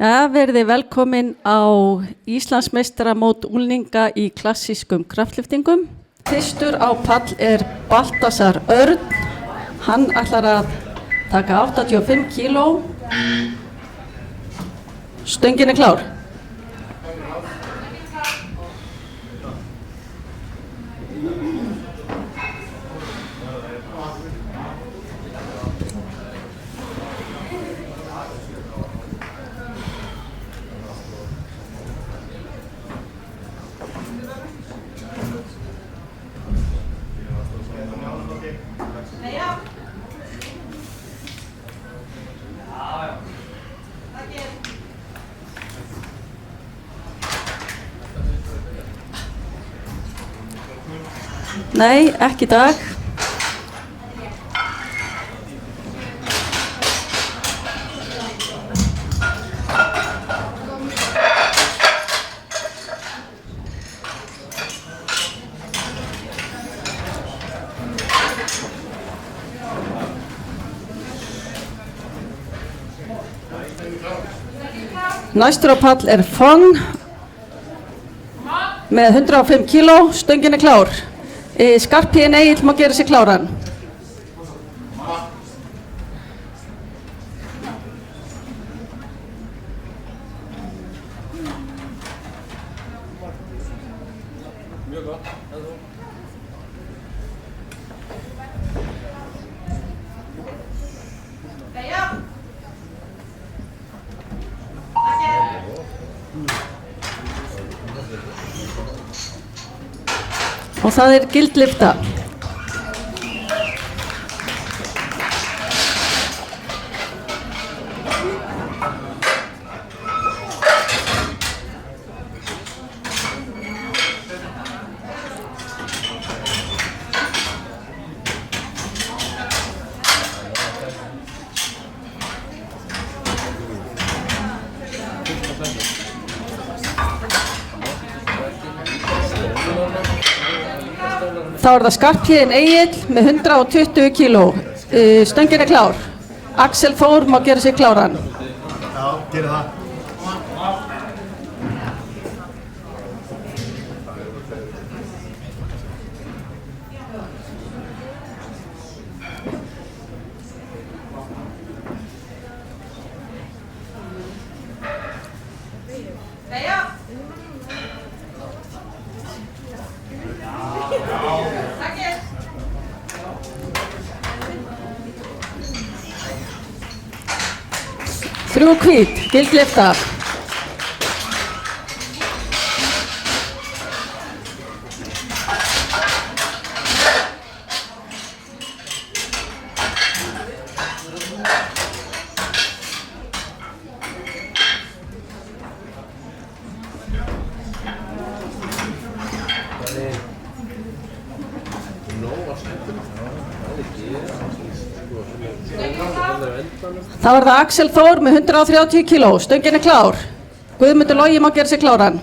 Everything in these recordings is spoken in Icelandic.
Ja, verið velkomin á Íslandsmeistaramót unglinga í klassískum kraftlyftingum. Fyrstur á pall Baltasar Örn. Hann ætlar að taka 85 kíló. Stöngin klár. Nei, ekki í dag. Næstur á pall Fong með 105 kíló, stöngin klár. Skarphéðinn Egill má gera sig kláran. Mjög gott. Og það gildlyfta. Þá það Skarphéðinn Egill með 120 kíló. Stöngin klár. Axel Þór má gera sig kláran. Já, gera það. Þrjú hvít, gildlyfta. Þá það Axel Þór með 130 kíló, stöngin klár. Guðmundur Logi má gera sig kláran.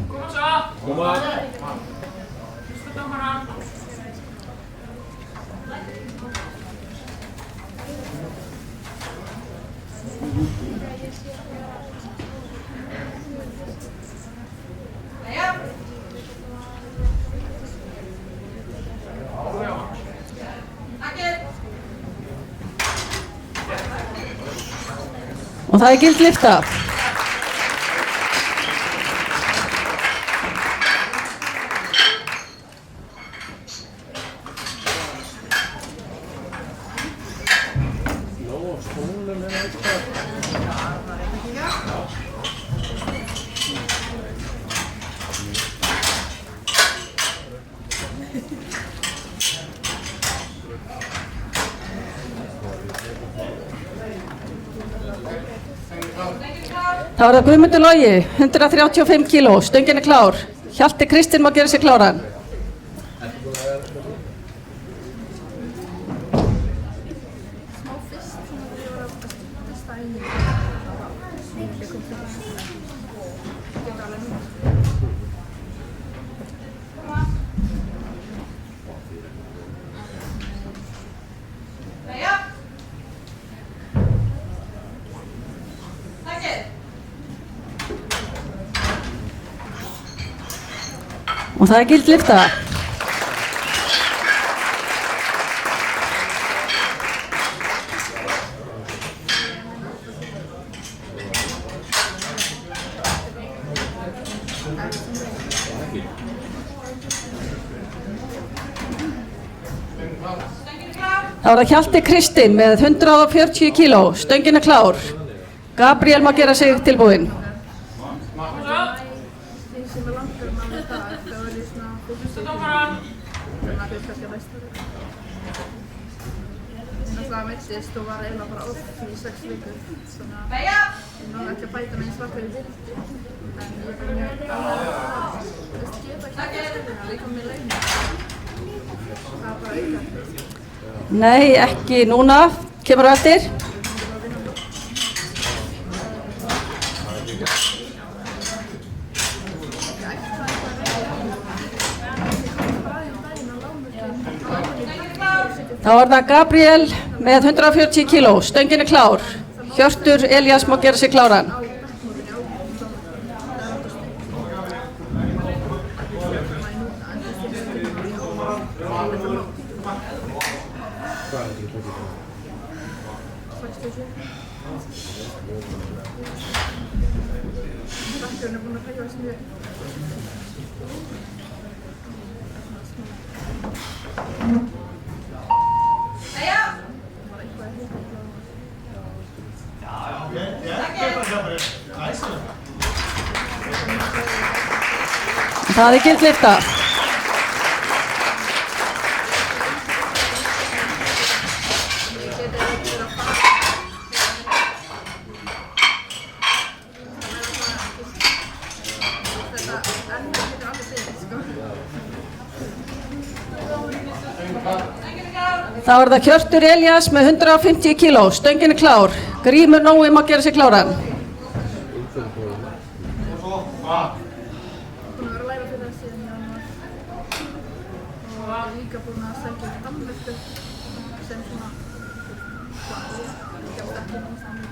Og það gildlyfta. Þá það Guðmundur Logi, 135 kíló, stöngin klár. Hjalti Kristinn má gera sig kláran. Og það er gild lyfta. Það var það Hjalti Kristinn með 140 kíló, stöngin er klár. Gabriel má gera sig tilbúinn. Það meiddist og var eiginlega bara off í 6 vikur, þannig að ég náði ekki að bæta mig eins vakar í vild, en ég er bara mjög geta ekki að líka mér leikni. Það er bara auka. Nei, ekki núna. Kemur á eftir. Þá er það Gabriel með 140 kíló, stöngin er klár. Hjörtur Elías má gera sig kláran. Það er gild lyfta. Þá er það Hjörtur Elías með 150 kíló, stöngin er klár. Grímur Nói má gera sig kláran. Líka búin að sækja í Danmörku sem svona gefst ekki nú saman.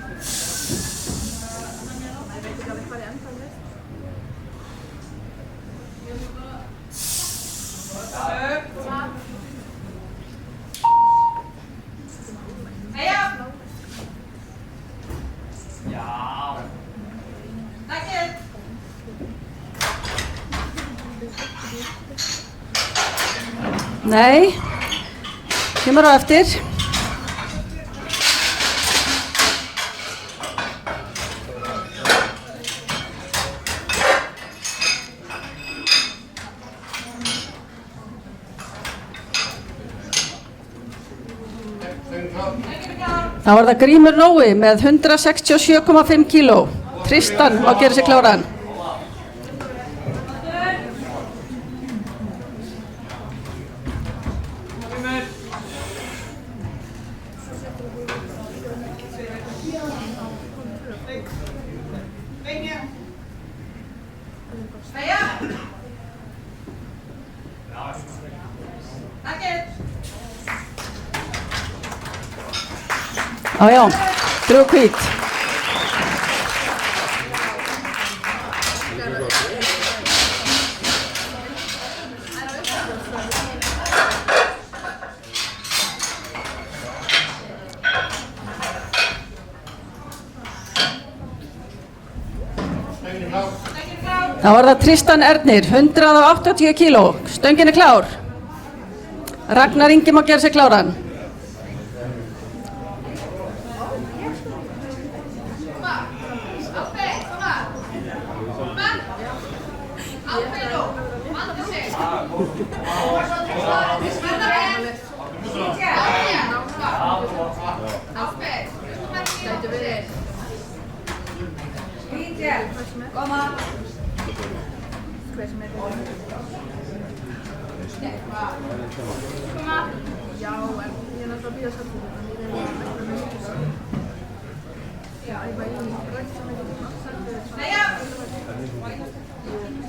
Ég veit ekki alveg hvað ég enda með. Nei, kemur á eftir. Þá er það Grímur Nói með 167,5 kíló. Tristan má gera sig kláran. Já, drög hvít. Þá er það Tristan Ernir, 180 kíló, stöngin er klár. Ragnar Ingi má gera sig kláran. Já, en ég er náttúrulega að bíða svolítið, þannig ég er að með mikið. Já, ég var í rætt sem ég er svolítið. Nei, já!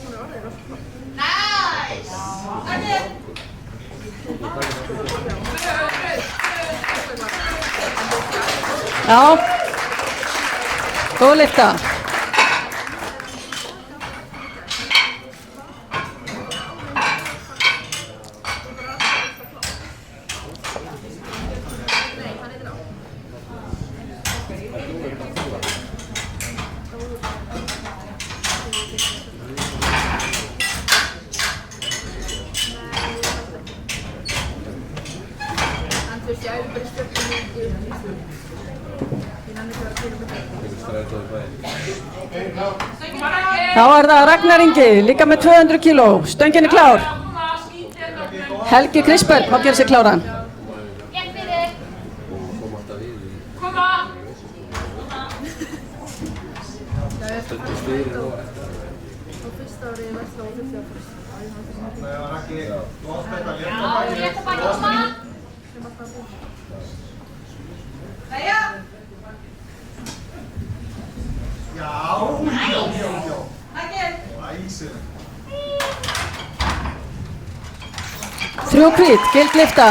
Svona orðið er alltaf. Næs! Já, góð lyfta. Þá er það Ragnar Ingi, líka með 200 kíló, stöngin er klár. Helgi Krisberg má gera sig kláran. Á fyrsta ári í Vestló og 50 ára. Raggi, þú átt þetta létt. Sem alltaf búið. Já. Æsir. 3 hvít, gild lyfta.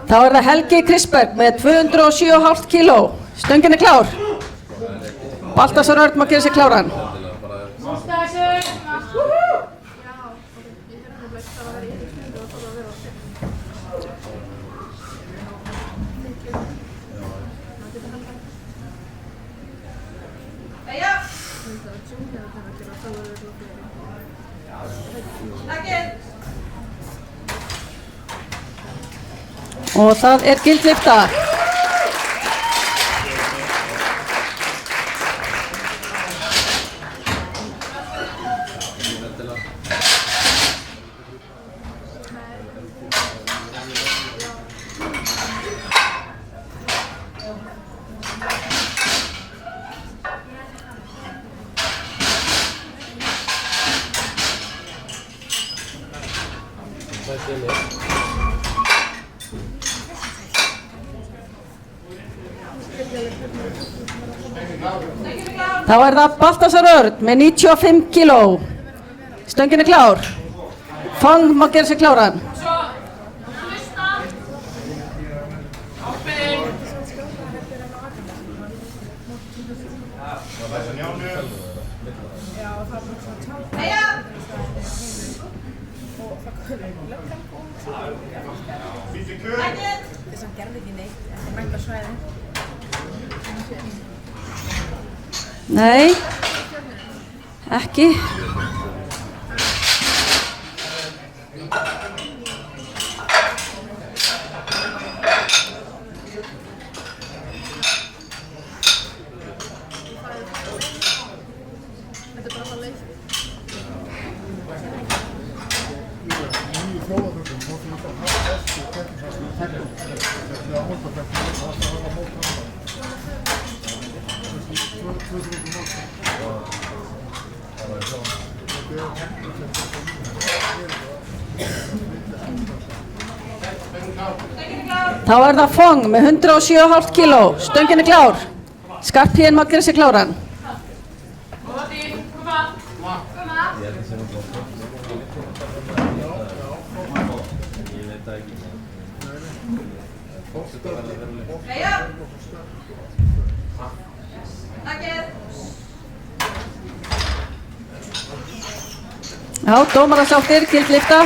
Þá er það Helgi Krisberg með 207,5 kíló, stöngin er klár. Baltasar Örn má gera sig kláran. Og það er gild lyfta. Þá er það Baltasar Örn með 95 kíló, stöngin er klár. Fang má gera sig kláran. Þess að hann gerði ekki neitt, þetta mætti á svæðin. Nei, ekki. Þá er það Fong með 107,5 kíló, stöngin er klár. Skarphéðinn má gera sig kláran. Já, dómarasáttir, gild lyfta.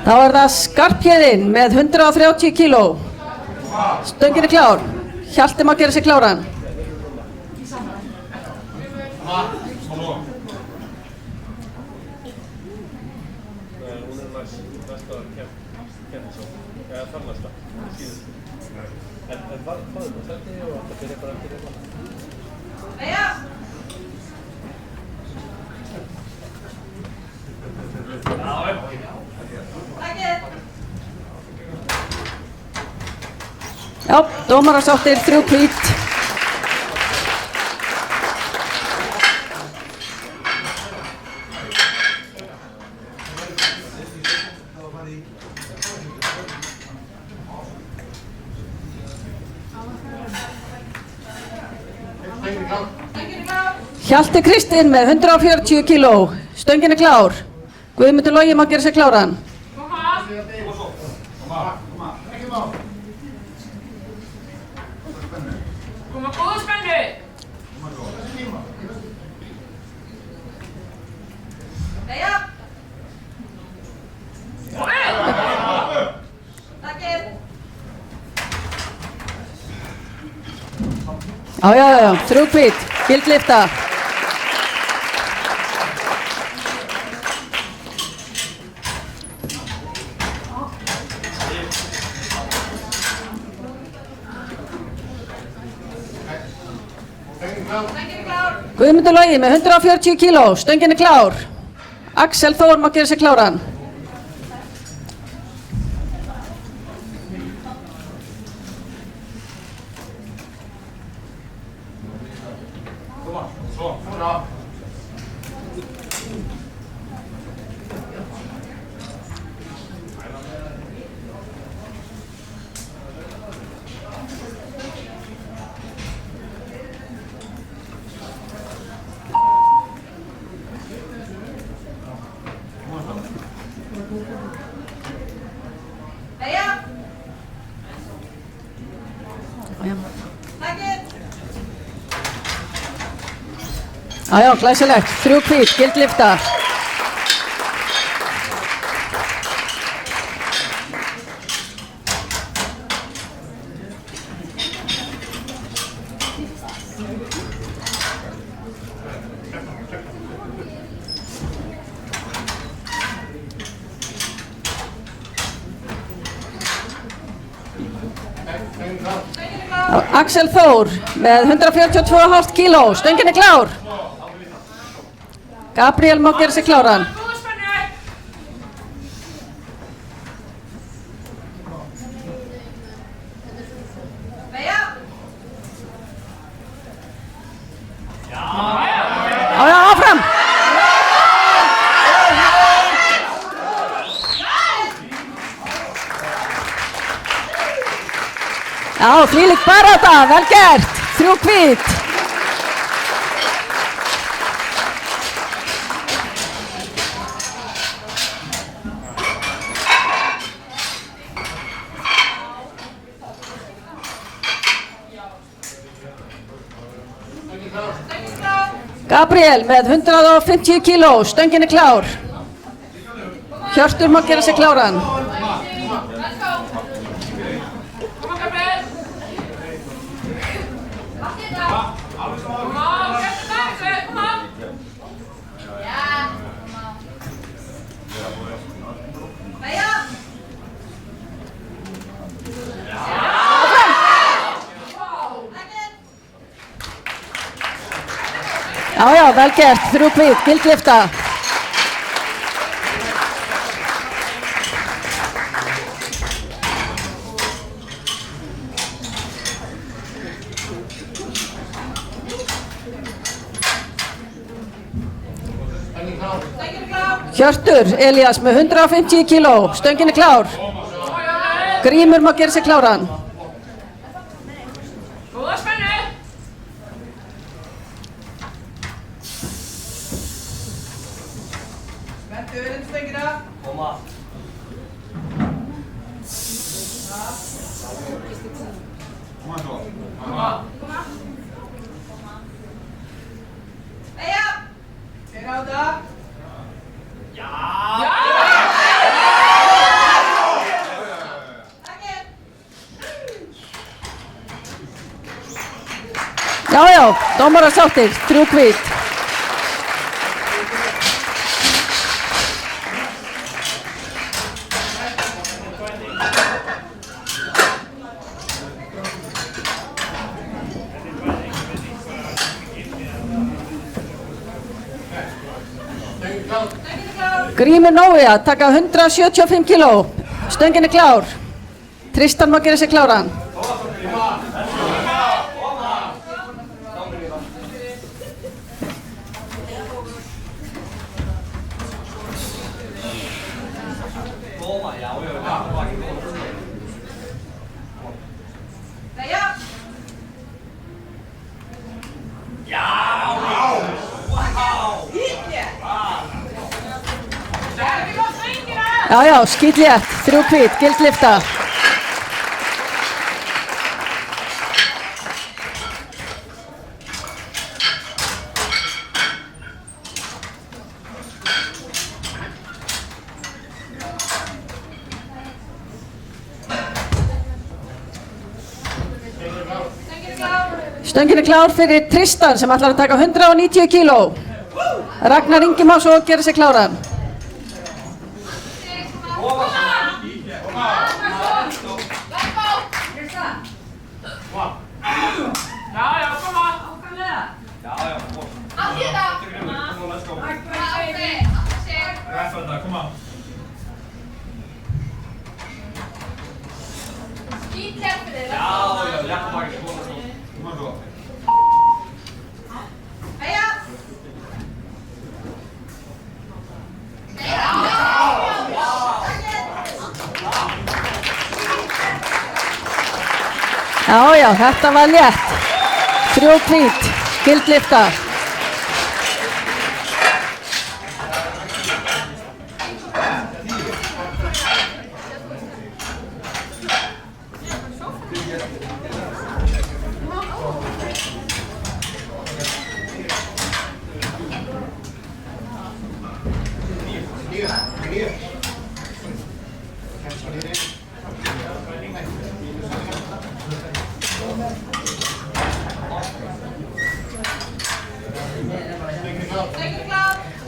Þá er það Skarphéðinn með 130 kíló, stöngin er klár. Hjalti má gera sig kláran. Já, Já, dómarasáttir, 3 hvít. Hjalti Kristinn með 140 kíló, stöngin er klár. Guðmundur Logi má gera sig kláran. Koma góða spennu! Jæja! Takkið! Já, 3 hvít, gildlifta. Guðmundur Logi með 140 kíló, stöngin er klár. Axel Þór má gera sig kláran. Jæja! Takkið! Já, glæsilegt, 3 hvít, gildlifta. Axel Þór með 142,5 kíló, stöngin er klár. Gabriel má gera sig kláran. Góða spennu! Jæja! Já, áfram. Já, þvílík barátta, vel gert, 3 hvít. Gabriel með 150 kíló, stöngin er klár. Hjörtur má gera sig kláran. Já, vel gert, 3 hvít, gildlifta. Hjörtur Elías með 150 kíló, stöngin er klár. Grímur má gera sig kláran. Góða spennu! Spenntu stöngina. Koma! Koma svo. Koma! Jæja! Hver á það? Já, dómarasáttir, 3 hvít. Grímur Nói að taka 175 kíló, stöngin er klár. Tristan má gera sig kláran. Já, já, skítlétt, 3 hvít, gildlifta. Stöngin er klár fyrir Tristan sem ætlar að taka 190 kíló. Ragnar Ingi má svo gera sig kláran. Já, kom on. Kom on. Kom on då. Já, já, þetta var létt. 3 hvít, gildlifta.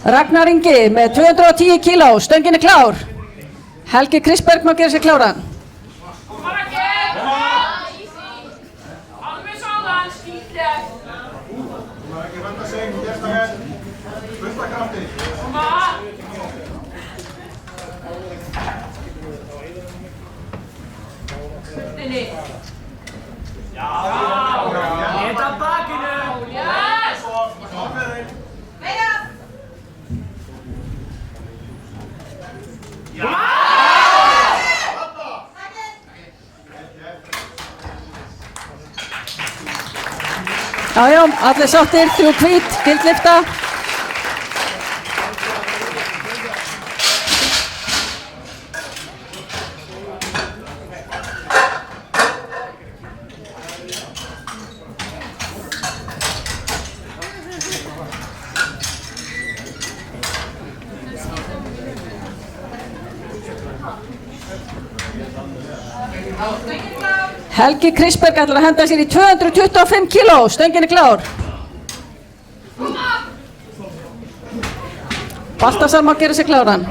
Ragnar Ingi með 210 kíló, stöngin er klár. Helgi Kristberg má gera sig kláran. Kom on, Raggi. Alveg svona, skítlétt. Kom on, ekki venda sig, gesta hér. Fullt af krafti. Kom on. Fullinni. Leta bakinu. Yes. Já, já, allir sáttir, 3 hvít, gildlifta. Helgi Kristberg ætlar að henda sér í 225 kíló, stöngin er klár. Baltasar má gera sig kláran.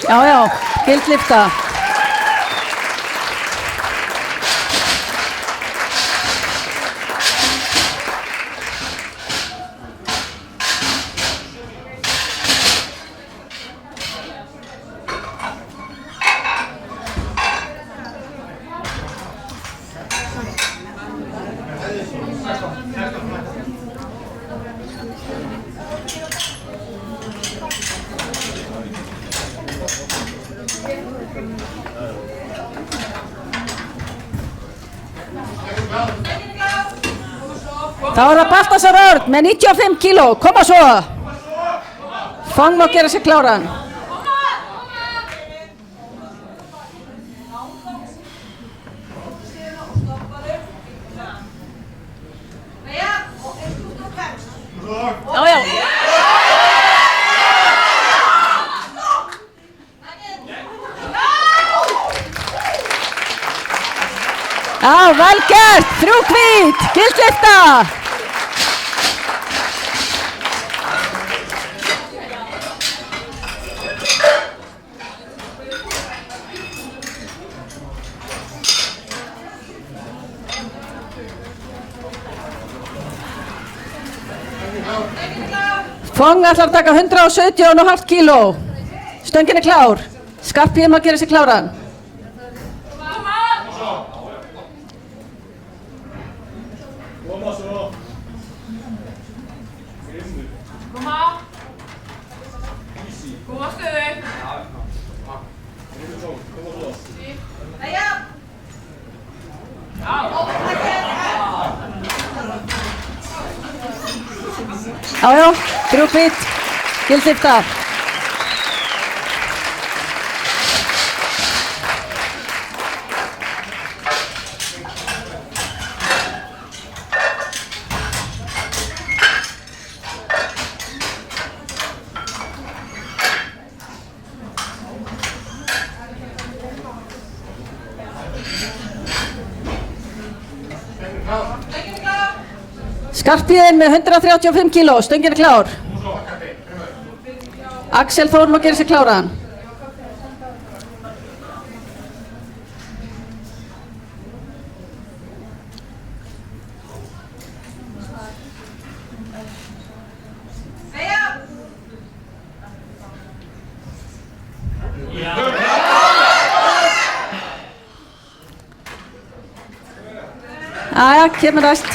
Já, já, gildlifta. Þá er það Baltasar Örn með 95 kíló, koma svo. Fang má gera sig kláran. Já, já. Já, vel gert, 3 hvít, gildlifta. Kvong ætlar að taka 117,5 kíló. Stöngin er klár. Skarphéðinn má gera sig kláran. Koma svo. Koma. Koma stöðu. Já, 3 hvít, gildifta. Skarphéðinn með 135 kíló, stöngin er klár. Axel Þór má gera sig kláran. Jæja, kemur næst.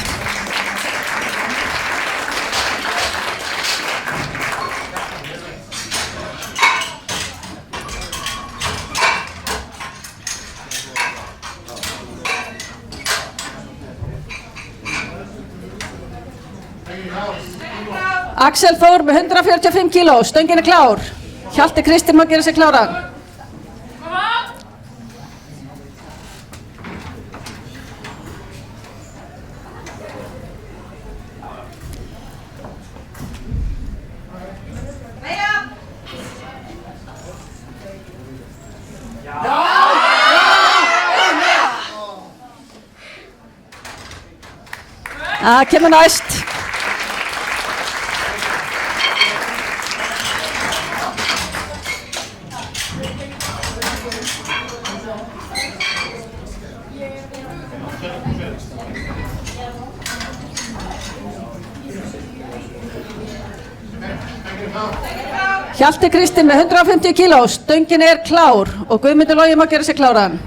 Axel Þór með 145 kíló, stöngin er klár. Hjalti Kristinn má gera sig kláran. Kemur næst. Hjalti Kristinn með 150 kíló, stöngin er klár og Guðmundur Logi má gera sig kláran.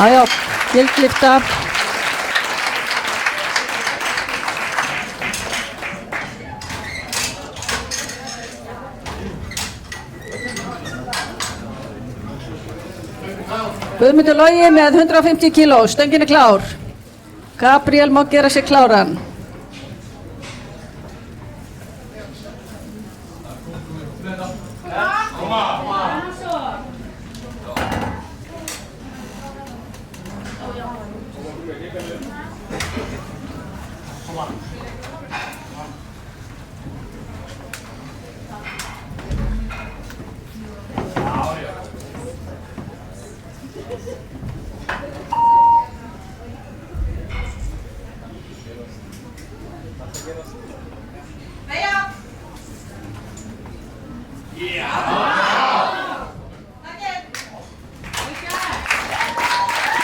Já, gildlifta. Guðmundur Logi með 150 kíló, stöngin er klár. Gabriel má gera sig kláran.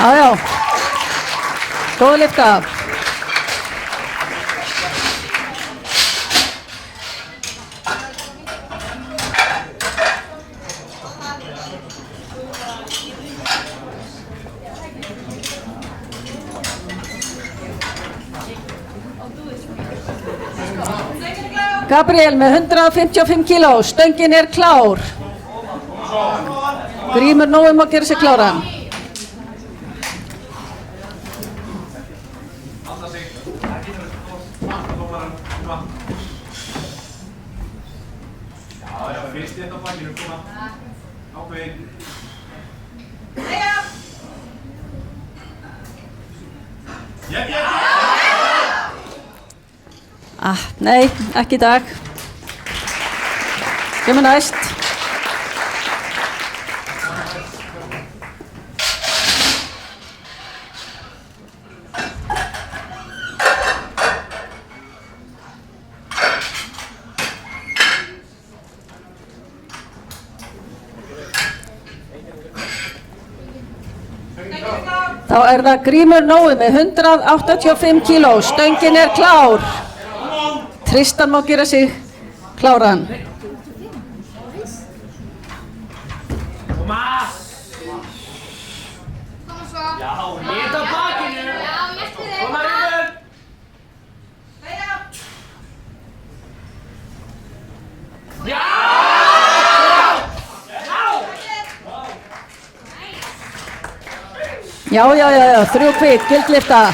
Já, góð lyfta. Gabriel með 155 kíló, stöngin er klár. Grímur Nói má gera sig kláran. Nei, ekki í dag. Kemur næst. Þá er það Grímur Nói með 185 kíló. Stöngin er klár. Tristan má gera sig kláran. Koma! Já, lit á bakinu! Koma, Rímur! Já! Já, 3 kvít, gildlifta.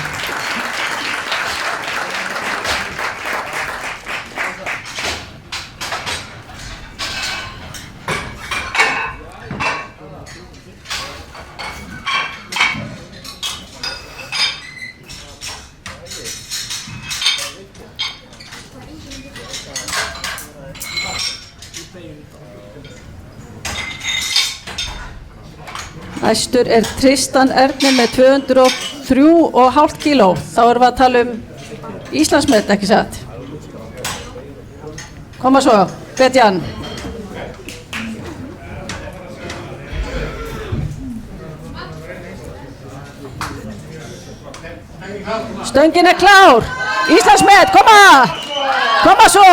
Næstur er Tristan Erni með 203,5 kíló. Þá erum við að tala Íslandsmet, ekki satt? Koma svo, Betjan. Stöngin er klár. Íslandsmet, koma! Koma svo!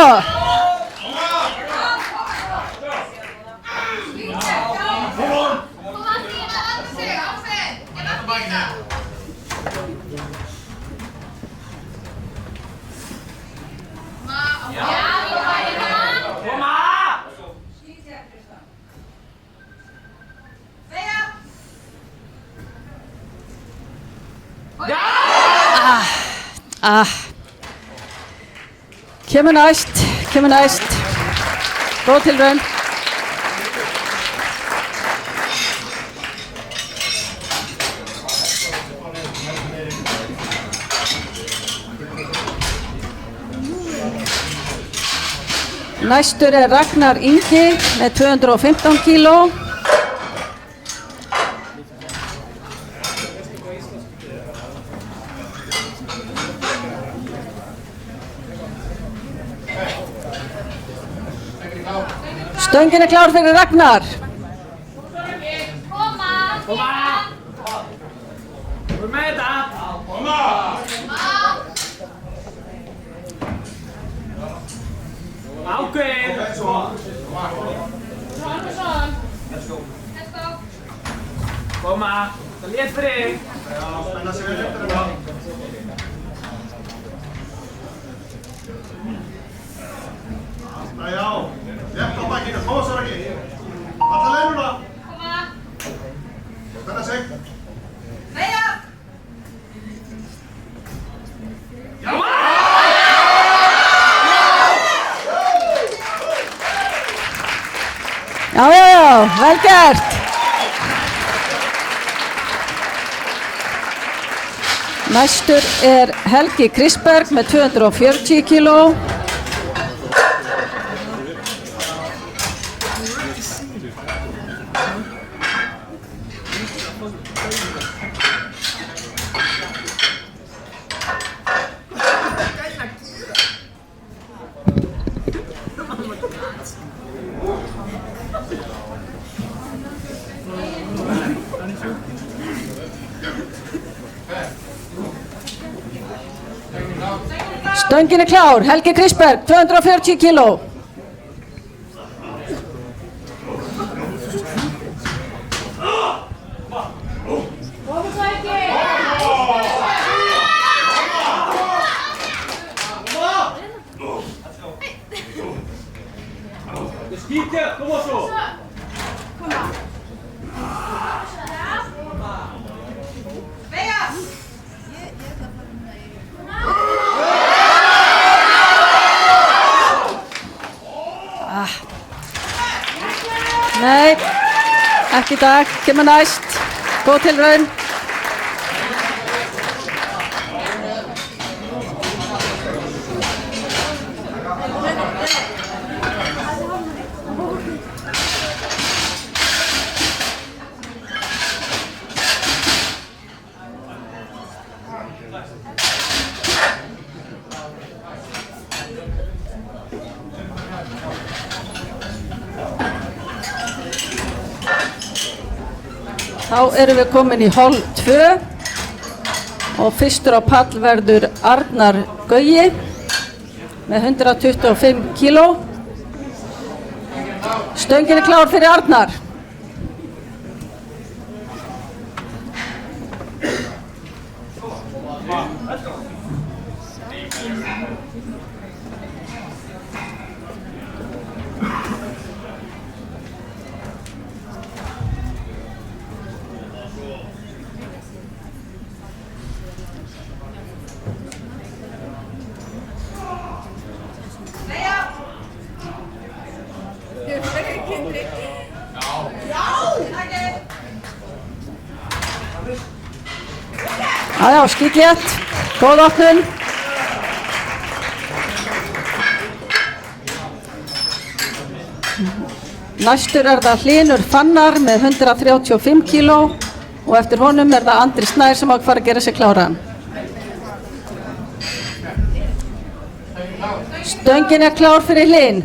Kemur næst. Góð tilraun. Næstur er Ragnar Ingi með 215 kíló. Stöngin er klár fyrir Ragnar. Koma! Þú með þetta! Koma! Ákveðin! Koma! Það er létt fyrir þig! Já, spenna sig vel eftir þetta. Já, létt á bakinu, hósar ekki. Alla leinuna. Koma. Spenna sig. Freyja! Já! Já, vel gert. Næstur er Helgi Krisberg með 240 kíló. Stöngin er klár, Helgi Krisberg, 240 kíló. Skítið, koma svo! Nei, ekki í dag, kemur næst. Góð tilraun. Þá erum við komin í hol 2. og fyrstur á pall verður Arnar Gauji með 125 kíló. Stöngin er klár fyrir Arnar. Já, skýtlétt, góð opnun. Næstur er það Hlynur Fannar með 135 kíló og eftir honum er það Andri Snær sem á að fara að gera sig kláran. Stöngin er klár fyrir Hlyn.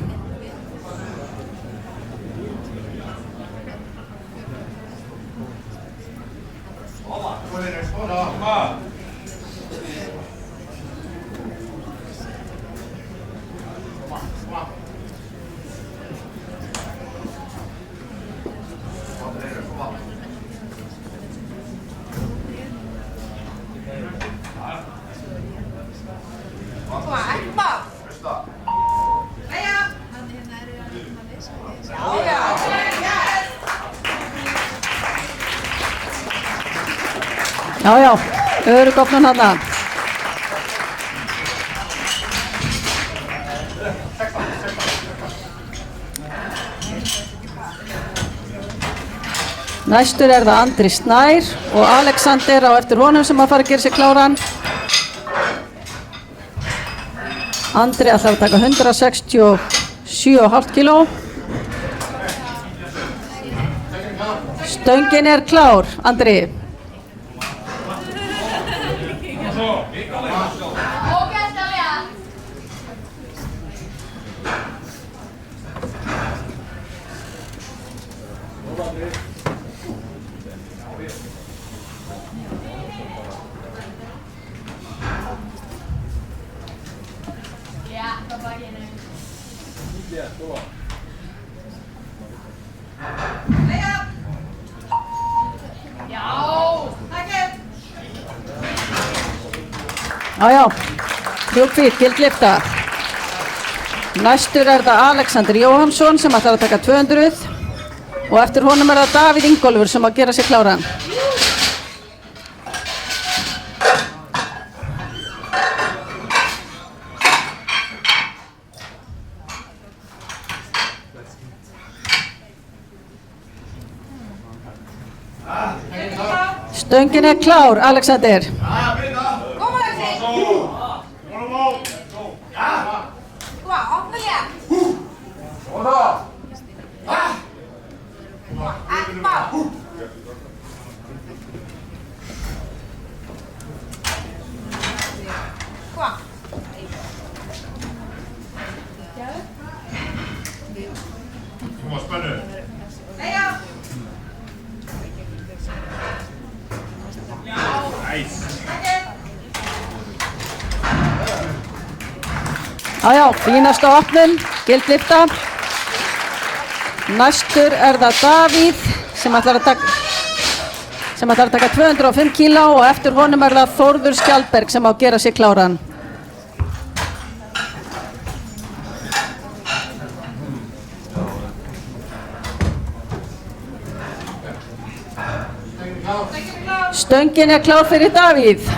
Já, örugg opnun þarna. Næstur er það Andri Snær og Alexander á eftir honum sem að fara að gera sig kláran. Andri ætlar að taka 167,5 kíló. Stöngin er klár, Andri. Já, þrjúkvít, gildlifta. Næstur er það Alexander Jóhannsson sem ætlar að taka 200 og eftir honum er það Davíð Ingólfur sem á að gera sig kláran. Stöngin er klár, Alexander. Já, fínasta opnun, gildlifta. Næstur er það Davíð sem ætlar að taka 205 kíló og eftir honum er það Þórður Skjaldberg sem á að gera sig kláran. Stöngin er klár fyrir Davíð.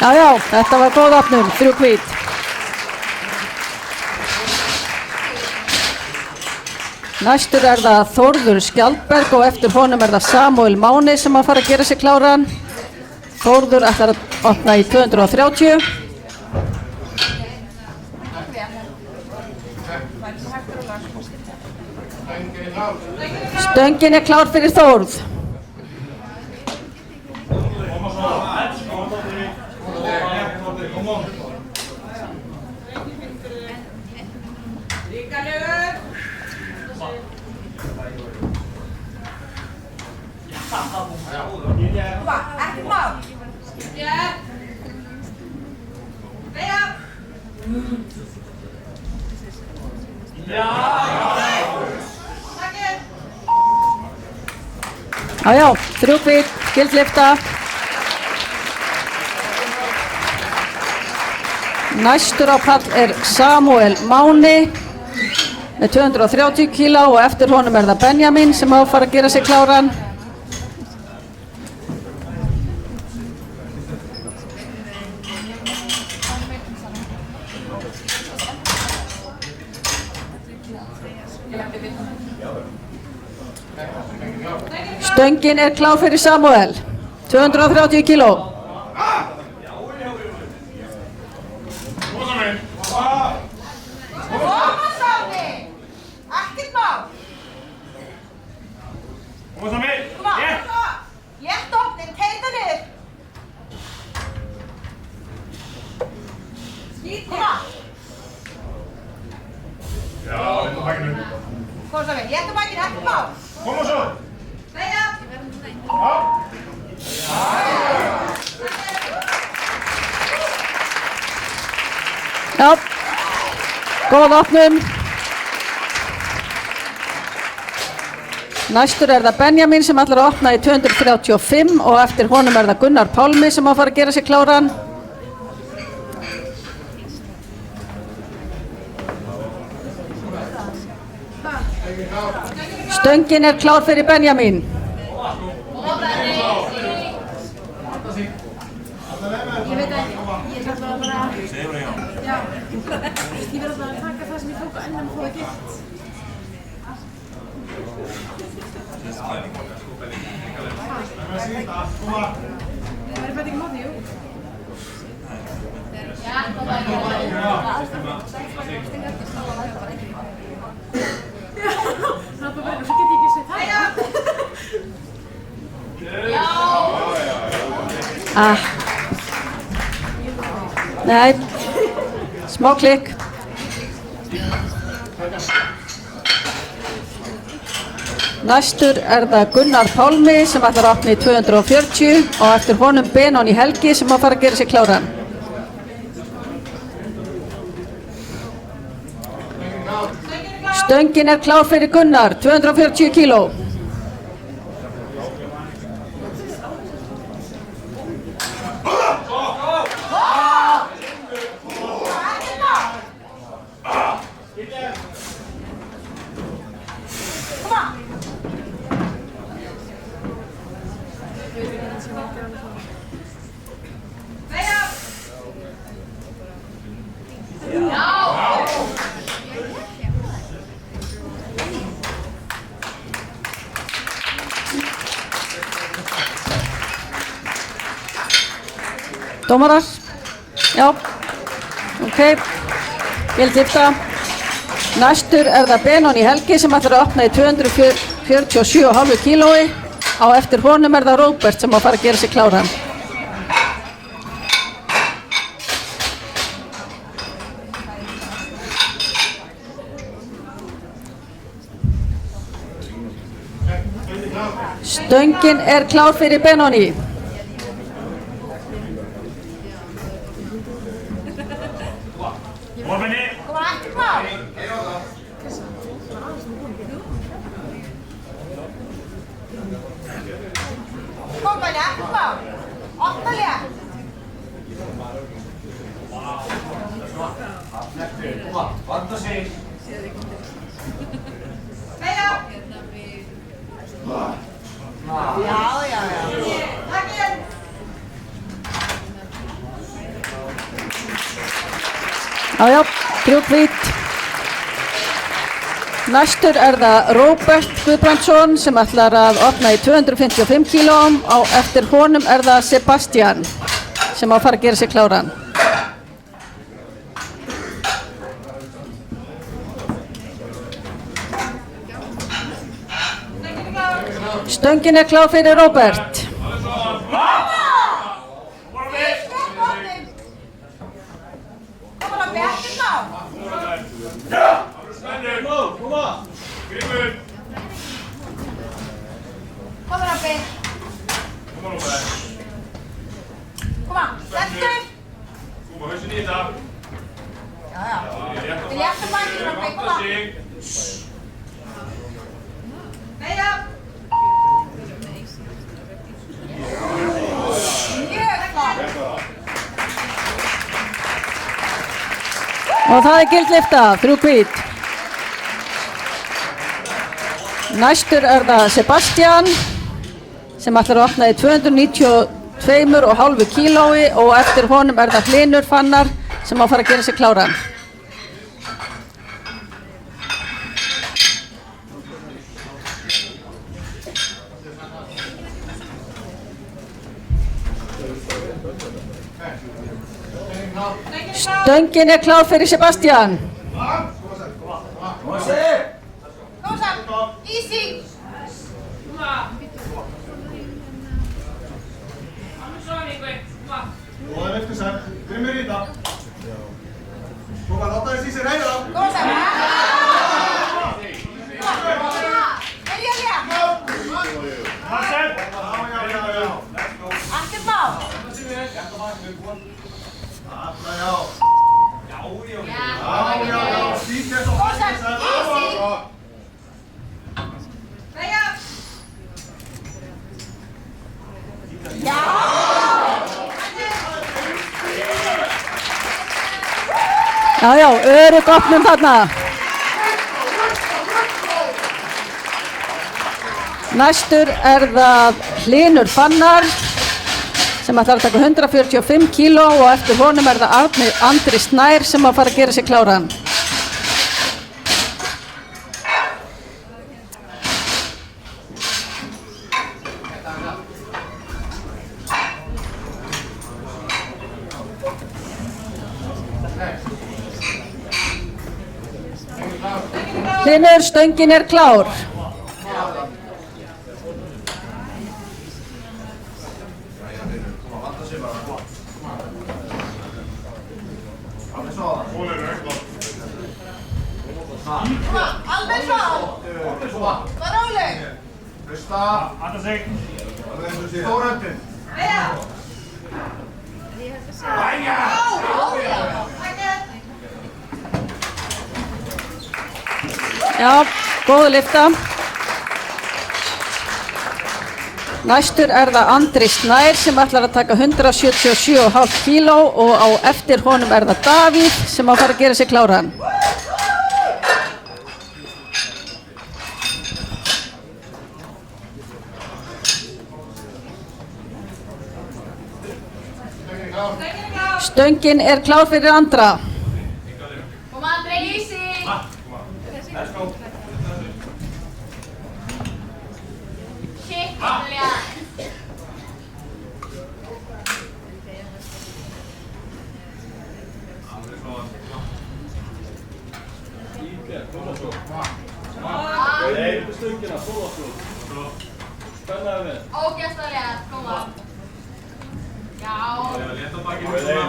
Já, þetta var góð opnun, þrjúkvít. Næstur er það Þórður Skjaldberg og eftir honum er það Samúel Máni sem að fara að gera sig kláran. Þórður ætlar að opna í 230. Stöngin er klár fyrir Þórð. Ekki mál. Já, 3 hvít, gildlifta. Næstur á pall er Samúel Máni með 230 kíló og eftir honum er það Benjamin sem á að fara að gera sig kláran. Stöngin er klár fyrir Samúel, 230 kíló. Ekkert mál. Létt opnin, keita niður. Koma. Já, léttu bakinu. Koma svo við, léttu bakinu, ekkert mál. Koma svo. Beina. Já, góð opnum. Næstur er það Benjamin sem ætlar að opna í 235 og eftir honum er það Gunnar Pálmi sem á að fara að gera sig kláran. Stöngin er klár fyrir Benjamin. Ég veit ekki, ég ætla bara að... Já, ég verð alltaf að taka það sem ég tók á ennum og fóða gilt. Það verður fætt ekki móti, jú. Það er bara verður, svo get ég ekki sett það. Nei, smá klikk. Næstur er það Gunnar Pálmi sem ætlar að opna í 240 og eftir honum Benóni Helgi sem á að fara að gera sig kláran. Stöngin er klár fyrir Gunnar, 240 kíló. Dómarar? Já, ok, gildlifta. Næstur er það Benóni Helgi sem ætlar að opna í 247,5 kílói. Á eftir honum er það Róbert sem á að fara að gera sig kláran. Stöngin er klár fyrir Benóni. Koma, ekkert mál. Koma, ekkert mál. Opna létt. Vanda sig. Beina. Já. Takk inn. Já, 3 hvít. Næstur það Róbert Guðbrandsson sem ætlar að opna í 255 kílóum. Á eftir honum það Sebastian sem á að fara að gera sig kláran. Stöngin klár fyrir Róbert. Og það gildlifta, 3 hvít. Næstur það Sebastian sem ætlar að opna í 292,5 kílói og eftir honum það Hlynur Fannar sem á að fara að gera sig kláran. Stöngin klár fyrir Sebastian. Easy. Góða lyftu sem, grimmir í þetta. Koma, láta þess í sér heyra. Kom sem. Aftur má. Já, örugg opnum þarna. Næstur það Hlynur Fannar sem ætlar að taka 145 kíló og eftir honum það Andri Snær sem á að fara að gera sig kláran. Hlynur, stöngin klár. Alveg svo. Var róleg. Hlusta. Alltaf sig. Stóröndin. Já, góð lyfta. Næstur það Andri Snær sem ætlar að taka 177,5 kíló og á eftir honum það Davíð sem á að fara að gera sig kláran. Stöngin klár fyrir Andra. Kom Andri, easy. Let's go. Shit, Andrea. Ógeðslega, koma. Já. Létta bakinu svona.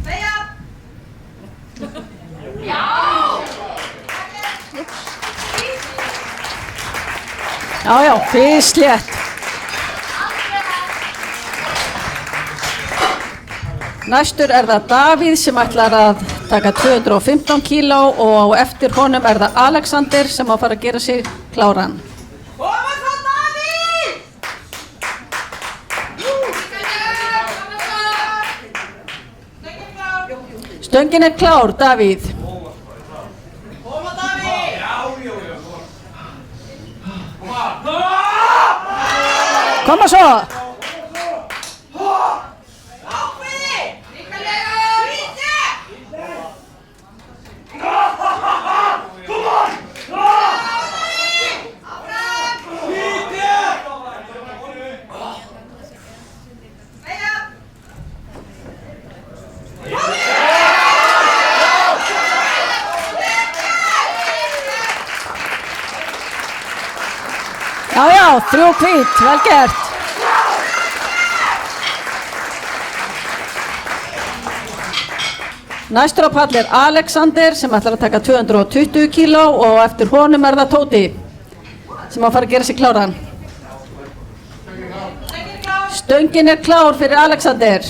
Beja. Já. Já, físlétt. Næstur það Davíð sem ætlar að taka 215 kíló og á eftir honum það Alexander sem á að fara að gera sig kláran. Koma svo, Davíð! Stöngin klár, Davíð. Koma, Davíð! Koma svo. Ákveði! Ríkalegur! Ríkja! 3 hvít, vel gert. Næstur á pall er Alexander sem ætlar að taka 220 kíló og eftir honum er það Tóti sem á að fara að gera sig kláran. Stöngin er klár fyrir Alexander.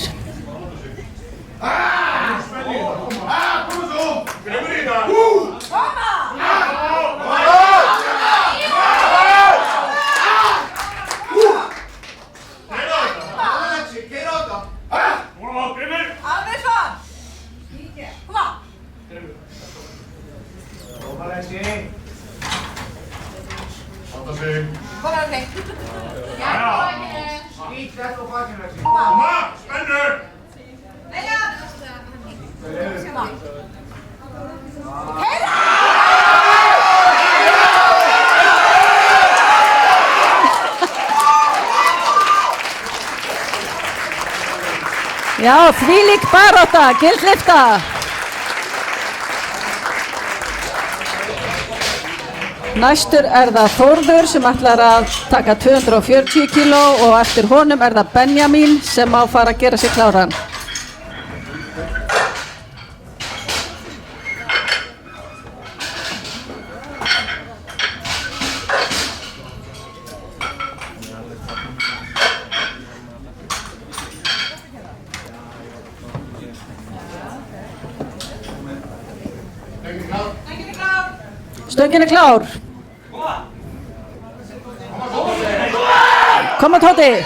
Já, þvílík barátta, gildlifta. Næstur er það Þórður sem ætlar að taka 240 kíló og eftir honum er það Benjamin sem á fara að gera sig kláran. Stöngin er klár. Koma Tóti.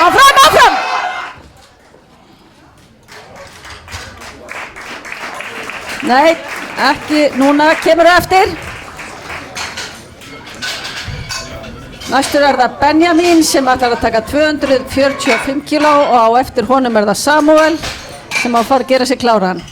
Áfram, áfram. Nei, ekki núna, kemur það eftir. Næstur er það Benjamin sem ætlar að taka 245 kíló og á eftir honum er það Samuel sem á að fara að gera sig kláran.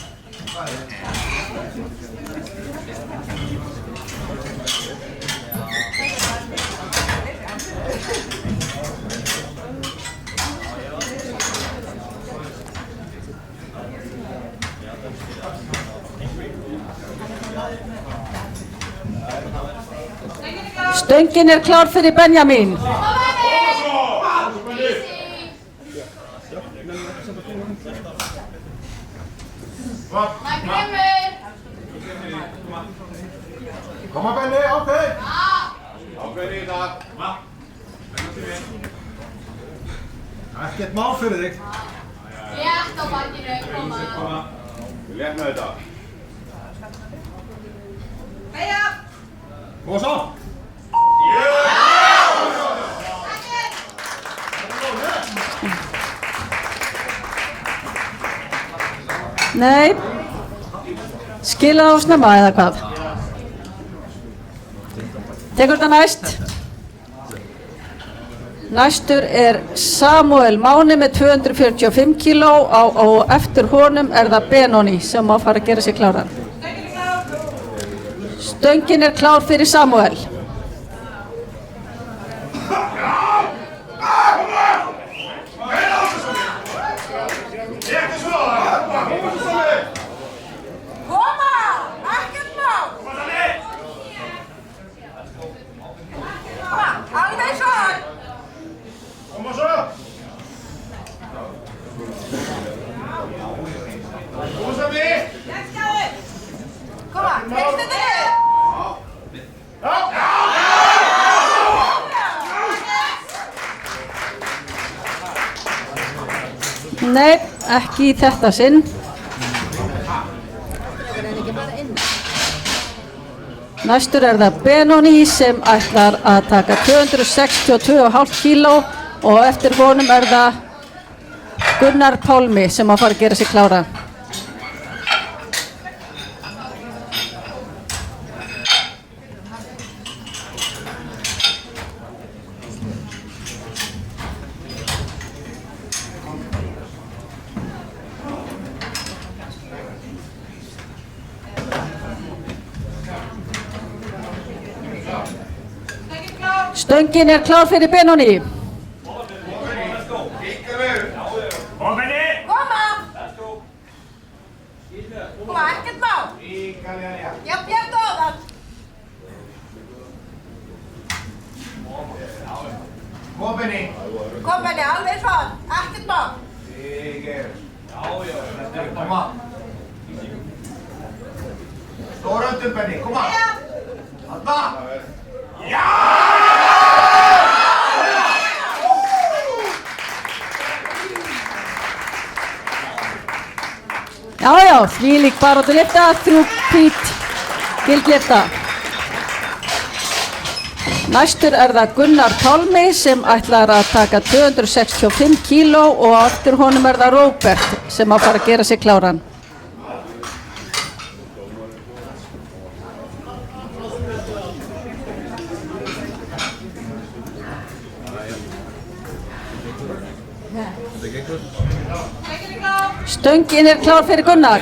Stöngin er klár fyrir Benjamin. Kom að Benni, ákveð! Ákveð í það. Ekkert mál fyrir þig. Létt á bakinu, koma. Létt með þetta. Beigja! Og svo! Nei, skila á snemma eða hvað? Tekur þetta næst. Næstur er Samuel Máni með 245 kíló og eftir honum er það Benoni sem má fara að gera sig kláran. Stöngin er klár fyrir Samuel. Nei, ekki í þetta sinn. Næstur er það Benoni sem ætlar að taka 262,5 kíló og eftir honum er það Gunnar Pálmi sem á að fara að gera sig klára. Stöngin er klár fyrir Benóni. Kom Benni! Koma! Koma, ekkert mál. Já, björn ofan. Kom Benni. Kom Benni, alveg svona, ekkert mál. Koma. Stóra öndum Benni, koma. Þarna. Já, þvílík baráttu lyfta, þrjúpít gildlyfta. Næstur er það Gunnar Pálmi sem ætlar að taka 265 kíló og á eftir honum er það Róbert sem á að fara að gera sig kláran. Stöngin er klár fyrir Gunnar.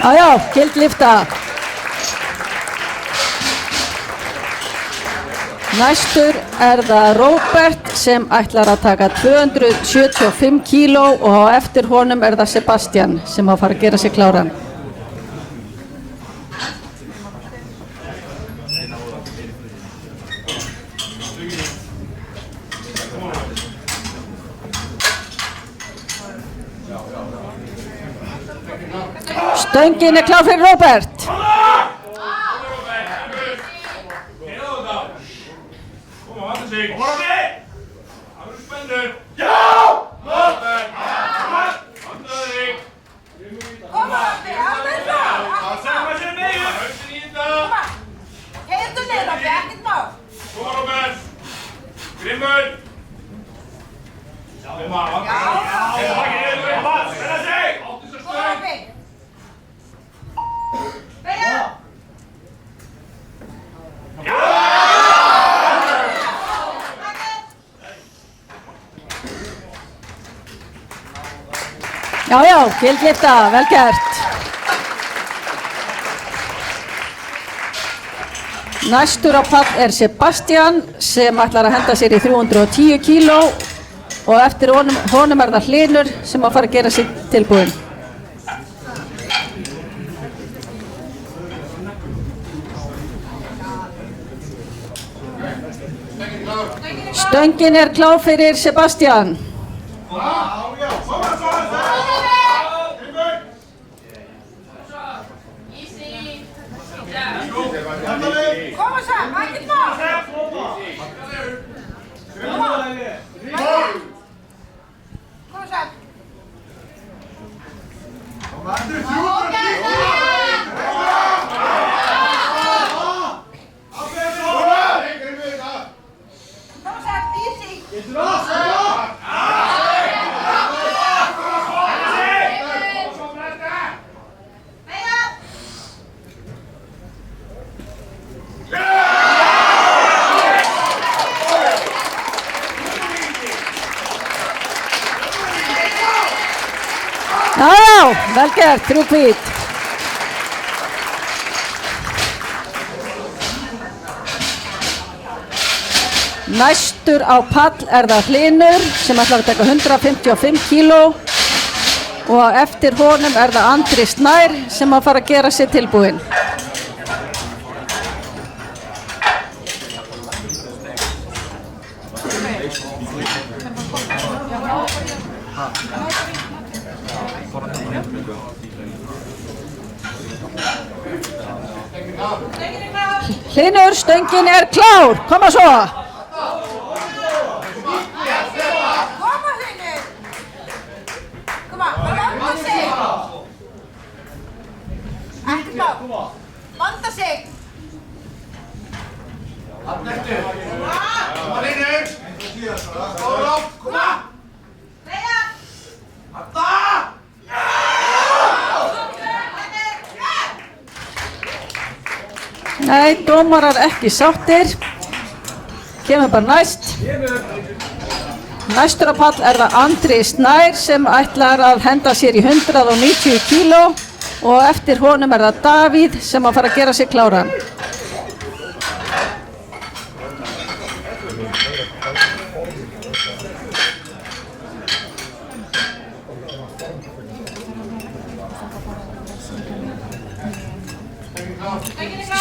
Já, gildlyfta. Næstur er það Róbert sem ætlar að taka 275 kíló og á eftir honum er það Sebastian sem á að fara að gera sig kláran. Stöngin er klár fyrir Róbert. Já, gildlyfta, vel gert. Næstur á pall er Sebastian sem ætlar að henda sér í 310 kíló og eftir honum er það Hlynur sem á að fara að gera sig tilbúinn. Stöngin er klár fyrir Sebastian. Koma svo, ekkert mál. Koma svo. Já, vel gert, þrjúpít. Næstur á pall er það Hlynur sem ætlar að taka 155 kíló og eftir honum er það Andri Snær sem á að fara að gera sig tilbúinn. Hlynur, stöngin er klár, koma svo. Koma Hlynur. Koma, vanda sig. Ekkert mál. Vanda sig. Aftur. Koma Linur. Stór látt, koma. Freyja. Arna. Nei, dómarar ekki sáttir. Kemur bara næst. Næstur á pall er það Andri Snær sem ætlar að henda sér í 190 kíló og eftir honum er það Davíð sem að fara að gera sig kláran.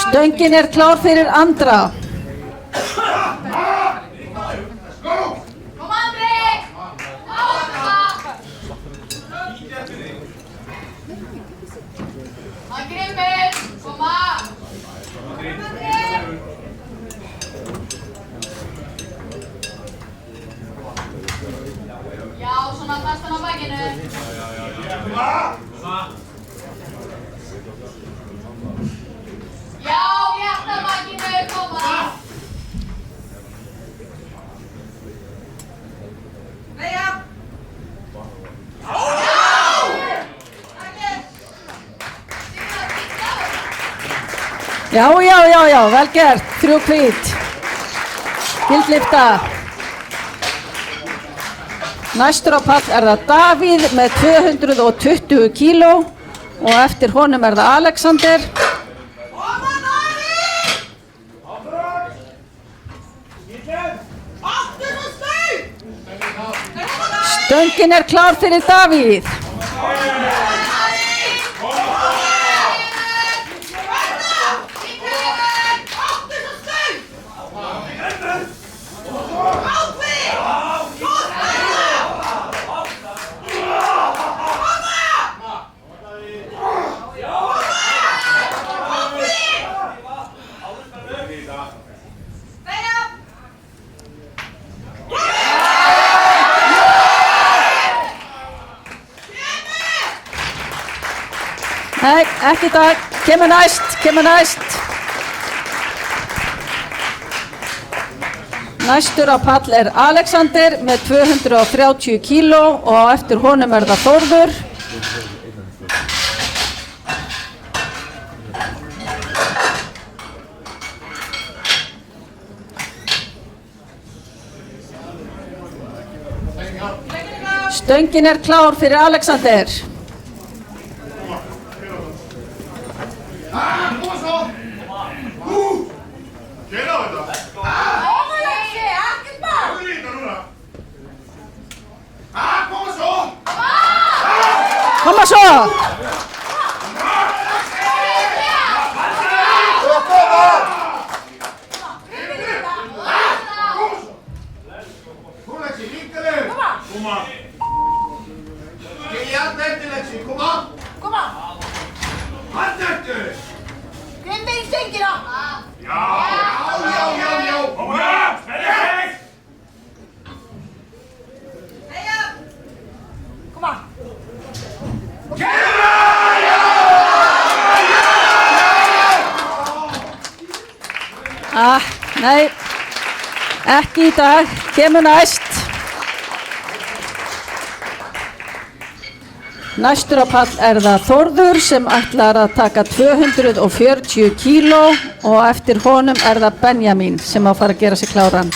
Stöngin er klár fyrir Andra. Kom Andri. Hann Grimmur. Koma. Já, svona fastan á bakinu. Já, hjarta bakinu, koma. Freyja. Já, vel gert, 3 hvít. Gildlifta. Næstur á pall er það Davíð með 220 kíló og eftir honum er það Alexander. Stöngin er klár fyrir Davíð. Nei, ekki í dag. Kemur næst. Næstur á pall er Alexander með 230 kíló og eftir honum er það Þórður. Stöngin er klár fyrir Alexander. Koma svo. Gera þetta. Koma Lexi, ekkert mál. Hvað er þetta núna? Koma svo. Koma svo. Kom Lexi, líkaðu. Koma. Skilja allt eftir Lexi, koma. Koma. Allt eftir. Grimmur í stöngina. Já. Koma. Freyja. Koma. Nei, ekki í dag. Kemur næst. Næstur á pall er það Þórður sem ætlar að taka 240 kíló og eftir honum er það Benjamin sem á að fara að gera sig kláran.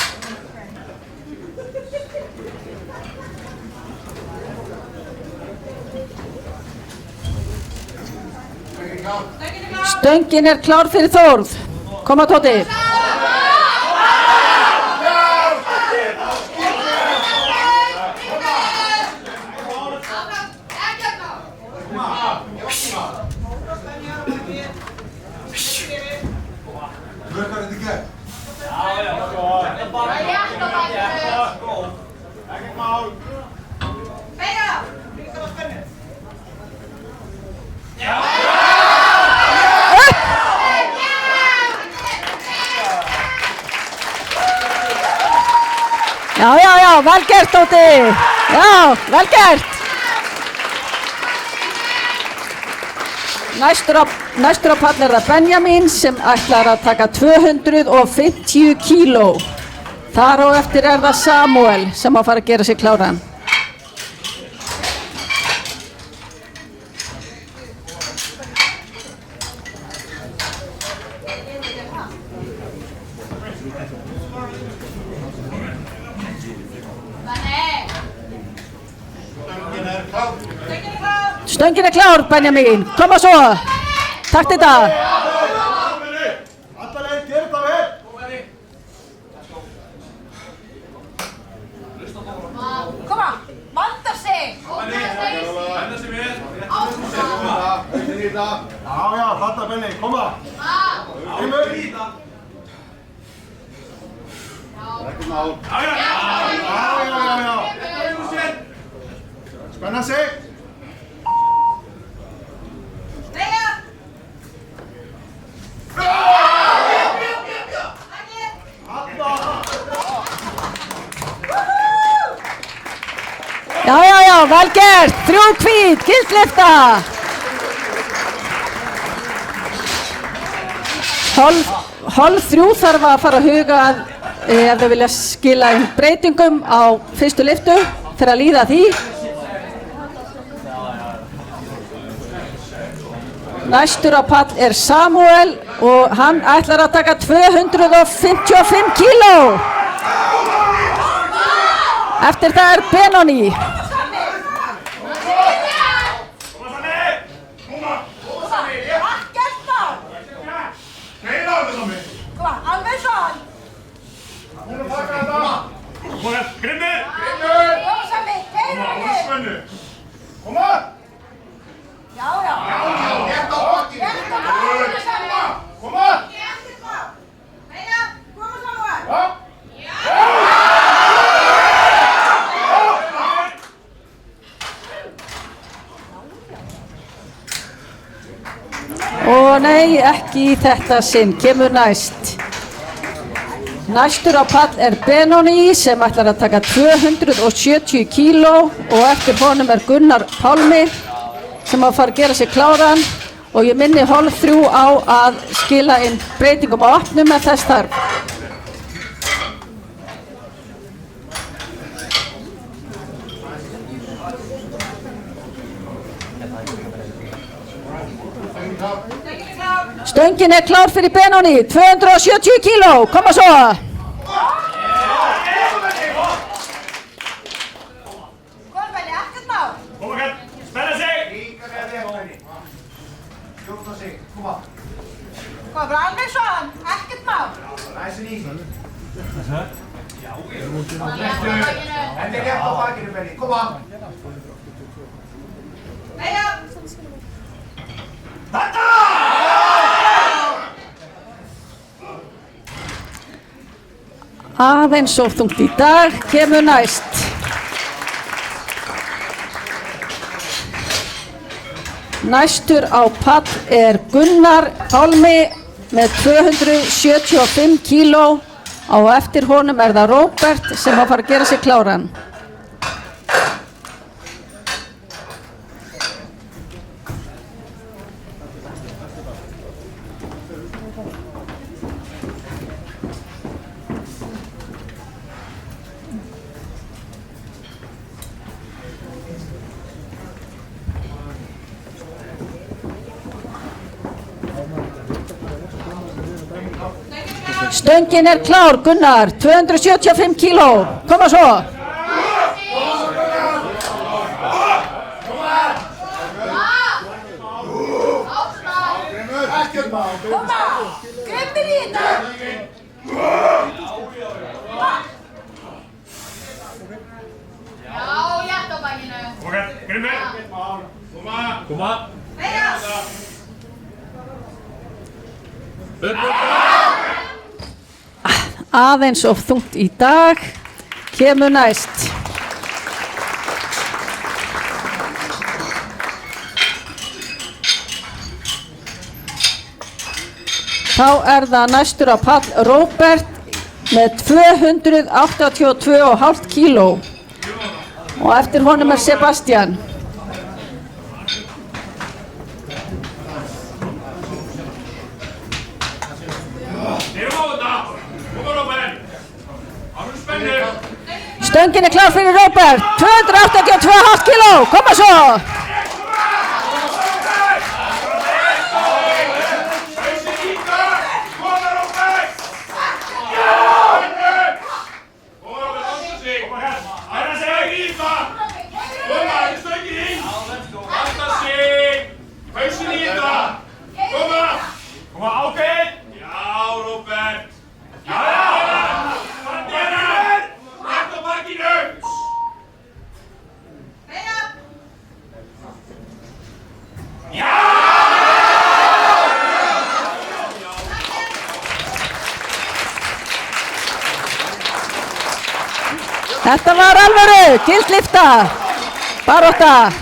Stöngin er klár fyrir Þórð. Koma Tóti. Virkar þetta ekki? Ekkert mál. Freyja. Já, vel gert Tóti. Já, vel gert. Næstur á pall er það Benjamin sem ætlar að taka 250 kíló. Þar á eftir er það Samuel sem að fara að gera sig kláran. Stöngin er klár, Benjamin. Koma svo. Takk þetta. Alla leið, gera þetta vel. Koma, vanda sig. Já, þetta Benni, koma. Heimur. Já. Spenna sig. Já, vel gert. 3 hvít, gildlifta. Hálf 3 þarf að fara að huga að ef þau vilja skila inn breytingum á fyrstu lyftu fyrir að líða því. Næstur á pall er Samuel og hann ætlar að taka 255 kíló. Eftir það er Benoni. Og nei, ekki í þetta sinn, kemur næst. Næstur á pall er Benoni sem ætlar að taka 270 kíló og eftir honum er Gunnar Pálmi sem að fara að gera sig kláran og ég minni hálf 3 á að skila inn breytingum á opnum með þess þarf. Stöngin er klár fyrir Benoni, 270 kíló, koma svo! Kom Benni, ekkert mál. Koma Kall, spenna sig! Kom bara alveg svona, ekkert mál. Þetta rétt á bakinu, Benni, koma. Aðeins of þungt í dag, kemur næst. Næstur á pall er Gunnar Pálmi með 275 kíló og eftir honum er það Róbert sem að fara að gera sig kláran. Stöngin er klár, Gunnar, 275 kíló, koma svo. Koma, grimmir í þetta. Já, létt á bakinu. Koma Kall, grimmir! Koma! Aðeins of þungt í dag, kemur næst. Þá er það næstur á pall Róbert með 282,5 kíló og eftir honum er Sebastian. Stöngin er klár fyrir Róbert, 282,5 kíló, koma svo! Þetta var alvöru, gildlifta, barótta.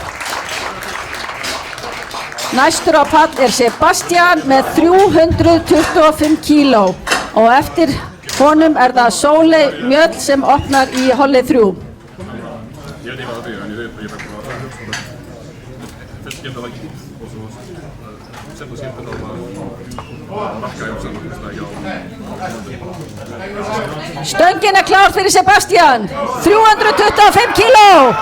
Næstur á pall er Sebastian með 325 kíló og eftir honum er það Sóley Mjöll sem opnar í holli 3. Ég veit ekki hvað það en ég veit bara fyrst skemmt að ekki og svo setna skemmt að rakka ég sem það ekki á. Stöngin er klár fyrir Sebastian, 325 kíló.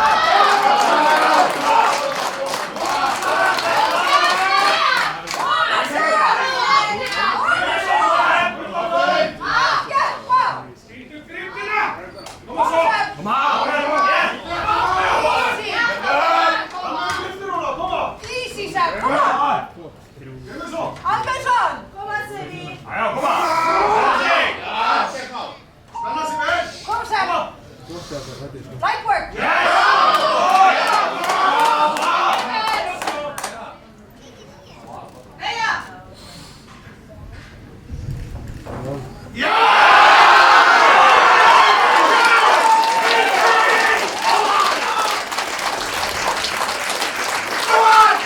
Right work.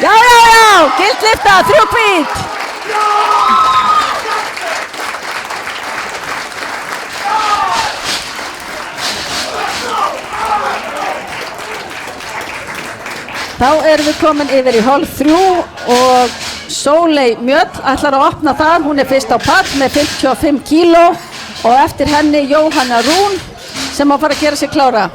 Já, gildlifta, 3 hvít. Þá erum við komin yfir í hol 3 og Sóley Mjöll ætlar að opna þar. Hún er fyrst á pall með 55 kíló og eftir henni Jóhanna Rún sem á að fara að gera sig klára.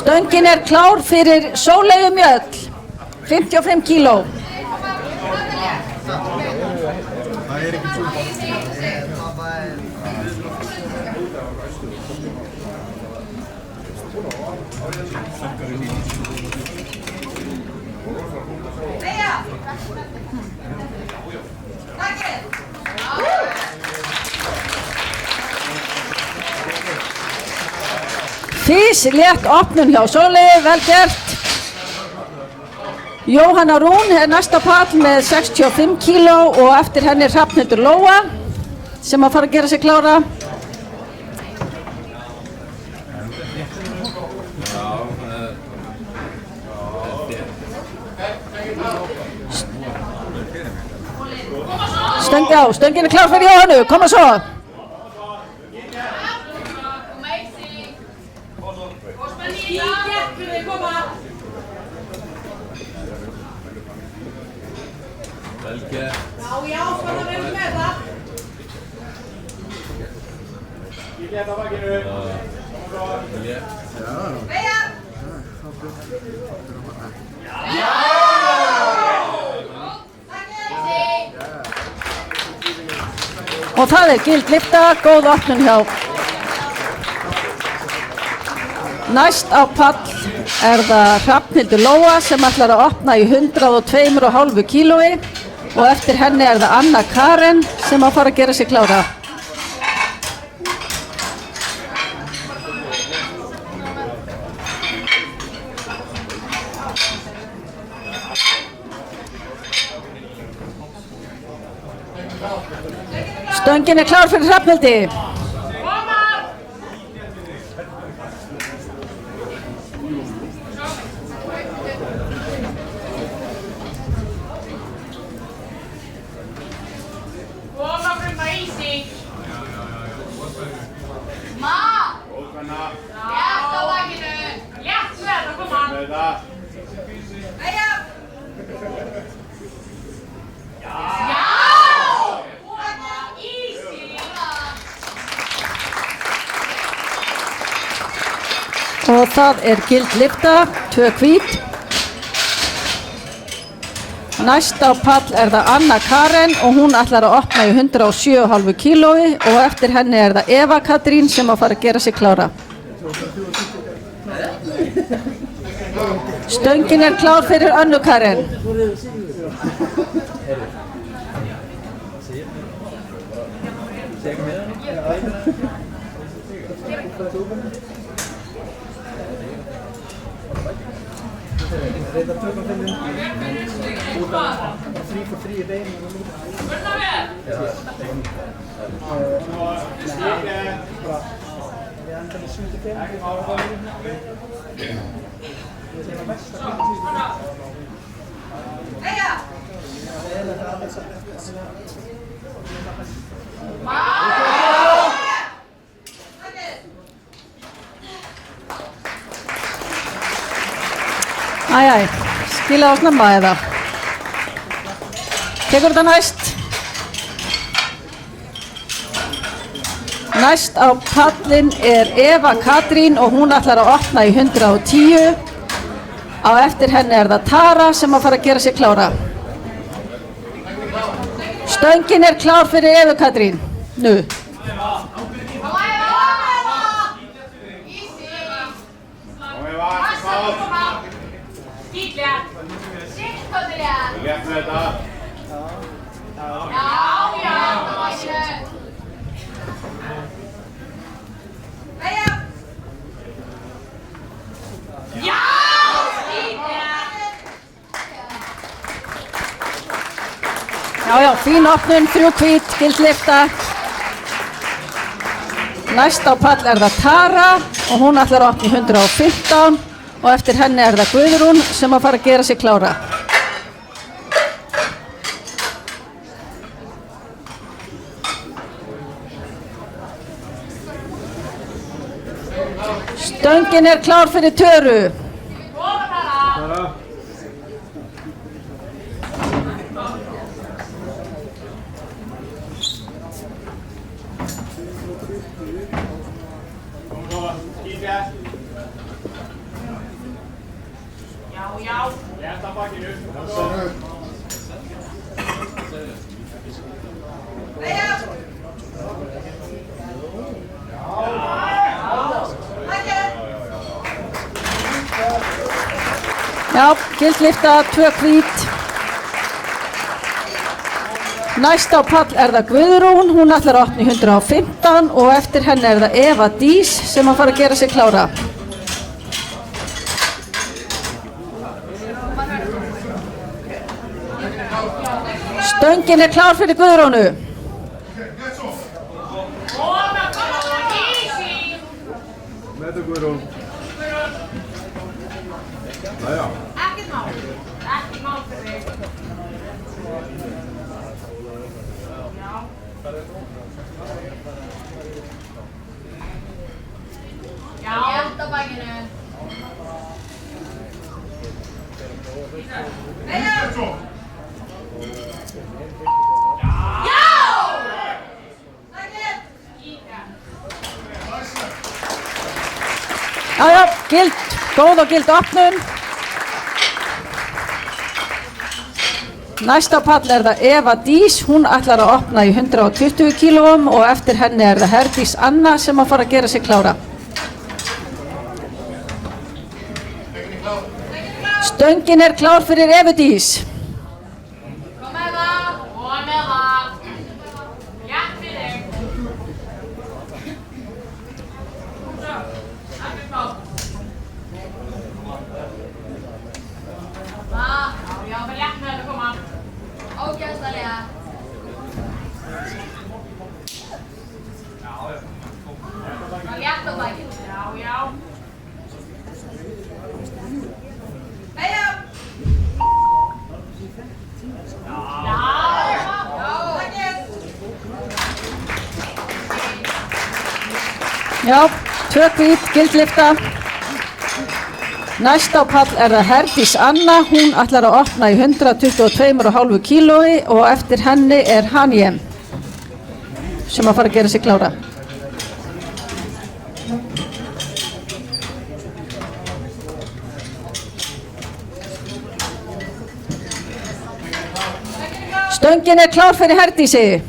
Stöngin er klár fyrir Sóleyju Mjöll, 55 kíló. Fís létt opnun hjá Sóleyju, vel gert. Jóhanna Rún er næsta pall með 65 kíló og eftir henni Hrafnhildur Lóa sem að fara að gera sig klára. Stöngin er klár fyrir Jóhannu, koma svo. Já, svona vel með það. Og það er gildlifta, góð opnun hjá. Næst á pall er það Hrafnhildur Lóa sem ætlar að opna í 102,5 kílói og eftir henni er það Anna Karen sem að fara að gera sig klára. Stöngin er klár fyrir Hrafnhildi. og það gild lyfta, 2 hvít. Næst á pall það Anna Karen og hún ætlar að opna í 107,5 kílói og eftir henni það Eva Katrín sem að fara að gera sig klára. Stöngin klár fyrir Önnu Karen. Æ, skila á snemma eða? Tekur þetta næst? Næst á pallin Eva Katrín og hún ætlar að opna í 110. Á eftir henni það Tara sem að fara að gera sig klára. Stöngin klár fyrir Eva Katrín. Nú. Já, fín opnun, 3 hvít, gild lyfta. Næst á pall það Tara og hún ætlar að opna í 115 og eftir henni það Guðrún sem að fara að gera sig klára. Stöngin klár fyrir Töru. Já, gild lyfta, 2 hvít. Næst á pall það Guðrún, hún ætlar að opna í 115 og eftir henni það Eva Dís sem að fara að gera sig klára. Stöngin klár fyrir Guðrúnu. Með það Guðrún. Næja. Ekkert mál fyrir þig. Já, held á bakinu. Já, gild, góð og gild opnun. Næst á pall það Eva Dís, hún ætlar að opna í 120 kílóum og eftir henni það Herdís Anna sem að fara að gera sig klára. Stöngin klár fyrir Evu Dís. Kom með það. Og með það. Rétt fyrir þig. Ekkert mál. Já, fyrir rétt með þetta koma. Ógeðslega. Það rétt á bakið. Já. Heia! Já, 2 hvít, gild lyfta. Næst á pall það Herdís Anna, hún ætlar að opna í 122,5 kílói og eftir henni Hanjem sem að fara að gera sig klára. Stöngin er klár fyrir Herdísi.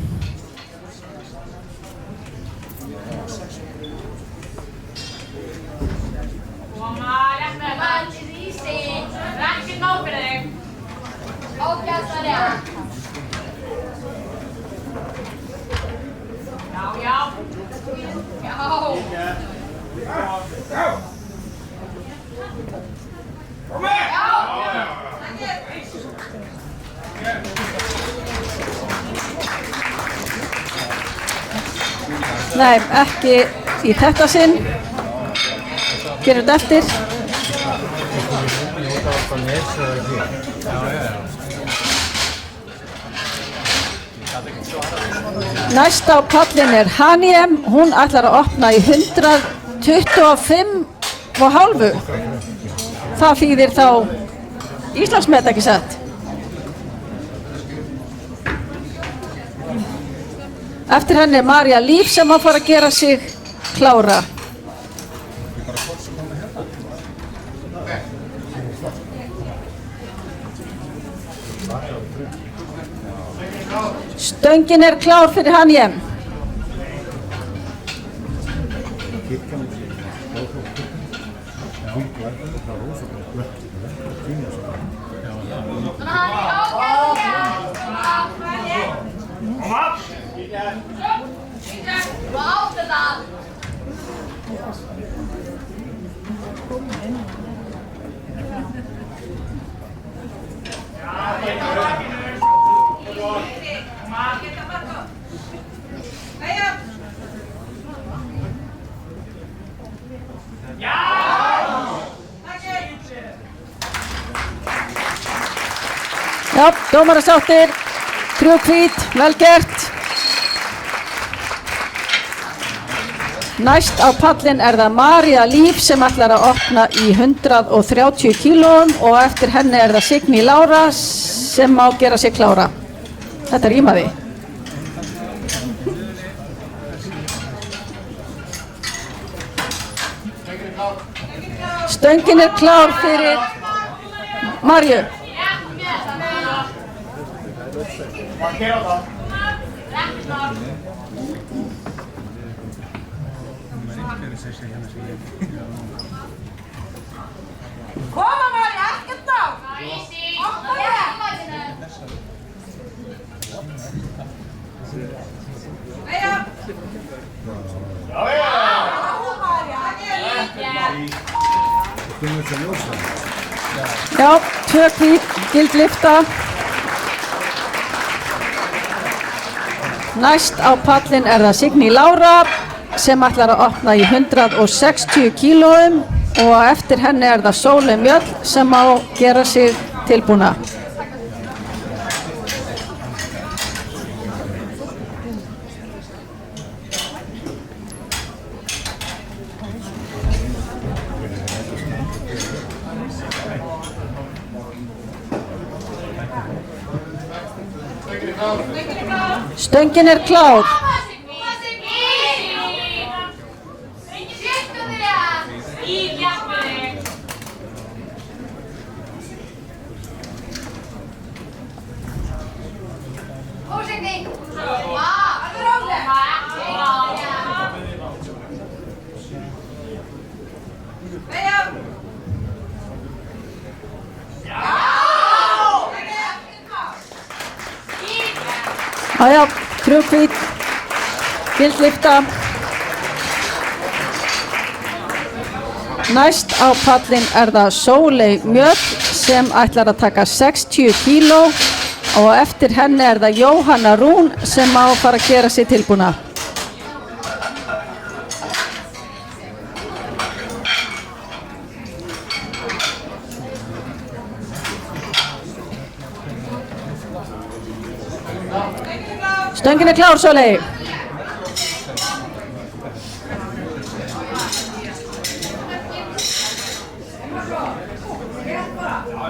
Koma, rétt með það. Rísi. Ekkert mál fyrir þig. Ágætlega rétt. Já, já. Já. Nei, ekki í þetta sinn. Gerum þetta eftir. Næst á pallin er Haniem. Hún ætlar að opna í 125,5. Það þýðir þá Íslandsmet, ekki satt? Eftir henni er María Líf sem að fara að gera sig klára. Stöngin er klár fyrir Haniem. Hvað áttu það? Já, dómarasáttir, 3 hvít, vel gert. Næst á pallin er það María Líf sem ætlar að opna í 130 kílóum og eftir henni er það Signý Lára sem má gera sig klára. Þetta rímaði. Stöngin er klár fyrir Maríu. Koma Mari, ekkert á! Rísi! Oppa ég! Veja! Já, 2 hvít, gild lyfta. Næst á pallin er það Signý Lára sem ætlar að opna í 160 kílóum og eftir henni er það Sóley Mjöll sem má gera sig tilbúna. Stöngin er klár. Já, 3 hvít, gild lyfta. Næst á pallin er það Sóley Mjöll sem ætlar að taka 60 kíló og eftir henni er það Jóhanna Rún sem má fara að gera sig tilbúna. Stöngin er klár, Sóley.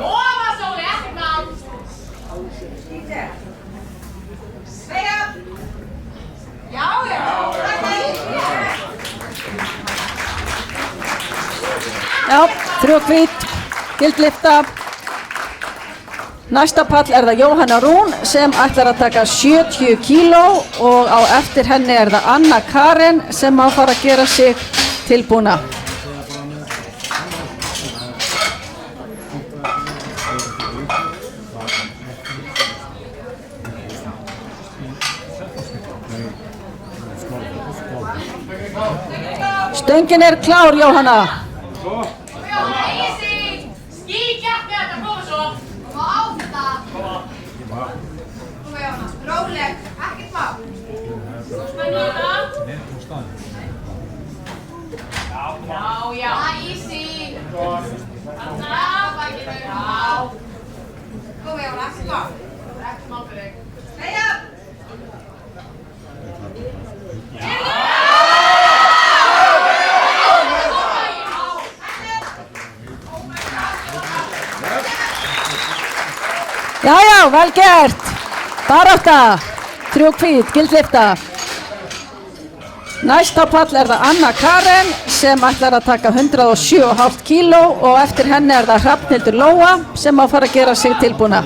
Ofa Sóley, ekkert mál. Já, já. Já, 3 hvít, gild lyfta. Næsta pall er það Jóhanna Rún sem ætlar að taka 70 kíló og á eftir henni er það Anna Karen sem má fara að gera sig tilbúna. Stöngin er klár, Jóhanna. Easy! Skíkjart með þetta, koma svo! Koma á þetta! Koma Jóna, róleg, ekkert má. Spennu þetta. Já. Easy! Þarna, bakinu. Já. Koma Jóna, ekkert má. Ekkert má fyrir þig. Leia! Já, vel gert. Barátta, 3 hvít, gildlifta. Næsta pall er það Anna Karen sem ætlar að taka 107,5 kíló og eftir henni er það Hrafnhildur Lóa sem má fara að gera sig tilbúna.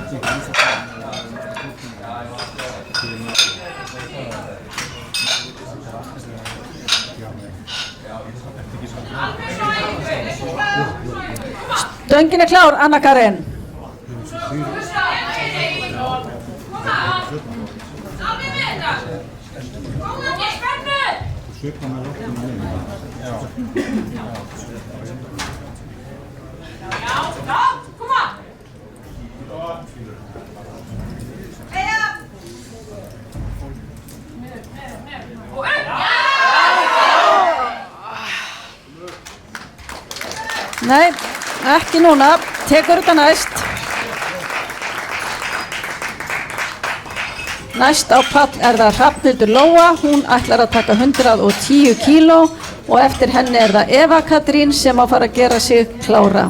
Stöngin er klár, Anna Karen. Nei, ekki núna. Tekur þetta næst. Næst á pall er það Hrafnhildur Lóa, hún ætlar að taka 110 kíló og eftir henni er það Eva Katrín sem á fara að gera sig klára.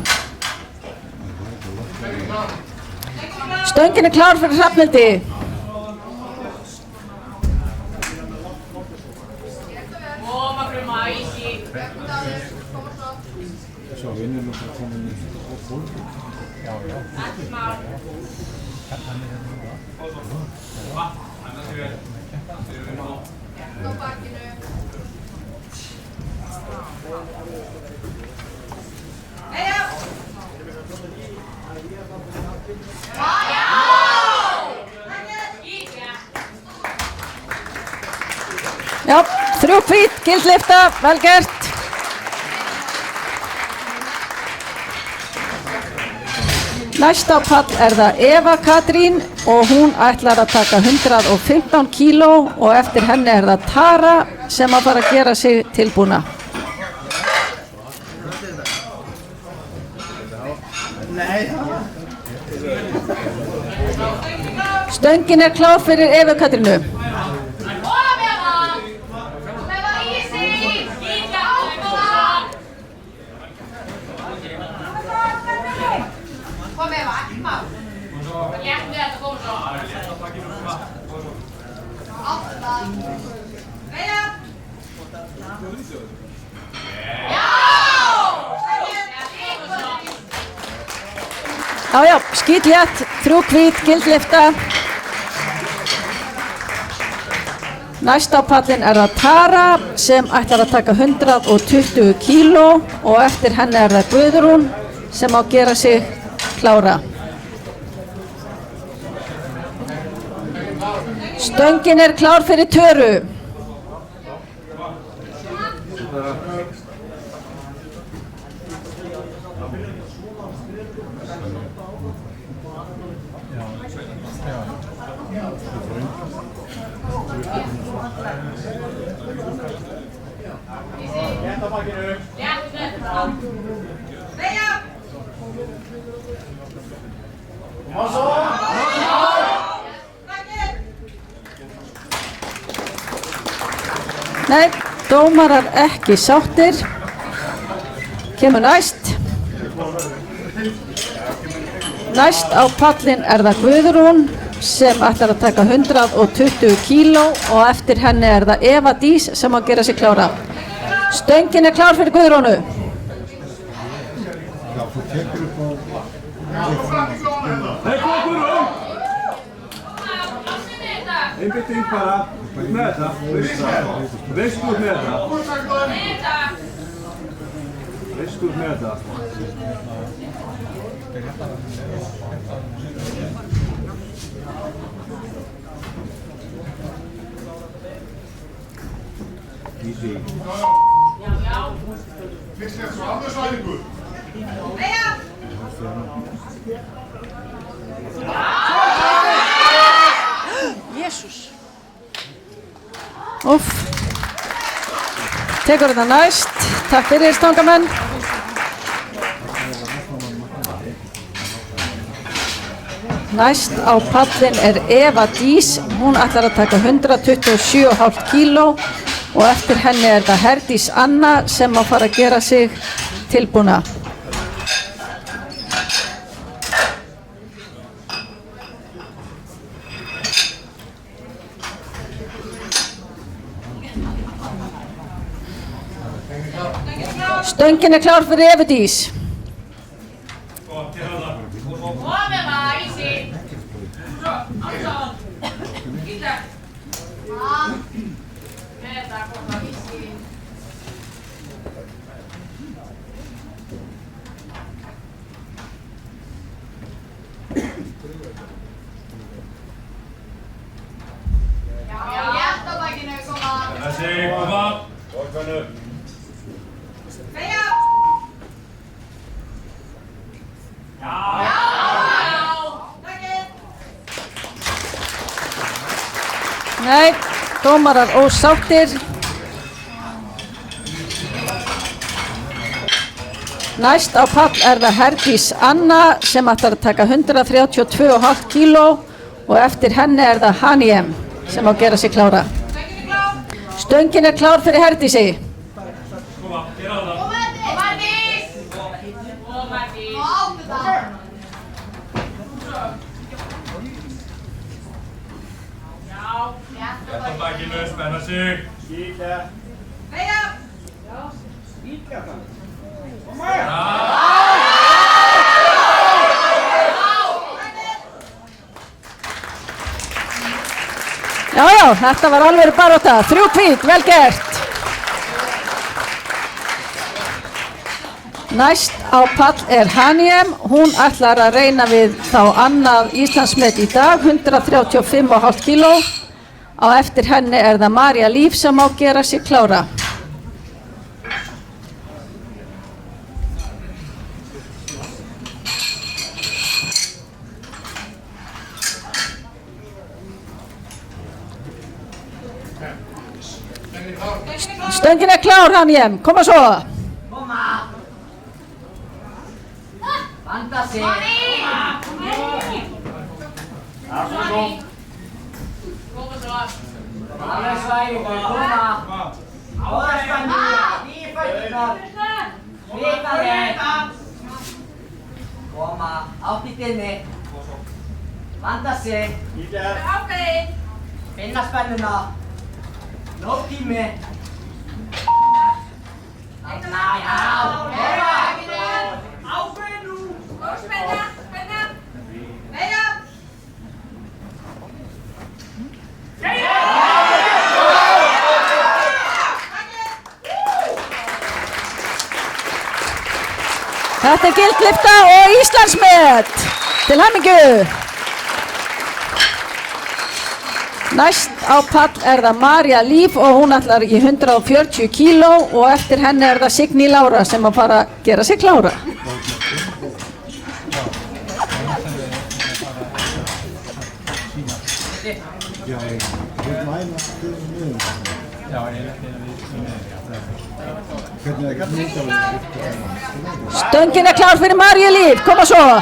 Stöngin er klár fyrir Hrafnhildi. Koma fruma, easy. Svo vinnur nú bara komin í fólk. Já. Ekkert má. Á bakinu. Leia! Já, 3 hvít, gildlifta, vel gert. Næsta pall er það Eva Katrín og hún ætlar að taka 115 kíló og eftir henni er það Tara sem að fara að gera sig tilbúna. Stöngin er klár fyrir Eva Katrínu. Kom Eva, ekkert má. Létt með þetta, koma svo. Átta. Leia! Já, skítlétt, 3 hvít, gildlifta. Næst á pallin er það Tara sem ætlar að taka 120 kíló og eftir henni er það Guðrún sem á að gera sig klára. Stöngin er klár fyrir Töru. Leia! Nei, dómarar ekki sáttir. Kemur næst. Næst á pallin er það Guðrún sem ætlar að taka 120 kíló og eftir henni er það Eva Dís sem á að gera sig klára. Stöngin er klár fyrir Guðrúnu. Já, þú tekur upp á... Nei, koma Guðrún! Einbytting bara, út með þetta. Veist út með þetta. Veist út með þetta. Easy. Fyrst svo aldursvæðingu. Jésús. Úff. Tekur þetta næst. Takk fyrir stangamenn. Næst á pallin er Eva Dís. Hún ætlar að taka 127,5 kíló og eftir henni er það Herdís Anna sem má fara að gera sig tilbúna. Stöngin er klár fyrir Evu Dís. Nei, dómarar ósáttir. Næst á pall er það Herdís Anna sem ætlar að taka 132,5 kíló og eftir henni er það Haniem sem á að gera sig klára. Stöngin er klár fyrir Herdísi. Þetta bakinu, spenna sig. Skýtja. Skýtja það. Já, þetta var alveg barátta. 3 hvít, vel gert. Næst á pall er Haniem. Hún ætlar að reyna við þá annað Íslandsmet í dag, 135,5 kíló. Á eftir henni er það María Líf sem má gera sig klára. Stöngin er klár, Haniem. Koma svo. Koma. Vanda sig. Alveg svæðingur, koma. Áðarspannu, í föttunar. Vitaði. Koma, áttýttinni. Vanda sig. Skýtja. Finna spennuna. Nóg tími. Þarna, já. Ákveð nú. Spenna. Vega. Þetta er gildlifta og Íslandsmet. Til hamingju. Næst á pall er það María Líf og hún ætlar í 140 kíló og eftir henni er það Signý Lára sem að fara að gera sig klára. Stöngin er klár fyrir Maríu Líf, koma svo.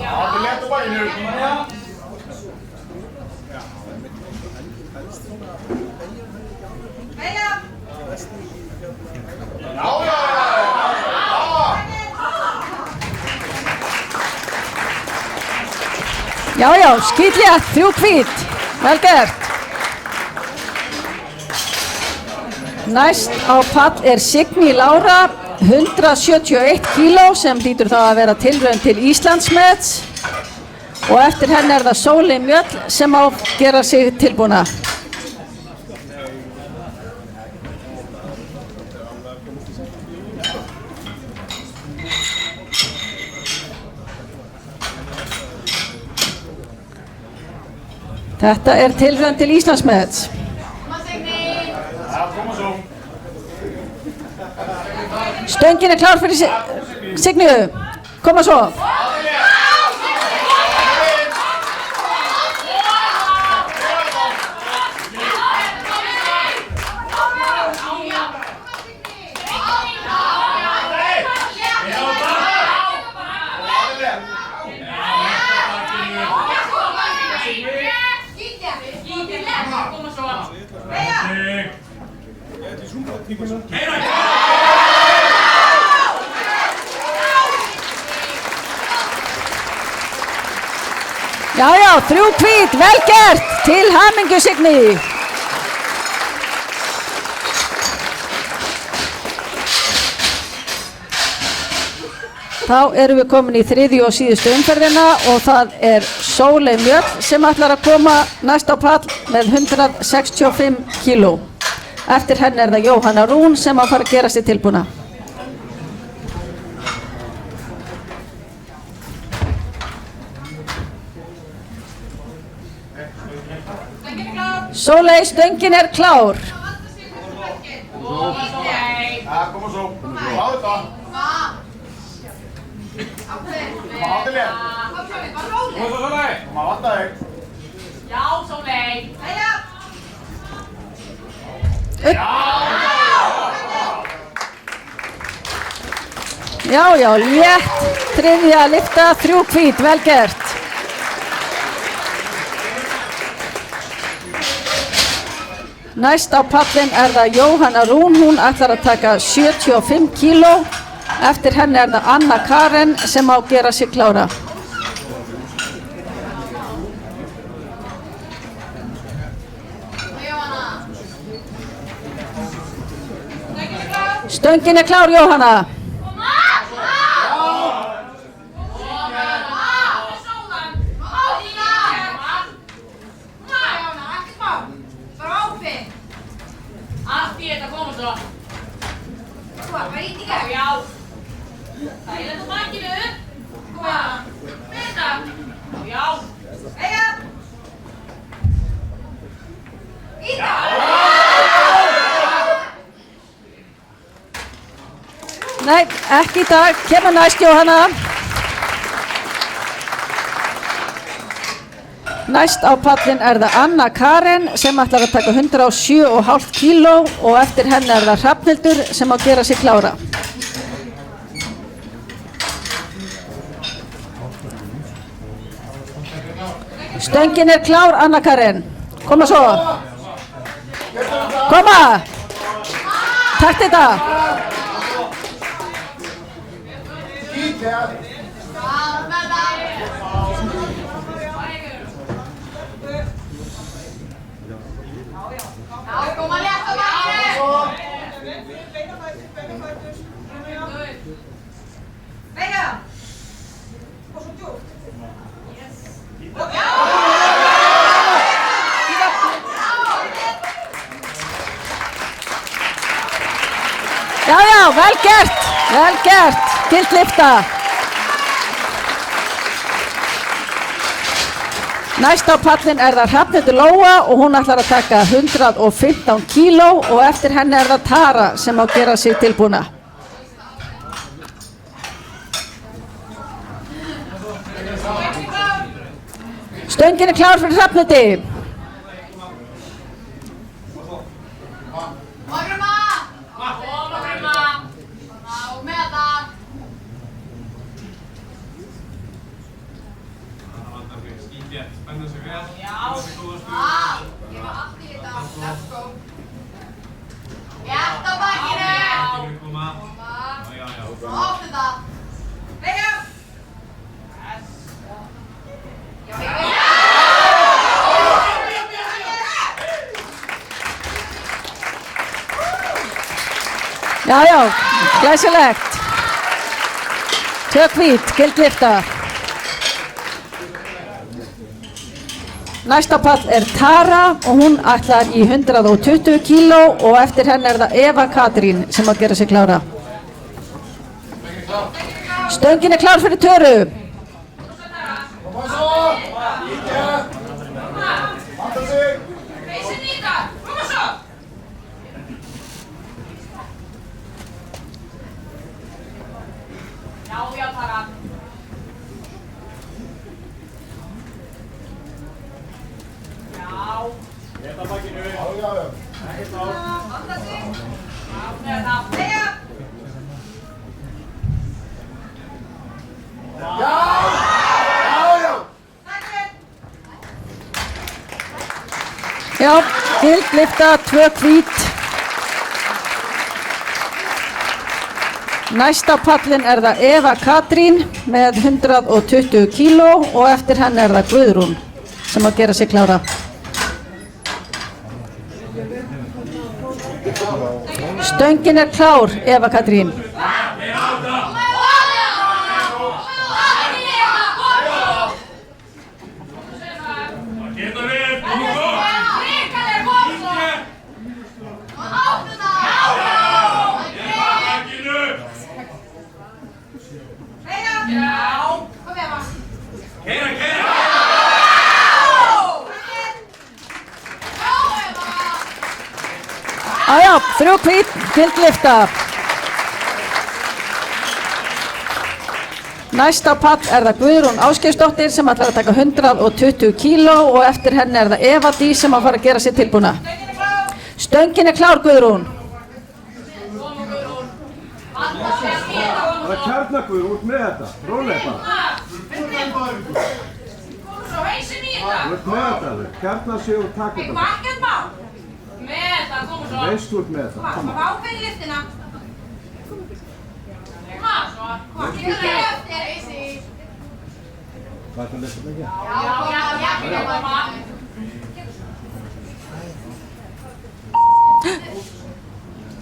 Allir létt á bakinu. Já, skýtlétt, 3 hvít. Vel gert. Næst á pall er Signý Lára, 171 kíló sem hlýtur þá að vera tilraun til Íslandsmets og eftir henni er það Sóley Mjöll sem á gera sig tilbúna. Þetta er tilraun til Íslandsmets. Stöngin er klár fyrir Signu. Koma svo. Já, 3 hvít, vel gert, til hamingju Signý. Þá erum við komin í 3. og síðustu umferðina og það er Sóley Mjöll sem ætlar að koma næst á pall með 165 kíló. Eftir henni er það Jóhanna Rún sem að fara að gera sig tilbúna. Sóley, stöngin er klár. Koma svo. Á þetta. Koma á þetta. Koma svo Sóley. Koma að vanda þig. Já, Sóley. Já, létt, 3. lyfta, 3 hvít, vel gert. Næst á pallin er það Jóhanna Rún, hún ætlar að taka 75 kíló. Eftir henni er það Anna Karen sem á gera sig klára. Stöngin er klár, Jóhanna. Allt í þetta, koma svo. Já. Það er þetta bakinu. Koma. Þetta. Já. Íta. Nei, ekki í dag. Kemur næst, Jóhanna. Næst á pallin er það Anna Karen sem ætlar að taka 107,5 kíló og eftir henni er það Hrafnhildur sem á gera sig klára. Stöngin er klár, Anna Karen. Koma svo. Koma. Takk þetta. Já, vel gert, gilt lyfta. Næst á pallin er það Hrafnhildur Lóa og hún ætlar að taka 115 kíló og eftir henni er það Tara sem á gera sig tilbúna. Stöngin er klár fyrir Hrafnhildi. Já, glæsilegt. 2 hvít, gildlifta. Næsta pall Tara og hún ætlar í 120 kíló og eftir henni það Eva Katrín sem að gera sig klára. Stöngin klár fyrir Töru. Já, Tara. Já. Þetta bakkinu. Ekkert á. Vanda sig. Já, þetta. Jæja. Já, gildlifta, 2 hvít. Næsta pallin það Eva Katrín með 120 kíló og eftir henni það Guðrún sem að gera sig klára. Stöngin klár, Eva Katrín. Já, 3 hvít, gildlifta. Næsta pall það Guðrún Ásgeirsdóttir sem ætlar að taka 120 kíló og eftir henni það Eva Dís sem að fara að gera sig tilbúna. Stöngin klár, Guðrún. Það Kjarnakur út með þetta, rólega bara. Svo hausin í þetta. Út með þetta, Kjarnar sig og taka þetta. Bakkað má. Með þetta, koma svo. Veist út með þetta, koma. Fá fyrir liftina. Koma svo. Koma, kemur það eftir. Hvað er það að lesa þetta ekki? Já, koma.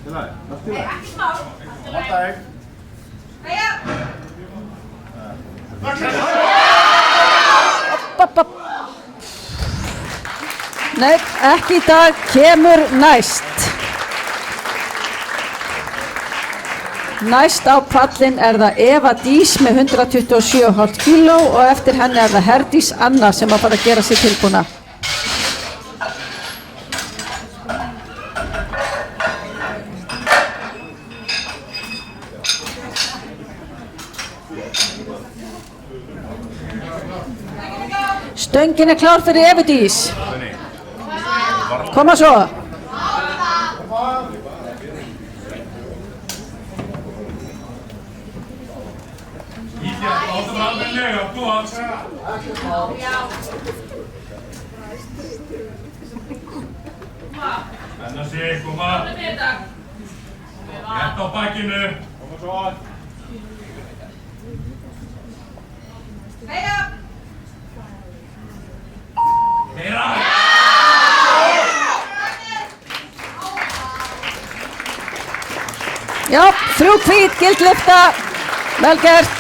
Til lagi, allt í lagi. Ekki smá. Vanda þig. Jæja. Nei, ekki í dag, kemur næst. Næst á pallin það Eva Dís með 127,5 kíló og eftir henni það Herdís Anna sem að fara að gera sig tilbúna. Stöngin klár fyrir Evu Dís. Koma svo. Enna sig, koma. Rétt á bakkinu. Koma svo. Jæja. Heyra! Já, 3 hvít, gildlifta. Vel gert.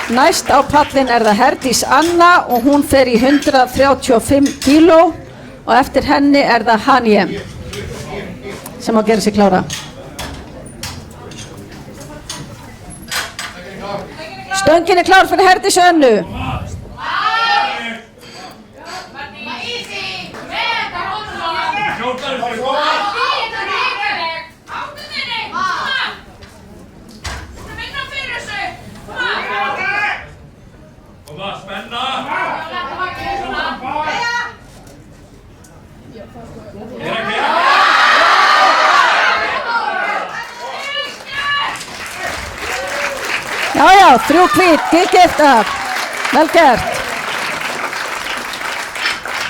Næst á pallin það Herdís Anna og hún fer í 135 kíló og eftir henni það Hanje sem að gera sig klára. Stöngin klár fyrir Herdís Önnu. Koma, spenna! Já, 3 hvít, gildlifta. Vel gert.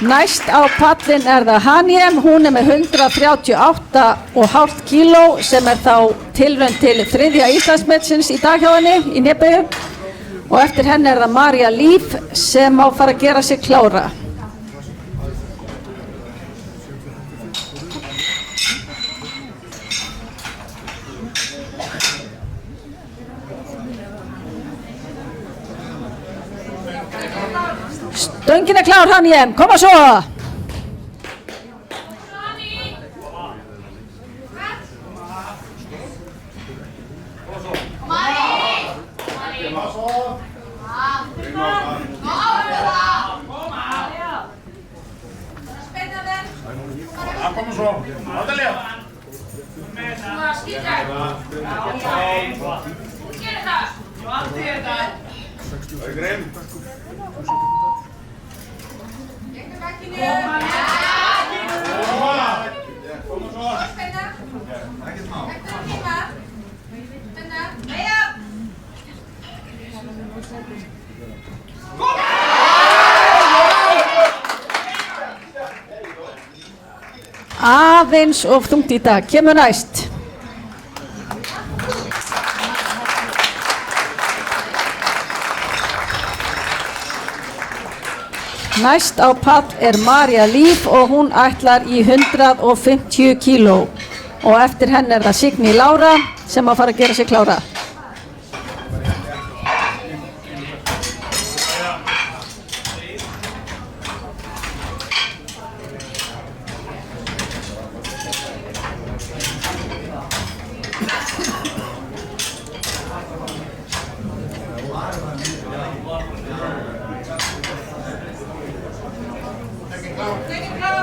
Næst á pallin það Hanjem, hún með 138,5 kíló sem þá tilraun til 3. Íslandsmetsins í dag hjá henni í nefnbeyju og eftir henni það María Líf sem á fara að gera sig klára. Stöngin er klár Hanjem, koma svo! Kom svo. Áttalega. Grim. Aðeins of þungt í dag, kemur næst. Næst á pall er María Líf og hún ætlar í 150 kíló og eftir henn er það Signý Lára sem að fara að gera sig klára.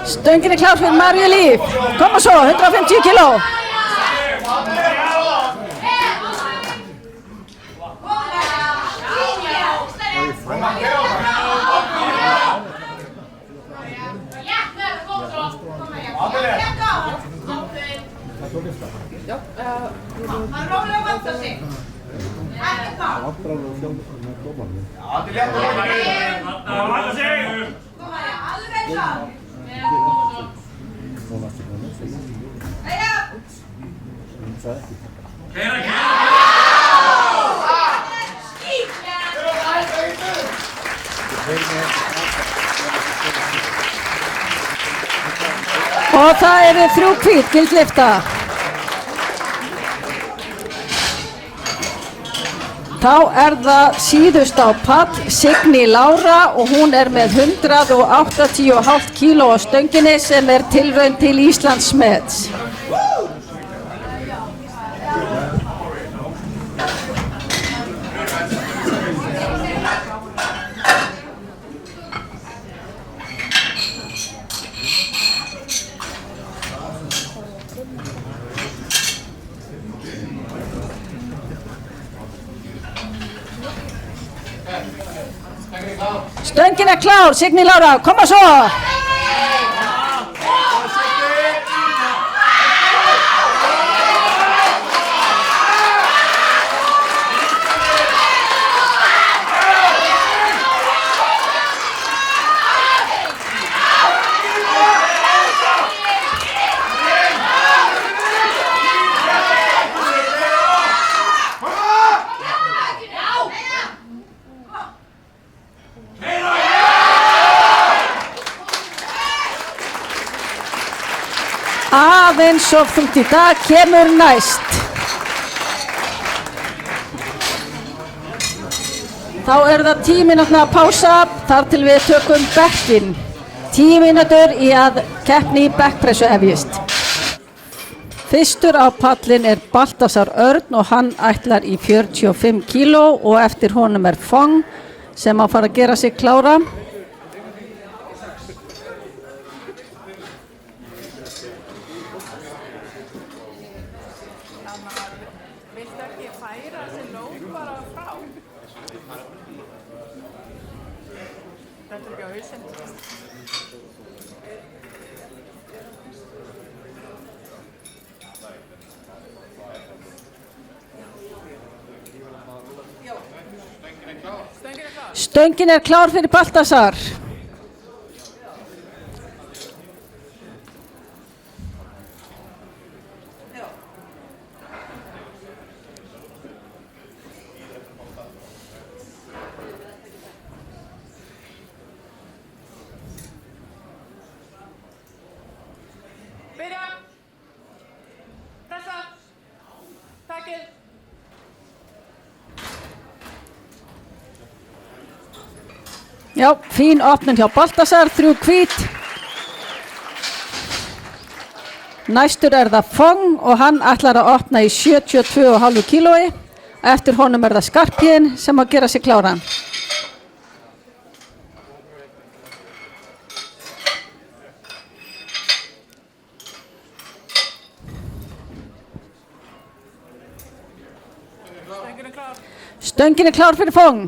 Stöngin er klár fyrir Maríu Líf. Koma svo, 150 kíló. Og það eru 3 hvít gildlyfta. Þá er það síðust á pall Signý Lára og hún er með 180,5 kíló á stönginni sem er tilraun til Íslandsmets. Stöngin er klár, Signý Lára, koma svo! Aðeins of þungt í dag, kemur næst. Þá er það 10 mínútna pása þar til við tökum bekkinn. 10 mínútur í að keppni í bekkpressu hefjist. Fyrstur á pallin er Baltasar Örn og hann ætlar í 45 kíló og eftir honum er Fong sem að fara að gera sig klára. Stöngin er klár fyrir Baltasar. Já, fín opnun hjá Baltasar, 3 hvít. Næstur það Fong og hann ætlar að opna í 72,5 kílói. Eftir honum það Skarphéðinn sem að gera sig kláran. Stöngin klár fyrir Fong.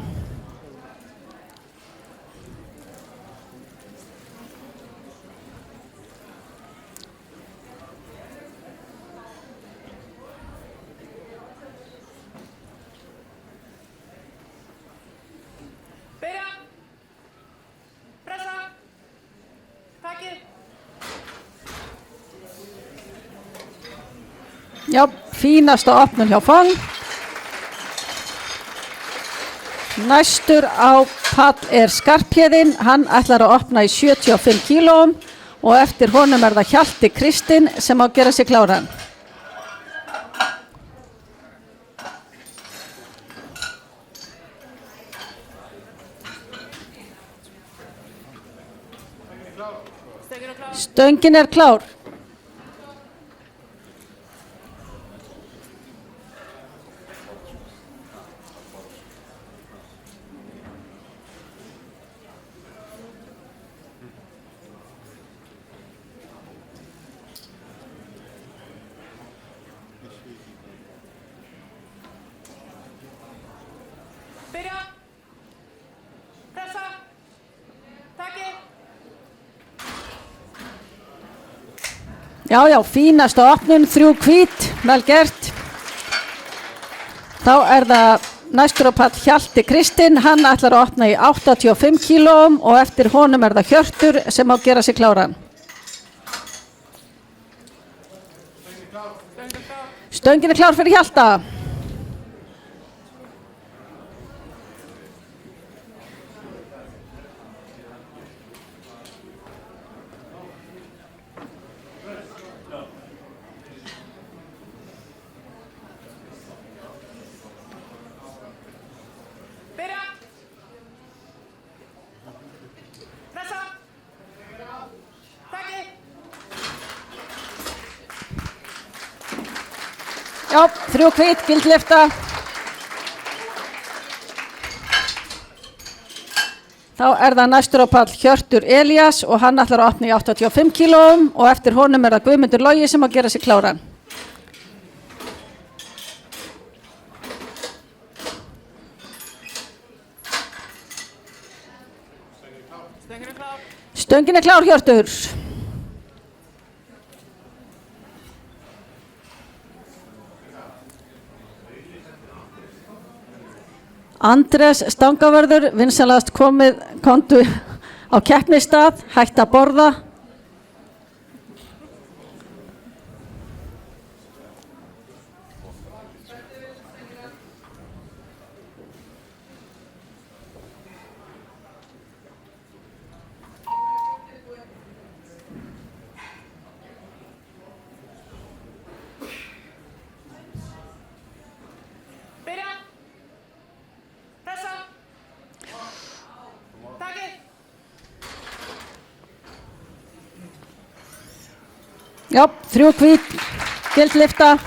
Já, fínasta opnun hjá Fong. Næstur á pall Skarphéðinn, hann ætlar að opna í 75 kílóum og eftir honum það Hjalti Kristinn sem á að gera sig kláran. Stöngin klár. Já, fínasta opnun, 3 hvít, vel gert. Þá það næstur á pall Hjalti Kristinn, hann ætlar að opna í 85 kílóum og eftir honum það Hjörtur sem á að gera sig kláran. Stöngin klár fyrir Hjalta. Já, 3 hvít, gildlifta. Þá það næstur á pall Hjörtur Elías og hann ætlar að opna í 85 kílóum og eftir honum það Guðmundur Logi sem að gera sig kláran. Stöngin klár, Hjörtur. Andrés stangavörður, vinsalast komdu á keppnisstað, hætt að borða. Já, 3 hvít, gildlifta.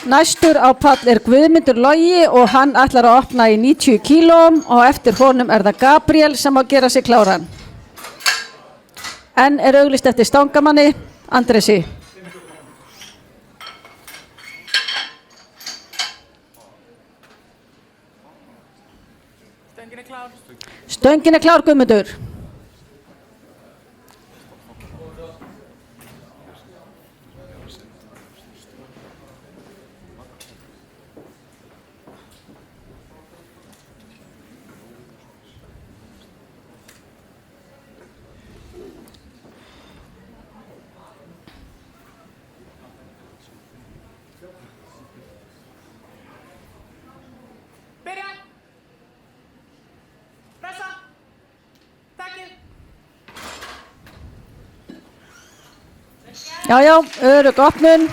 Næstur á pall Guðmundur Logi og hann ætlar að opna í 90 kílóum og eftir honum það Gabriel sem á að gera sig kláran. En auglýst eftir stangamanni, Andrési. Stöngin klár, Guðmundur. Já, örugg opnun.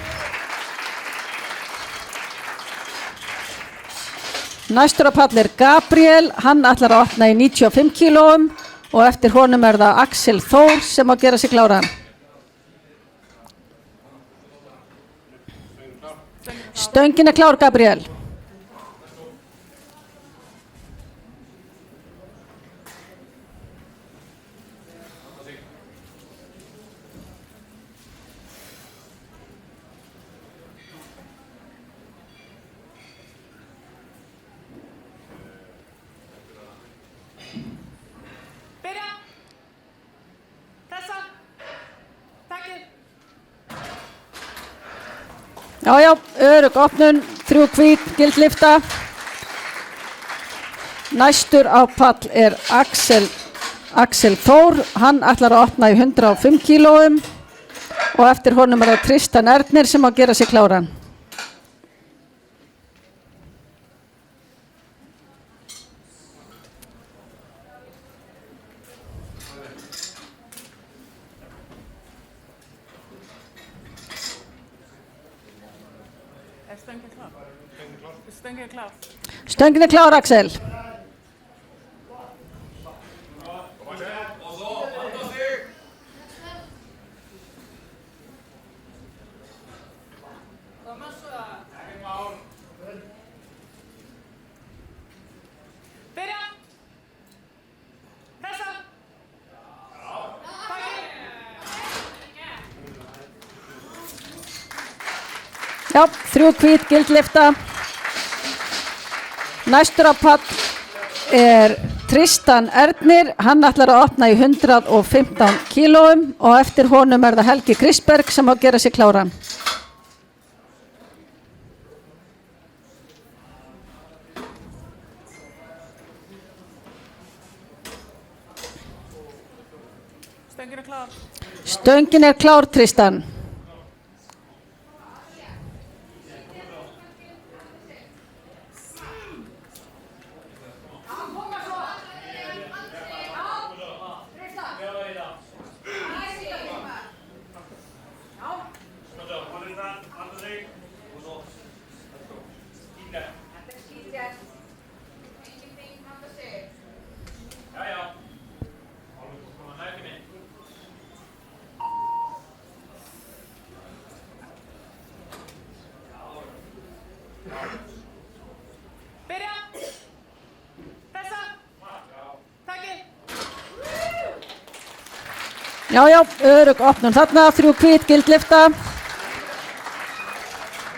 Næstur á pall Gabriel, hann ætlar að opna í 95 kílóum og eftir honum það Axel Þór sem á að gera sig kláran. Stöngin klár, Gabriel. Já, örugg opnun, 3 hvít, gild lyfta. Næstur á pall Axel Þór, hann ætlar að opna í 105 kílóum og eftir honum það Tristan Ernir sem á að gera sig kláran. Stöngin klár, Axel. Já, 3 hvít, gild lyfta. Næstur á pall Tristan Ernir, hann ætlar að opna í 115 kílóum og eftir honum það Helgi Krisberg sem á að gera sig kláran. Stöngin klár, Tristan. Já, örugg opnun þarna, 3 hvít, gild lyfta.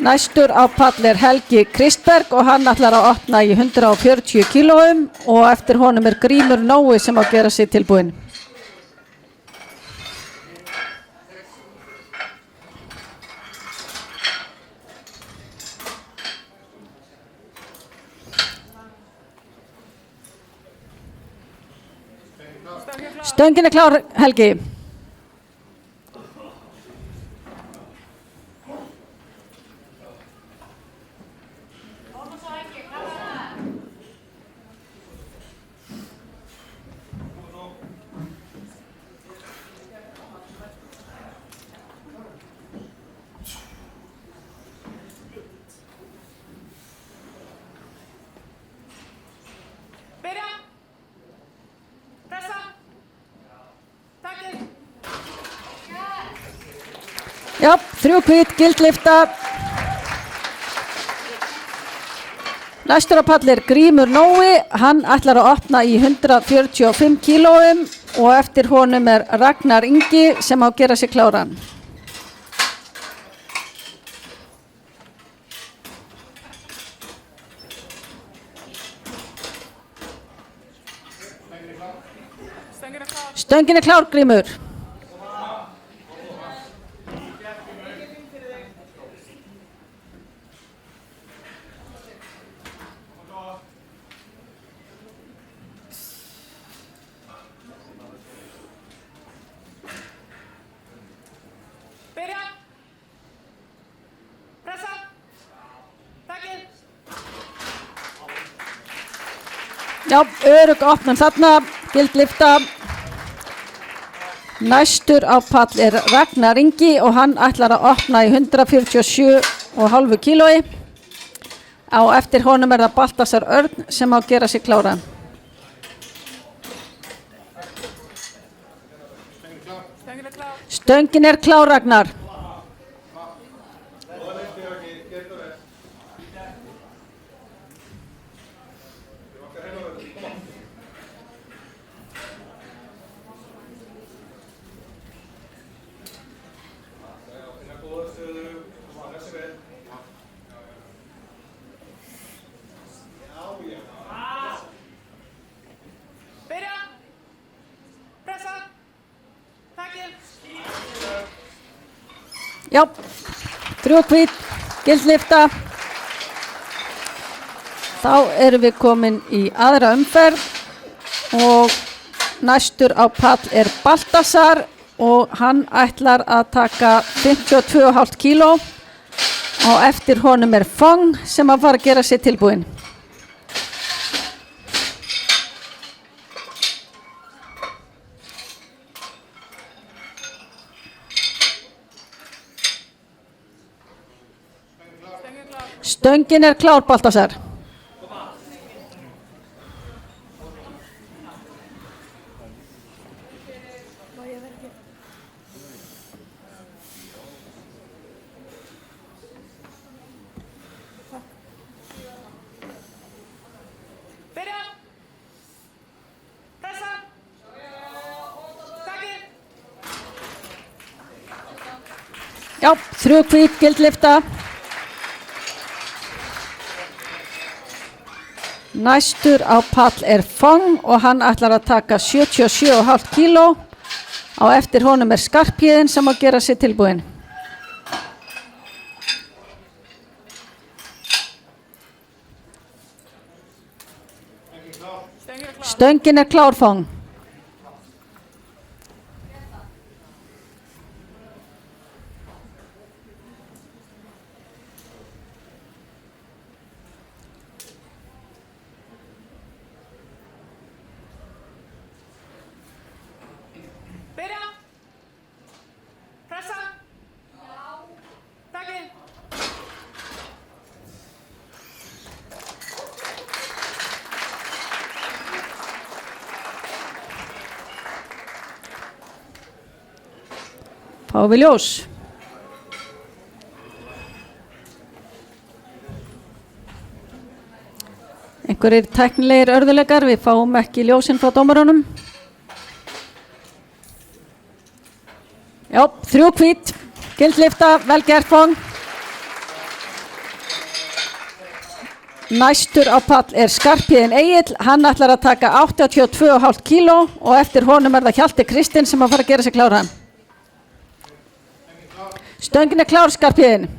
Næstur á pall Helgi Kristberg og hann ætlar að opna í 140 kílóum og eftir honum Grímur Nói sem á að gera sig tilbúin. Stöngin klár, Helgi. Já, 3 hvít, gild lyfta. Næstur á pall Grímur Nói, hann ætlar að opna í 145 kílóum og eftir honum Ragnar Ingi sem á að gera sig kláran. Stöngin klár, Grímur. Já, örugg opnun þarna, gild lyfta. Næstur á pall Ragnar Ingi og hann ætlar að opna í 147,5 kílói. Á eftir honum er það Baltasar Örn sem á að gera sig kláran. Stöngin er klár, Ragnar. Byrja. Pressa. Takið. Já, 3 hvít, gildlifta. Þá erum við komin í aðra umferð og næstur á pall er Baltasar og hann ætlar að taka 52,5 kíló og eftir honum er Fong sem að fara að gera sig tilbúin. Stöngin er klár, Baltasar. Byrja. Pressa. Takið. Já, 3 hvít, gildlifta. Næstur á pall er Fong og hann ætlar að taka 77,5 kíló. Á eftir honum er Skarphéðinn sem að gera sig tilbúin. Stöngin er klár, Fong. Byrja. Pressa. Takið. Fáum við ljós. Einhverjir tæknilegir örðuleikar, við fáum ekki ljósinn frá dómarunum. Já, 3 hvít, gildlifta, vel gert, Fong. Næstur á pall er Skarphéðinn Egill, hann ætlar að taka 82,5 kíló og eftir honum er það Hjalti Kristinn sem að fara að gera sig kláran. Stöngin er klár, Skarphéðinn.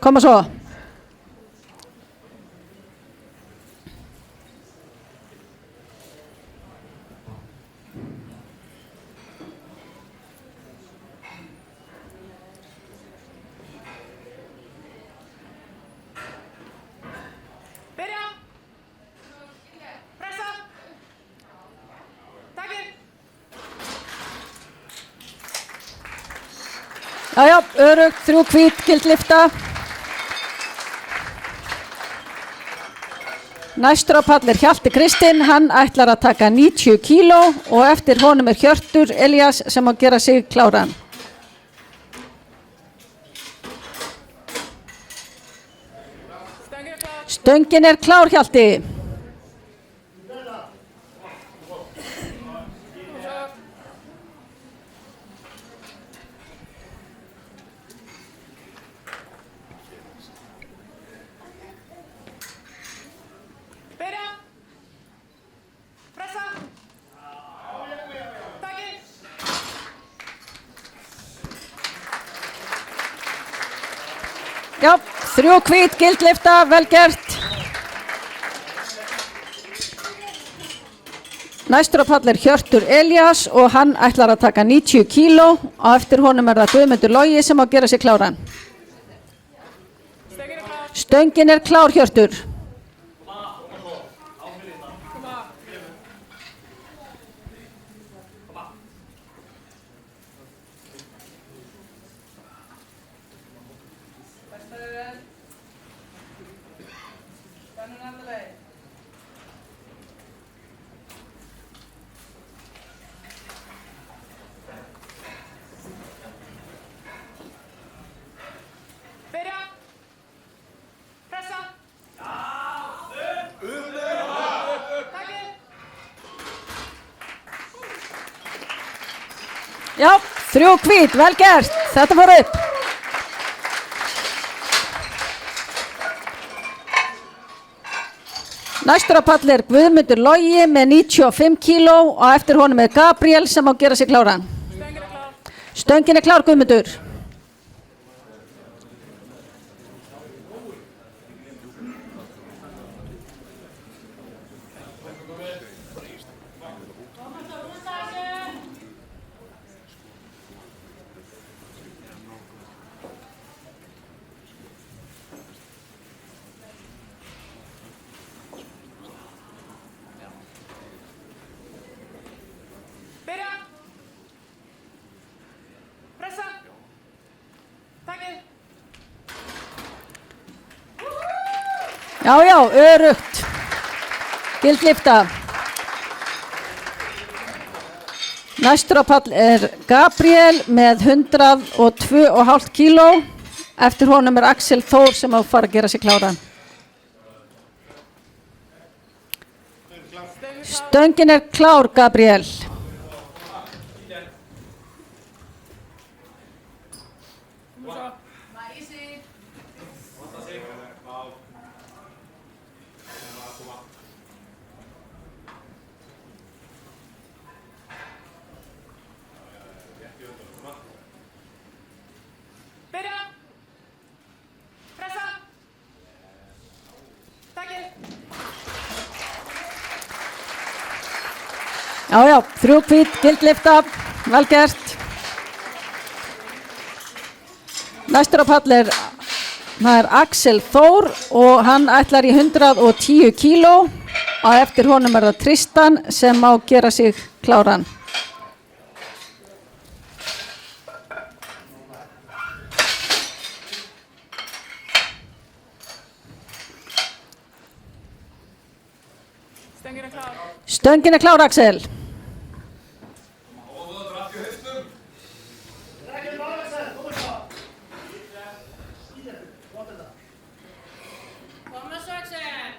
Koma svo. Byrja. Pressa. Takið. Já, örugt, 3 hvít, gildlifta. Næstur á pall er Hjalti Kristinn, hann ætlar að taka 90 kíló og eftir honum er Hjörtur Elías sem að gera sig kláran. Stöngin er klár. Stöngin er klár, Hjalti. Byrja. Pressa. Takið. Já, 3 hvít, gildlifta, vel gert. Næstur á pall er Hjörtur Elías og hann ætlar að taka 90 kíló og eftir honum er það Guðmundur Logi sem á að gera sig kláran. Stöngin er klár. Stöngin er klár, Hjörtur. Byrja. Pressa. Takið. Já, 3 hvít, vel gert. Þetta fór upp. Næstur á pall er Guðmundur Logi með 95 kíló og eftir honum er Gabriel sem á að gera sig kláran. Stöngin er klár, Guðmundur. Byrja. Pressa. Takið. Já, örugt. Gildlifta. Næstur á pall er Gabriel með 102,5 kíló. Eftir honum er Axel Þór sem á að fara að gera sig kláran. Stöngin er klár, Gabriel. Byrja. Pressa. Takið. Já, 3 hvít, gildlifta, vel gert. Næstur á pall er Axel Þór og hann ætlar í 110 kíló og eftir honum er það Tristan sem má gera sig kláran. Stöngin er klár. Stöngin er klár, Axel. Kom svo, Axel.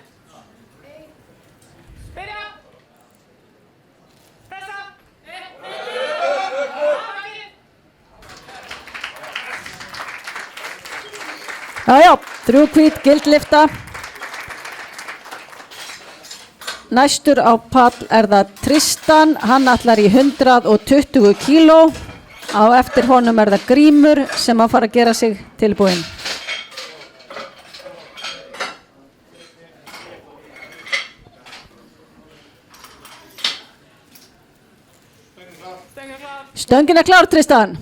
Byrja. Pressa. Takið. Já, 3 hvít, gildlifta. Næstur á pall er það Tristan, hann ætlar í 120 kíló. Á eftir honum er það Grímur sem á að fara að gera sig tilbúinn. Stöngin er klár. Stöngin er klár, Tristan.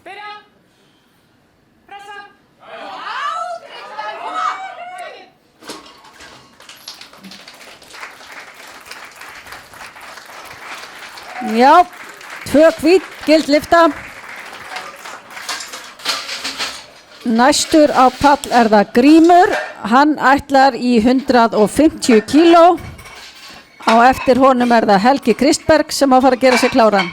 Byrja. Pressa. Já, 2 hvít, gildlifta. Næstur á pall er það Grímur, hann ætlar í 150 kíló. Á eftir honum er það Helgi Kristberg sem á að fara að gera sig kláran.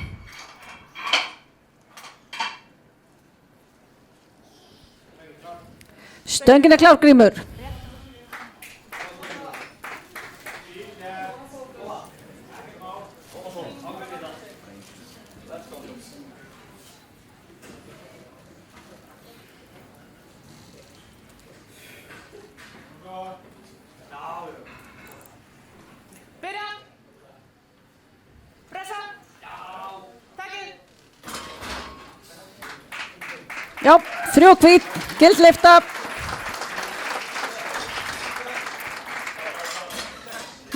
Stöngin er klár, Grímur. Byrja. Pressa. Takið. Já, 3 hvít, gildlyfta.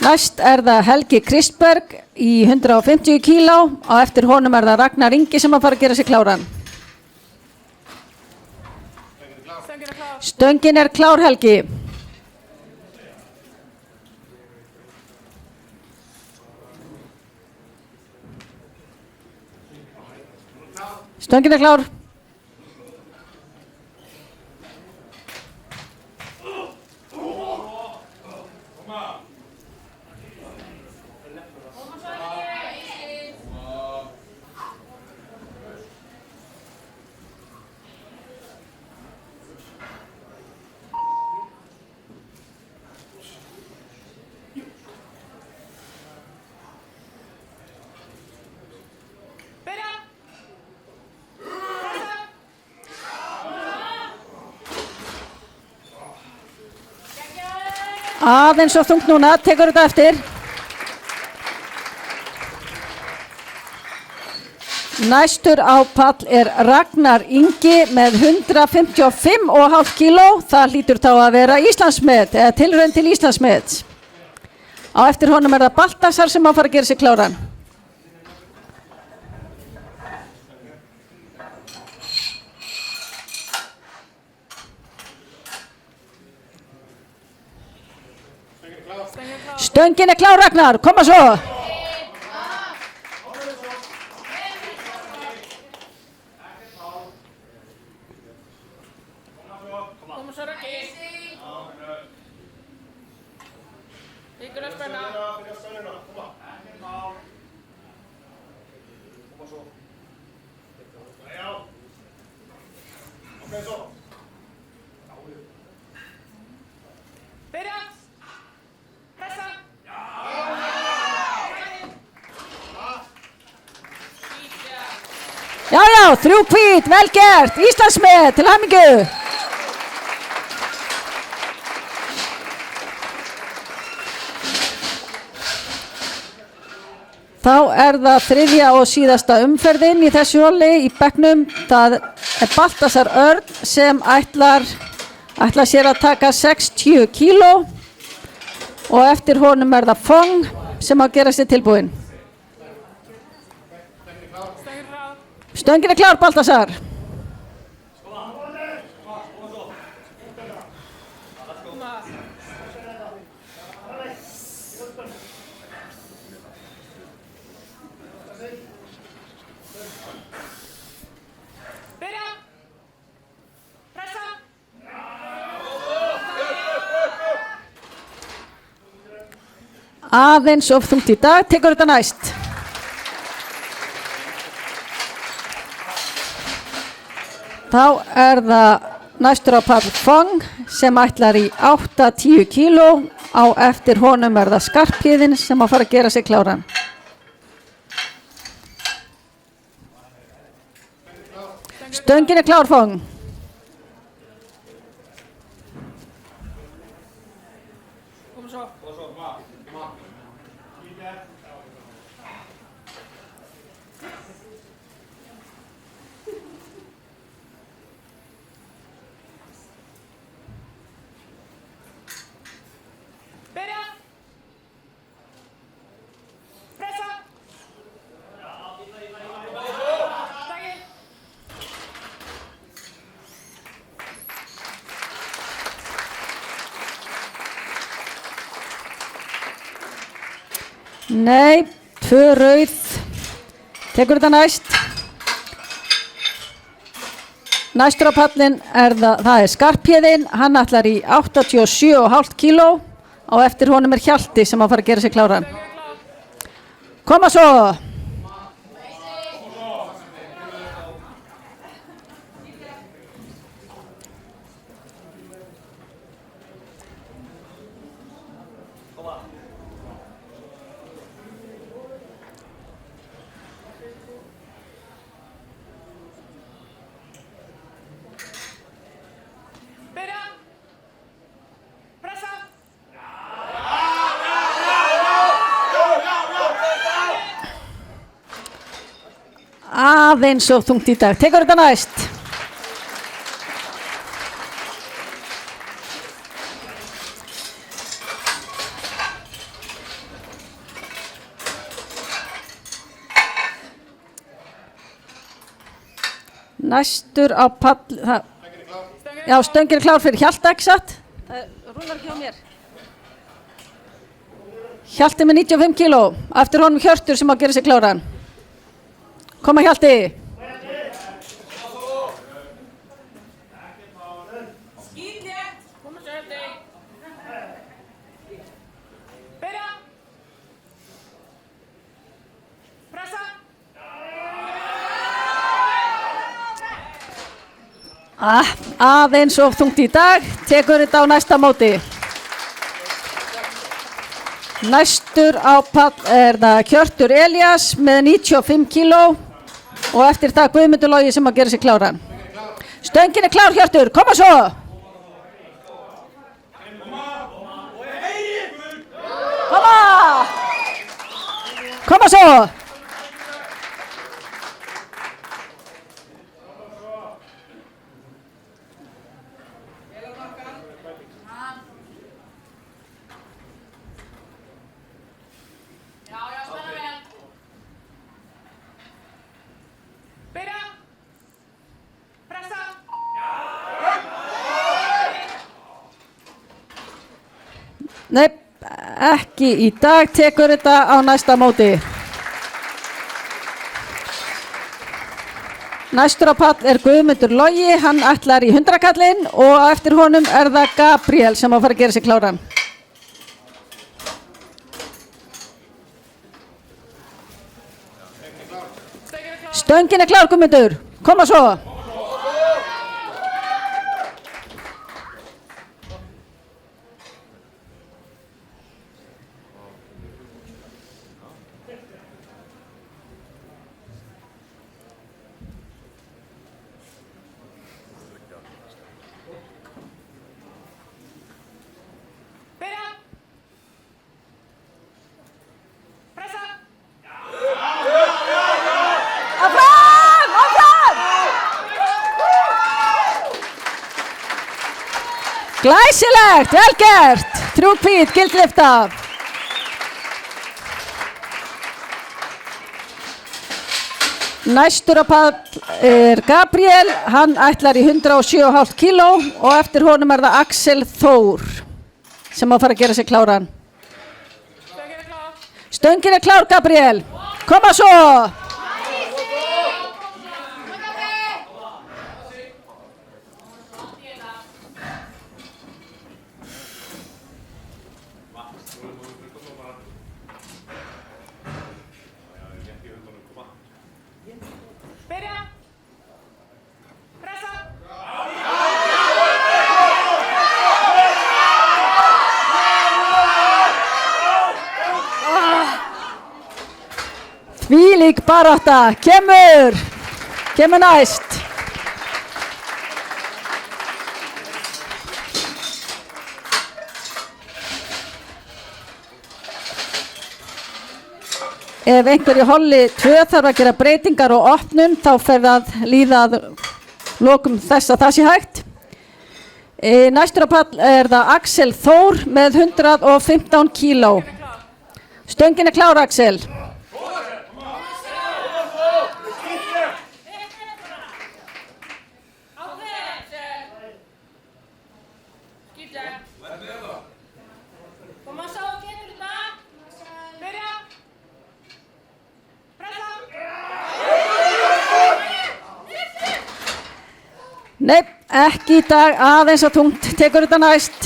Næst það Helgi Kristberg í 150 kíló og eftir honum það Ragnar Ingi sem að fara að gera sig kláran. Stöngin klár Helgi. Stöngin klár. Aðeins og þungt núna, tekur þetta eftir. Næstur á pall Ragnar Ingi með 155,5 kíló. Það hlýtur þá að vera Íslandsmet, eða tilraun til Íslandsmet. Á eftir honum það Baltasar sem að fara að gera sig kláran. Stöngin klár Ragnar, koma svo. Koma svo Raggi. Ykkur að spenna. Byrja. Pressa. Já, 3 hvít, vel gert, Íslandsmet, til hamingju. Þá það þriðja og síðasta umferðin í þessu hóli í bekknum. Það Baltasar Örn sem ætlar sér að taka 60 kíló og eftir honum það Fong sem að gera sér tilbúin. Stöngin klár Baltasar. Byrja. Pressa. Aðeins of þungt í dag, tekur þetta næst. Þá það næstur á pall Fong sem ætlar í 8-10 kíló. Á eftir honum það Skarphéðinn sem að fara að gera sig kláran. Stöngin klár Fong. Koma svo. Byrja. Pressa. Takk. Nei, 2 rauð. Tekur þetta næst. Næstur á pallin það Skarphéðinn. Hann ætlar í 87,5 kíló. Á eftir honum Hjalti sem að fara að gera sig kláran. Koma svo. Byrja. Pressa. Aðeins og þungt í dag. Tekur þetta næst. Næstur á pall, já, stöngin klár fyrir Hjalta, ekki satt? Rúnar hjá mér. Hjalti með 95 kíló, eftir honum Hjörtur sem á að gera sig kláran. Koma Hjalti. Skítlétt. Koma svo Hjalti. Byrja. Pressa. Aðeins of þungt í dag, tekur þetta á næsta móti. Næstur á pall það Hjörtur Elías með 95 kíló og eftir það Guðmundur Logi sem að gera sig kláran. Stöngin klár Hjörtur, koma svo! Koma! Koma svo! Nei, ekki í dag, tekur þetta á næsta móti. Næstur á pall Guðmundur Logi, hann ætlar í 100 kallinn og eftir honum það Gabriel sem á að fara að gera sig kláran. Stöngin klár Guðmundur, koma svo! Glæsilegt, vel gert, 3 hvít, gildlifta. Næstur á pall Gabriel, hann ætlar í 107,5 kíló og eftir honum það Axel Þór sem á að fara að gera sig kláran. Stöngin klár Gabriel, koma svo! Þvílík barátta, kemur næst. Ef einhver í holli 2 þarf að gera breytingar og opnun, þá fer að líða að lokum þess að það sé hægt. Næstur á pall það Axel Þór með 115 kíló. Stöngin klár Axel. Nei, ekki í dag, aðeins að þungt, tekur þetta næst.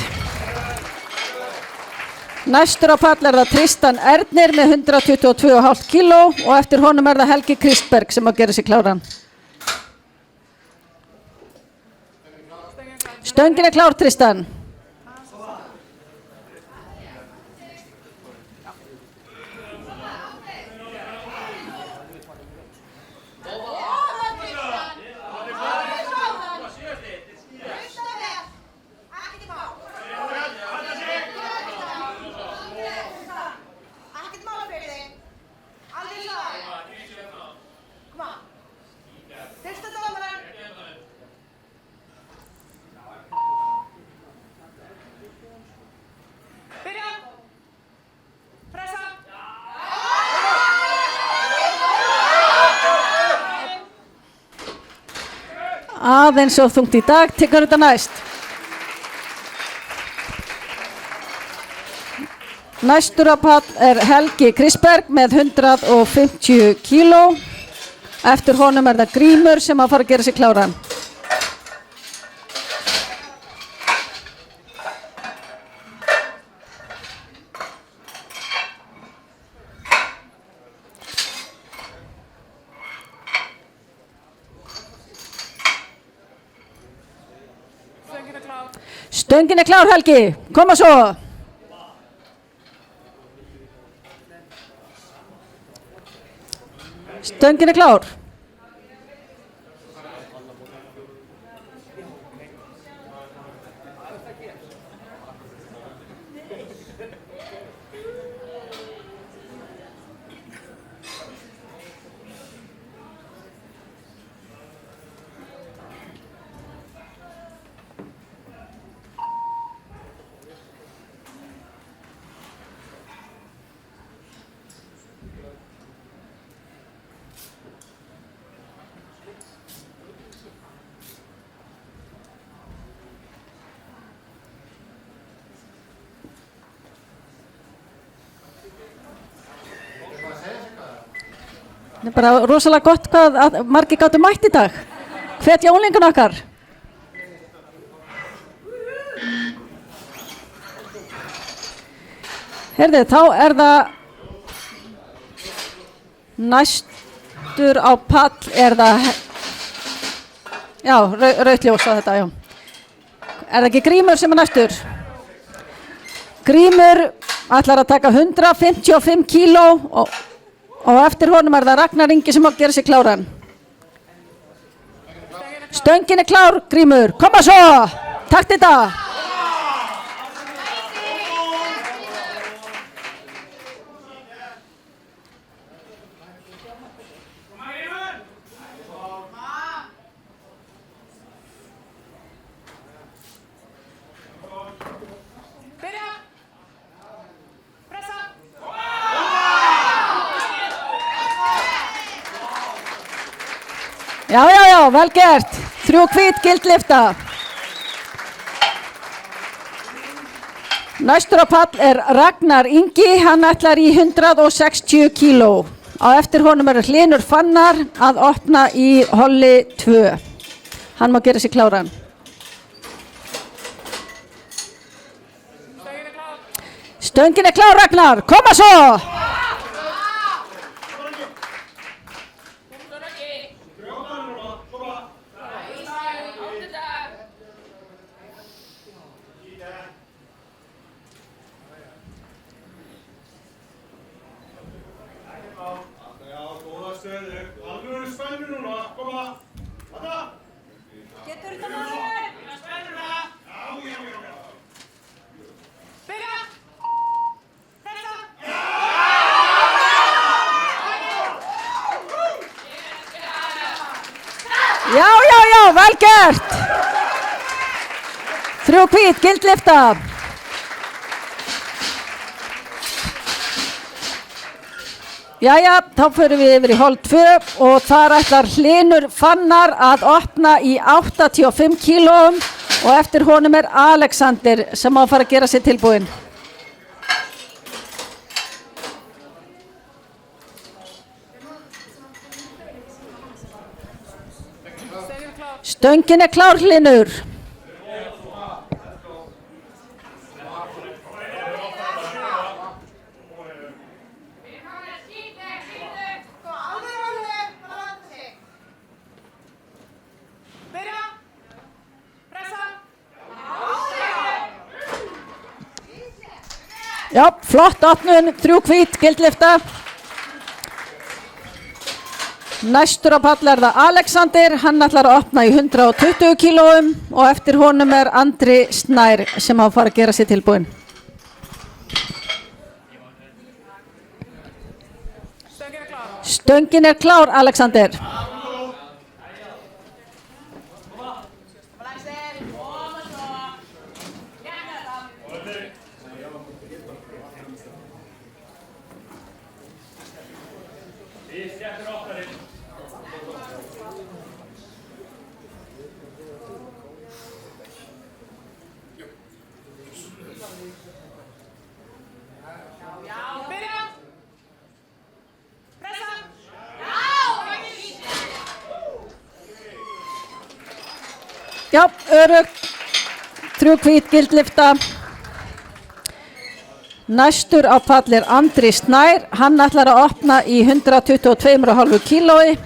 Næstur á pall það Tristan Ernir með 122,5 kíló og eftir honum það Helgi Kristberg sem á að gera sig kláran. Stöngin klár Tristan. aðeins og þungt í dag. Tekur þetta næst. Næstur á pall Helgi Krisberg með 150 kíló. Eftir honum það Grímur sem að fara að gera sig kláran. Stöngin klár Helgi, koma svo. Stöngin klár. Það er bara rosalega gott hvað margir gátu mætt í dag. Hvetja unglingun okkar. Heyrðu, þá það næstur á pall það, já, rautt ljós á þetta, já. Það ekki Grímur sem næstur? Grímur ætlar að taka 155 kíló og eftir honum það Ragnar Ingi sem að gera sig kláran. Stöngin klár, Grímur. Koma svo! Takk þetta! Já, vel gert. 3 hvít gildlyfta. Næstur á pall Ragnar Ingi, hann ætlar í 160 kíló. Á eftir honum Hlynur Fannar að opna í holli 2. Hann má gera sig kláran. Stöngin klár, Ragnar. Koma svo! Já, vel gert. 3 hvít gildlyfta. Jæja, þá förum við yfir í hol 2 og þar ætlar Hlynur Fannar að opna í 85 kílóum og eftir honum Alexander sem á að fara að gera sig tilbúinn. Stöngin klár, Hlynur. Já, flott opnun, 3 hvít gildlyfta. Næstur á pall það Alexander, hann ætlar að opna í 120 kílóum og eftir honum Andri Snær sem á að fara að gera sig tilbúinn. Stöngin klár, Alexander. Já, örugt. 3 hvít gildlyfta. Næstur á pall er Andri Snær. Hann ætlar að opna í 122,5 kílói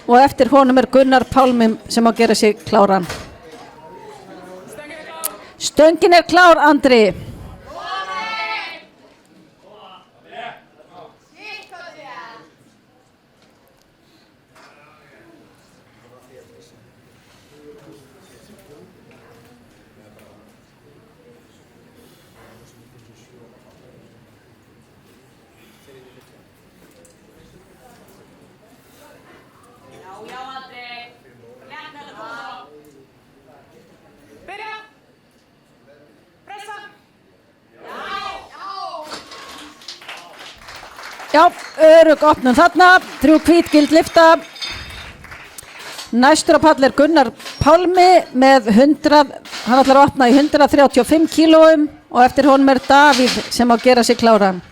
og eftir honum er Gunnar Pálmi sem að gera sig kláran. Stöngin er klár, Andri. Já, Andri. Létt með þetta, koma svo. Byrja. Pressa. Já, örugg opnum þarna. 3 hvít gildlyfta. Næstur á pall er Gunnar Pálmi með 100, hann ætlar að opna í 135 kílóum og eftir honum er Davíð sem á að gera sig kláran.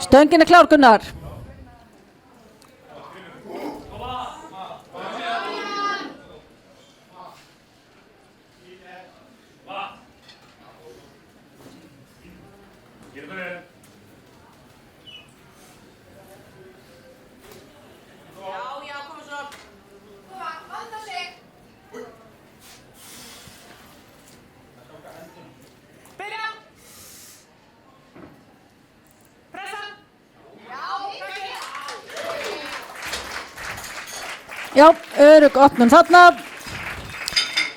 Stöngin er klár, Gunnar. Já, koma svo. Vanda sig. Byrja. Pressa. Já, örugg opnum þarna.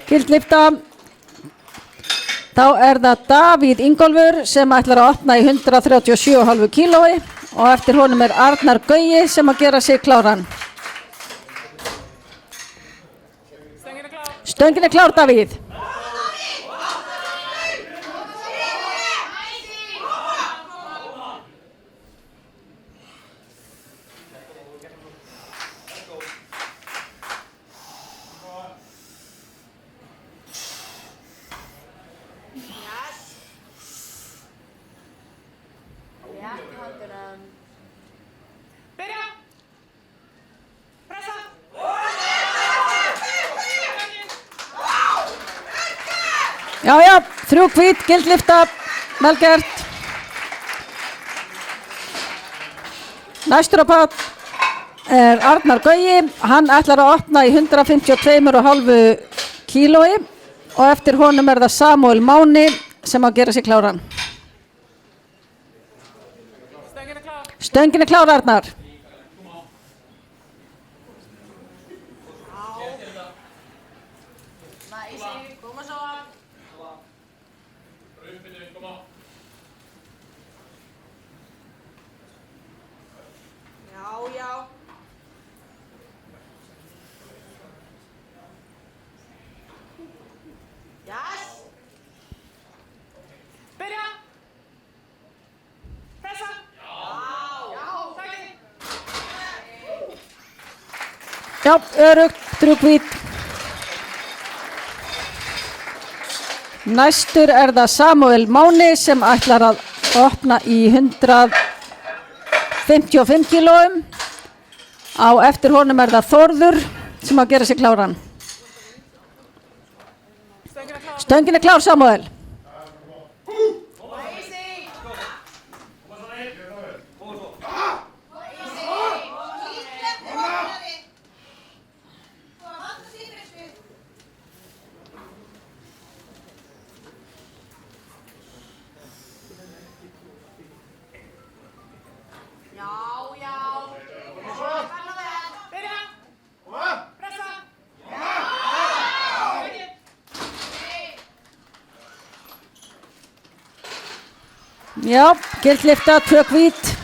Gildlyfta. Þá er það Davíð Ingólfur sem ætlar að opna í 137,5 kílói og eftir honum er Arnar Gaui sem að gera sig kláran. Stöngin er klár, Davíð. Byrja. Pressa. Já, 3 hvít gildlyfta, vel gert. Næstur á pall er Arnar Gaui, hann ætlar að opna í 152,5 kílói og eftir honum er það Samúel Máni sem á að gera sig kláran. Stöngin er klár, Arnar. Koma svo. Já. Yes. Byrja. Pressa. Já. Takk. Já, örugt, 3 hvít. Næstur er það Samúel Máni sem ætlar að opna í 155 kílóum. Á eftir honum er það Þórður sem á að gera sig kláran. Stöngin er klár, Samúel. Já. Byrja. Pressa. Já, gildlyfta, 2 hvít.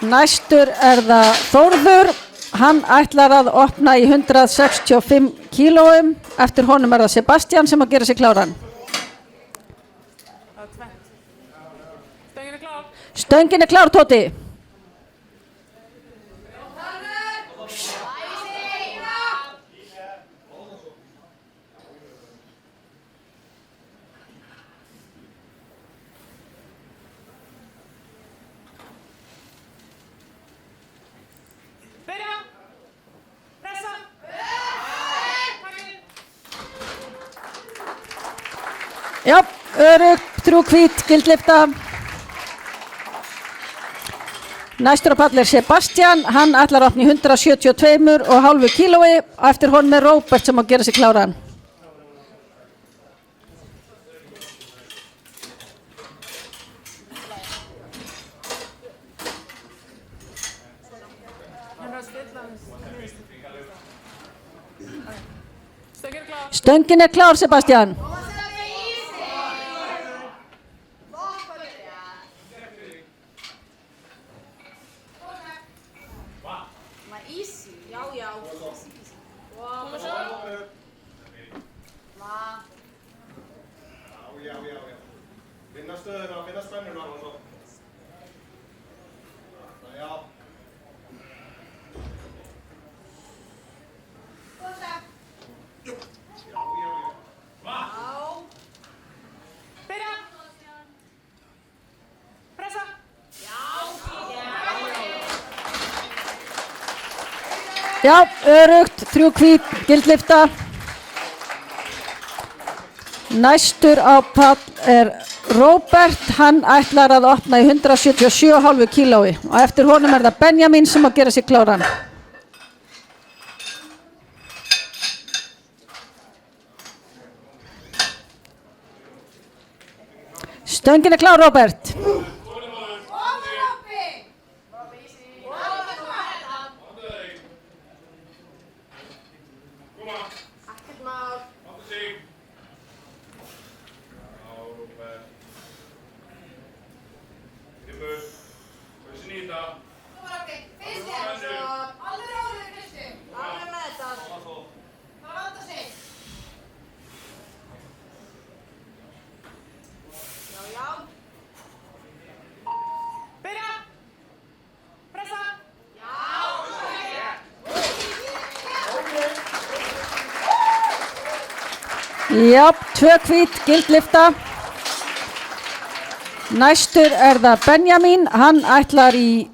Næstur er það Þórður. Hann ætlar að opna í 165 kílóum. Eftir honum er það Sebastian sem að gera sig kláran. Stöngin er klár, Tóti. Já, örugt, 3 hvít, gildlifta. Næstur á pall Sebastian, hann ætlar að opna í 172,5 kílói og eftir honum Róbert sem á að gera sig kláran. Stöngin klár, Sebastian. Finna stöðuna, finna spennuna og svo. Já. Byrja. Pressa. Já, örugt, 3 hvít, gildlifta. Næstur á pall Róbert, hann ætlar að opna í 177,5 kílói og eftir honum það Benjamin sem að gera sig kláran. Stöngin klár, Róbert. Já, 2 hvít, gildlifta. Næstur það Benjamin, hann ætlar að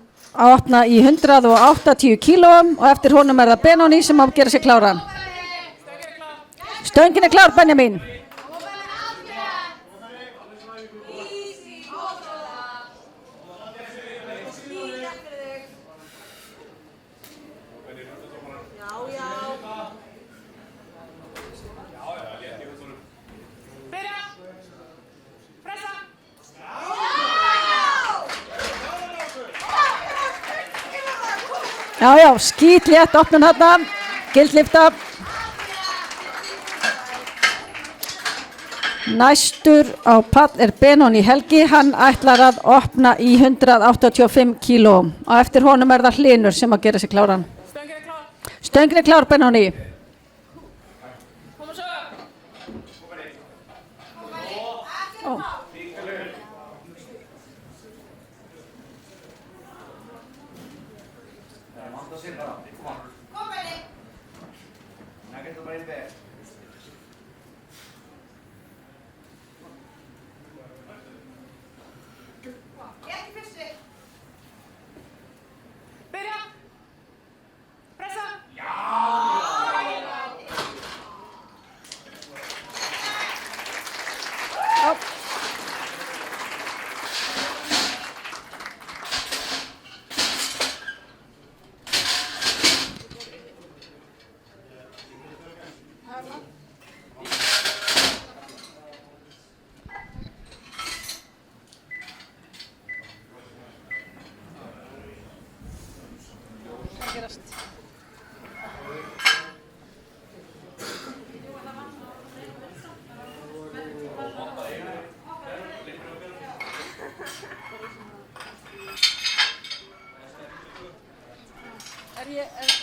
opna í 180 kílóum og eftir honum það Benoni sem á að gera sig kláran. Stöngin klár, Benjamin. Já, skít létt opnun þarna, gildlifta. Næstur á pall Benoni Helgi, hann ætlar að opna í 185 kílóum og eftir honum það Hlynur sem að gera sig kláran. Stöngin klár, Benoni.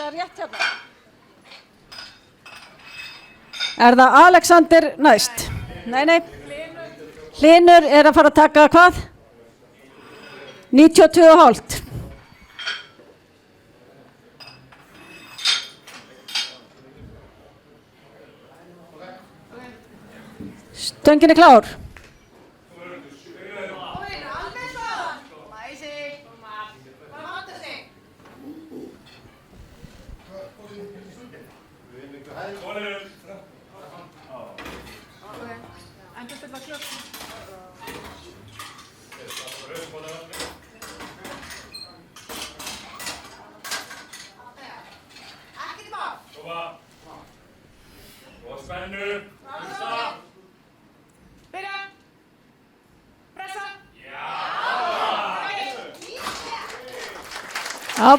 Það rétt hérna? Það Alexander næst? Nei. Hlynur að fara að taka hvað? 92,5. Stöngin klár. Endur stilla klöpp. Ekkert mál. Koma. Og spennu. Hlusta. Byrja. Pressa. Já,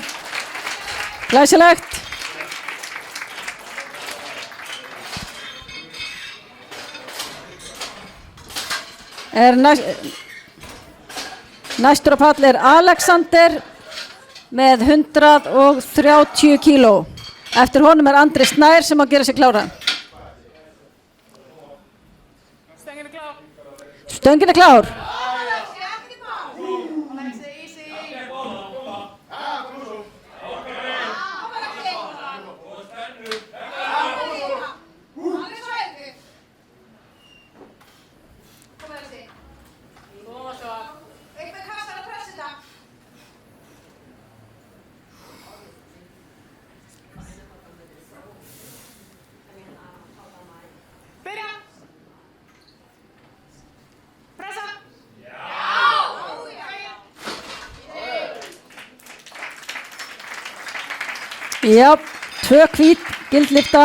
glæsilegt. Næstur á pall er Alexander með 130 kíló. Eftir honum er Andri Snær sem á að gera sig kláran. Stöngin er klár. Stöngin er klár. Ekkert mál. Alexi, easy. Eitthvað kastar að pressa þetta. Byrja. Pressa. Já, 2 hvít, gildlifta.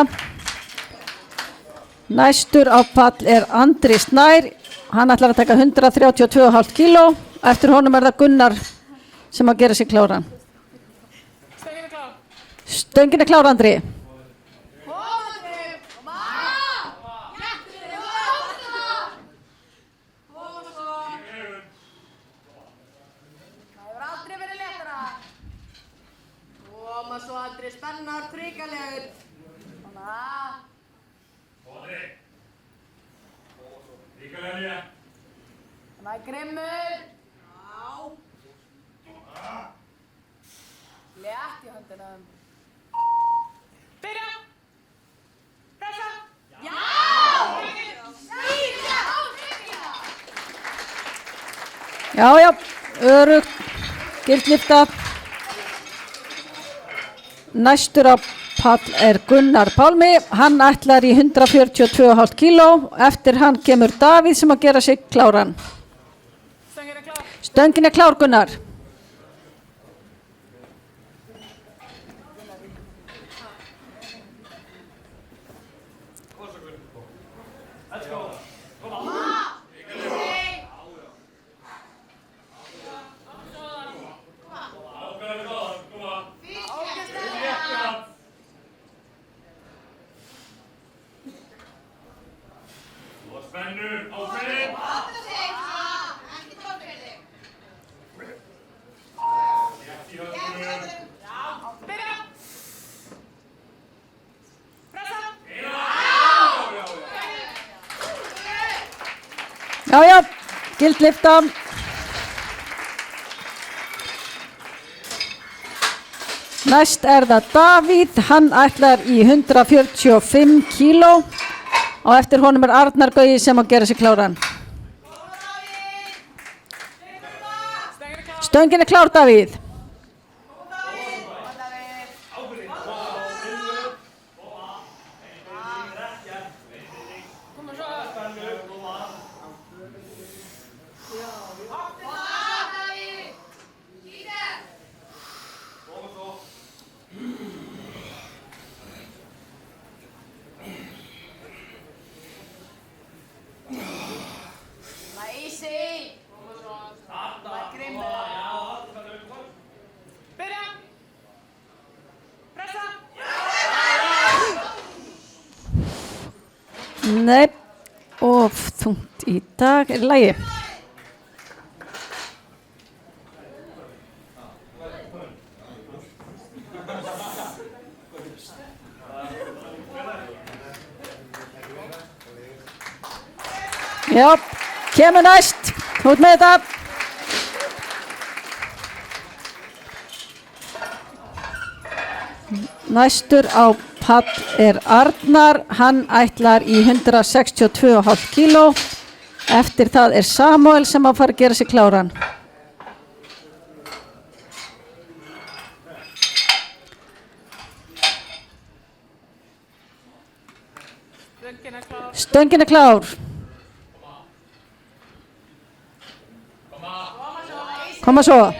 Næstur á pall er Andri Snær. Hann ætlar að taka 132,5 kíló. Eftir honum er það Gunnar sem að gera sig kláran. Stöngin er klár. Stöngin er klár, Andri. Svo Andri spennar, tryggalegur. Svona. Andri. Ríkalega nýja. Svona grimmur. Já. Létt í höndunum. Byrja. Pressa. Já! Já, örugt, gildlifta. Næstur á pall er Gunnar Pálmi. Hann ætlar í 142,5 kíló. Eftir hann kemur Davíð sem að gera sig kláran. Stöngin er klár. Stöngin er klár, Gunnar. Spennu, ákveðin. Létt í höndunum. Byrja. Pressa. Já, gildlifta. Næst er það Davíð. Hann ætlar í 145 kíló. Og eftir honum er Arnar Gauji sem að gera sig kláran. Stöngin er klár, Davíð. Nei, of þungt í dag. Er í lagi? Já, kemur næst. Út með þetta. Næstur á pall er Arnar. Hann ætlar í 162,5 kíló. Eftir það er Samuel sem að fara að gera sig kláran. Stöngin er klár. Koma svo.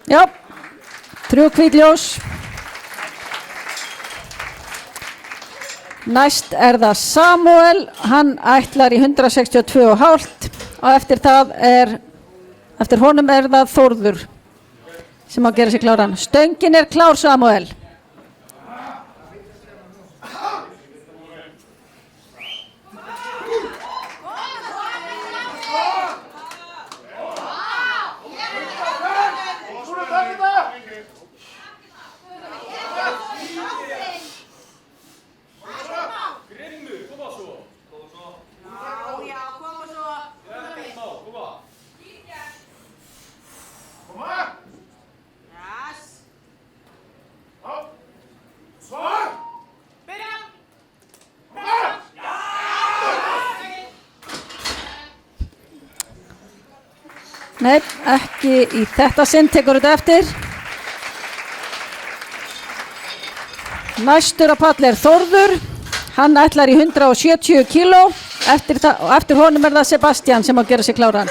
Já, 3 hvít ljós. Næst það Samuel, hann ætlar í 162,5 og eftir honum það Þórður sem á að gera sig kláran. Stöngin klár, Samuel. Nei, ekki í þetta sinn, tekur þetta eftir. Næstur á palli Þórður, hann ætlar í 170 kíló, eftir honum það Sebastian sem á að gera sig kláran.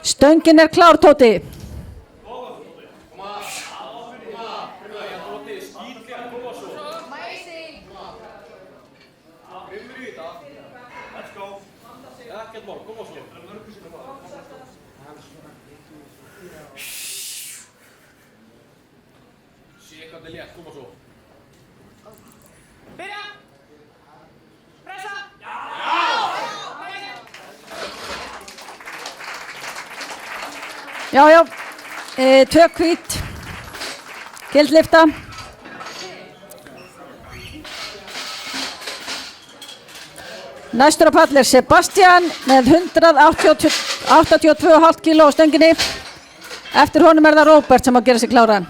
Stöngin klár, Tóti. Já, 2 hvít, gildlifta. Næstur á palli Sebastian með 182,5 kíló á stönginni. Eftir honum það Róbert sem á að gera sig kláran.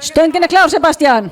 Stöngin klár, Sebastian.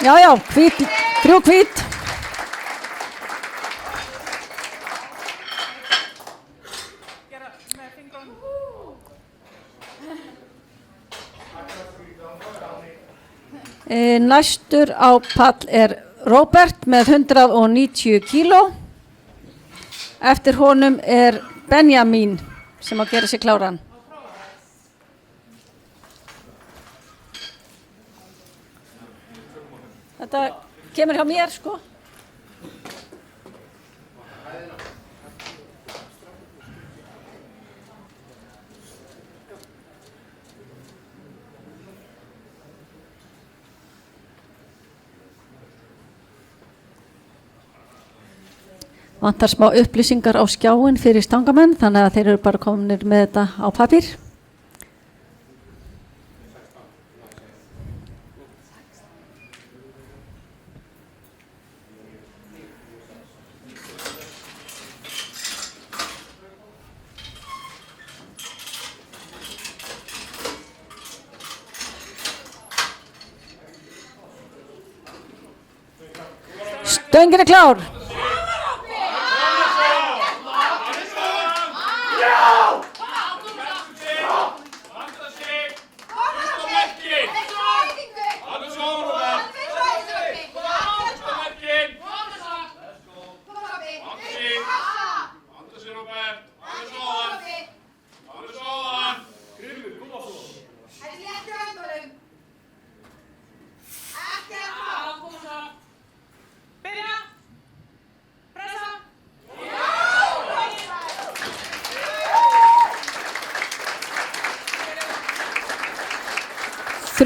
Já, hvít, 3 hvít. Næstur á pall Róbert með 190 kíló. Eftir honum Benjamin sem á að gera sig kláran. Þetta kemur hjá mér, sko. Vantar smá upplýsingar á skjáin fyrir stangamenn, þannig að þeir eru bara kominir með þetta á pappír. Stöngin klár.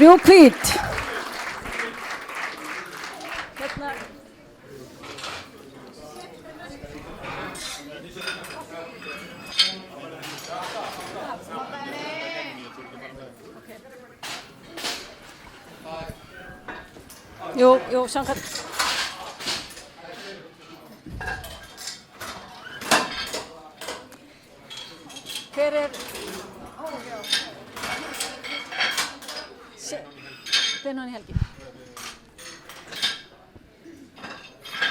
3 hvít. Hérna. Jú, samkvæmt. Hver er... Benóni Helgi.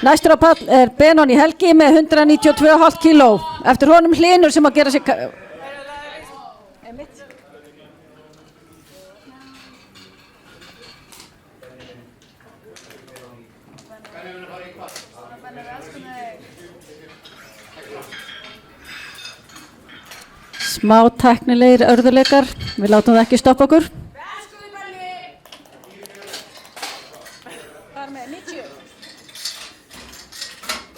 Næstur á pall er Benóni Helgi með 192,5 kíló. Eftir honum Hlynur sem að gera sig... Smá tæknilegir örðuleikar, við látum það ekki stoppa okkur. Hvað er með 90?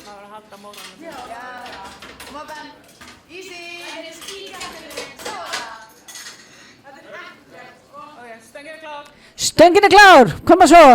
Það var að halda móðanum. Já. Kom á Ben. Easy. Það er skíkjættileg. Þetta er ekkert. Ok, stöngin er klár. Stöngin er klár, koma svo.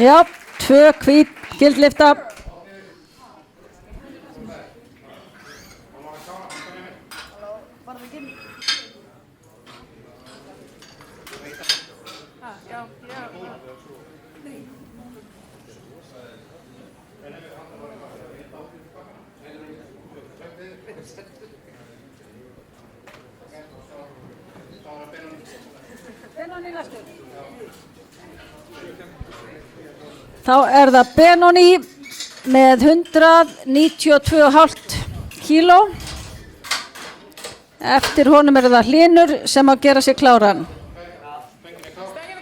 Já, 2 hvít gildlifta. Þá er það Benóni með 192,5 kíló. Eftir honum er það Hlynur sem að gera sig kláran.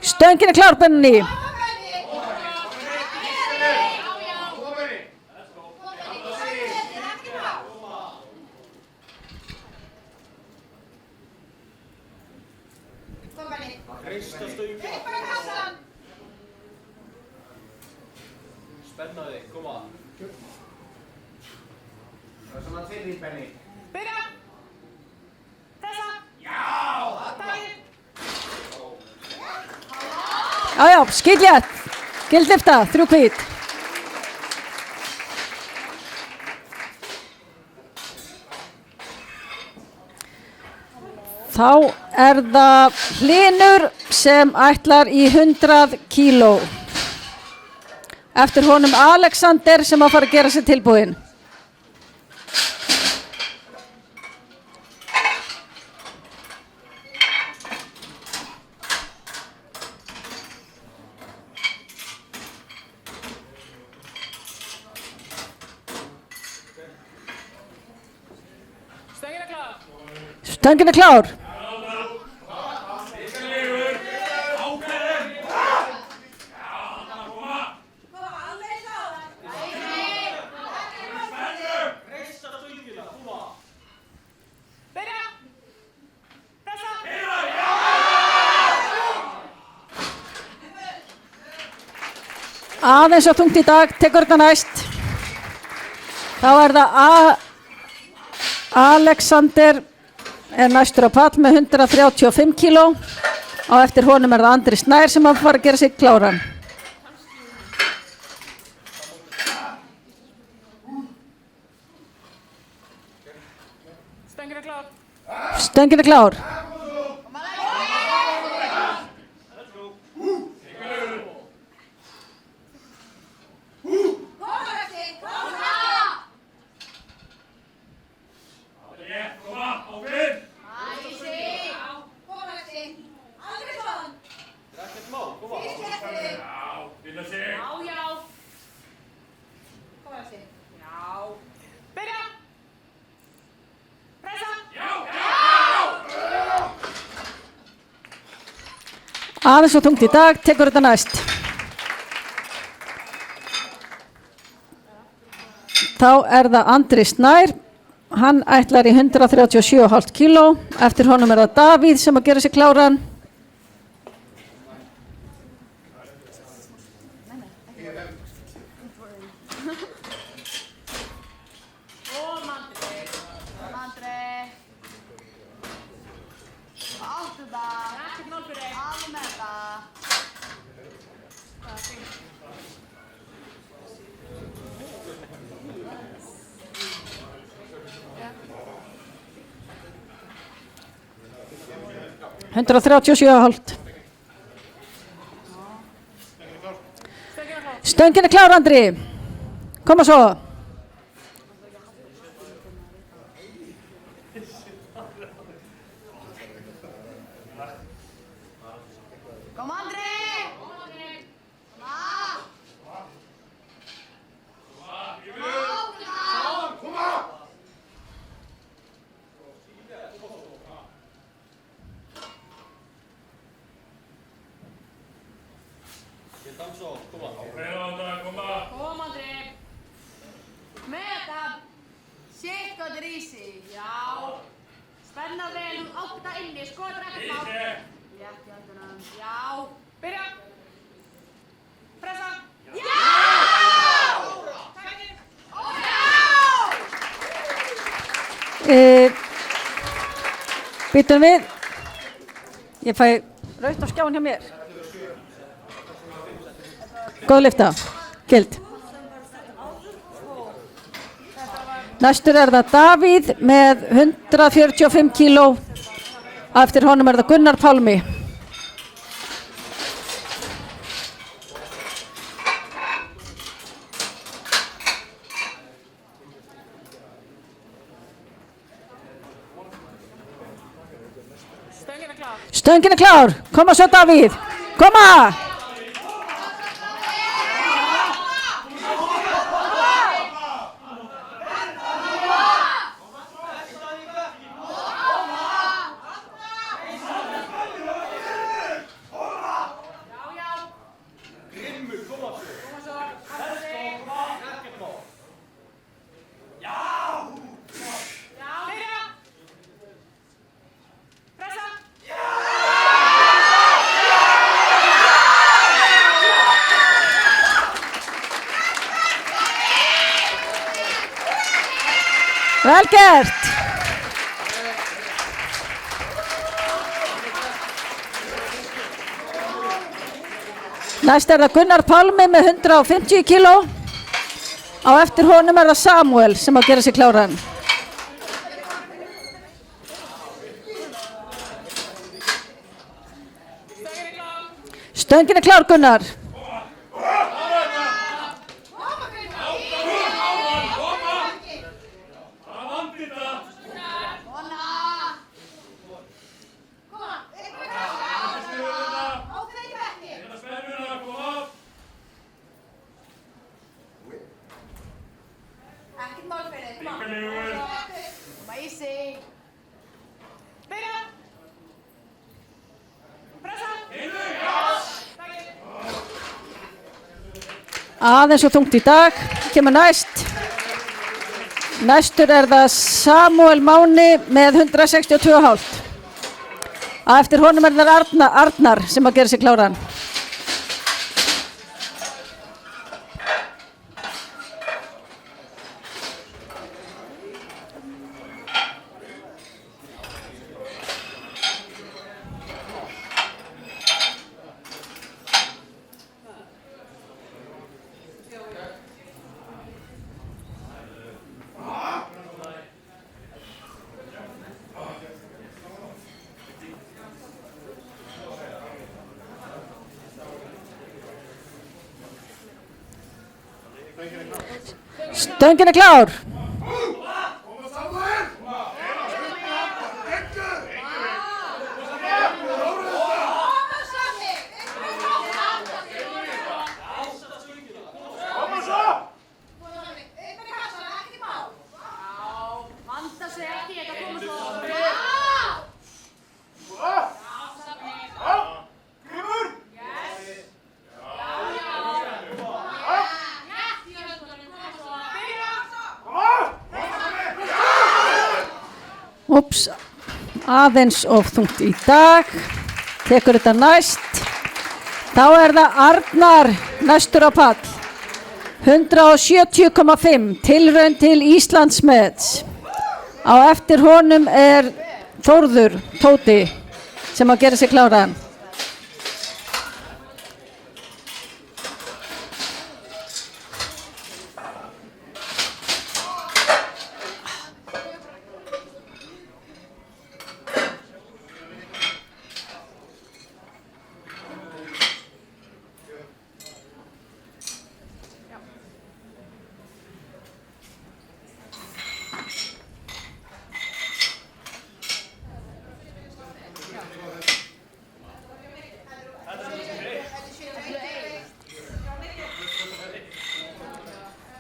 Stöngin er klár, Benóni. Spennaði, koma. Það er svona til því, Benni. Byrja! Þessa! Já! Takk! Já, skilja. Gildlifta, 3 hvít. Þá er það Hlynur sem ætlar í 100 kíló. Eftir honum Alexander sem að fara að gera sig tilbúinn. Stöngin er klár. Stöngin er klár. Aðeins á þungt í dag, tekur þetta næst. Þá er það Alexander er næstur á pall með 135 kíló og eftir honum er það Andri Snær sem að fara að gera sig kláran. Stöngin er klár. Stöngin er klár. Aðeins og þungt í dag, tekur þetta næst. þá það Andri Snær, hann ætlar í 137,5 kíló, eftir honum það Davíð sem að gera sig kláran. Hundrað 37,5. Stöngin klár, Andri. Koma svo. Kom Andri! Kom Andri! Með þetta! Shit, hvað þetta easy! Já! Spenna vel, þú átt þetta inni, skoður ekkert mál! Létt í höndunum, já! Byrja! Pressa! Já! Takk! Já! Býtum við. Ég fæ rautt á skjáin hjá mér. Góð lyfta. Gild. Næstur það Davíð með 145 kíló. Eftir honum það Gunnar Pálmi. Stöngin klár. Koma svo Davíð. Koma! Vel gert! Næst það Gunnar Pálmi með 150 kíló. Á eftir honum það Samuel sem að gera sig kláran. Stöngin klár, Gunnar. Aðeins og þungt í dag, kemur næst. Næstur það Samuel Máni með 162,5. Eftir honum það Arnar sem að gera sig kláran. Stöngin klár. Úps, aðeins of þungt í dag. Tekur þetta næst. Þá er það Arnar næstur á pall. 170,5, tilraun til Íslandsmets. Á eftir honum er Þórður Tóti sem að gera sig kláran.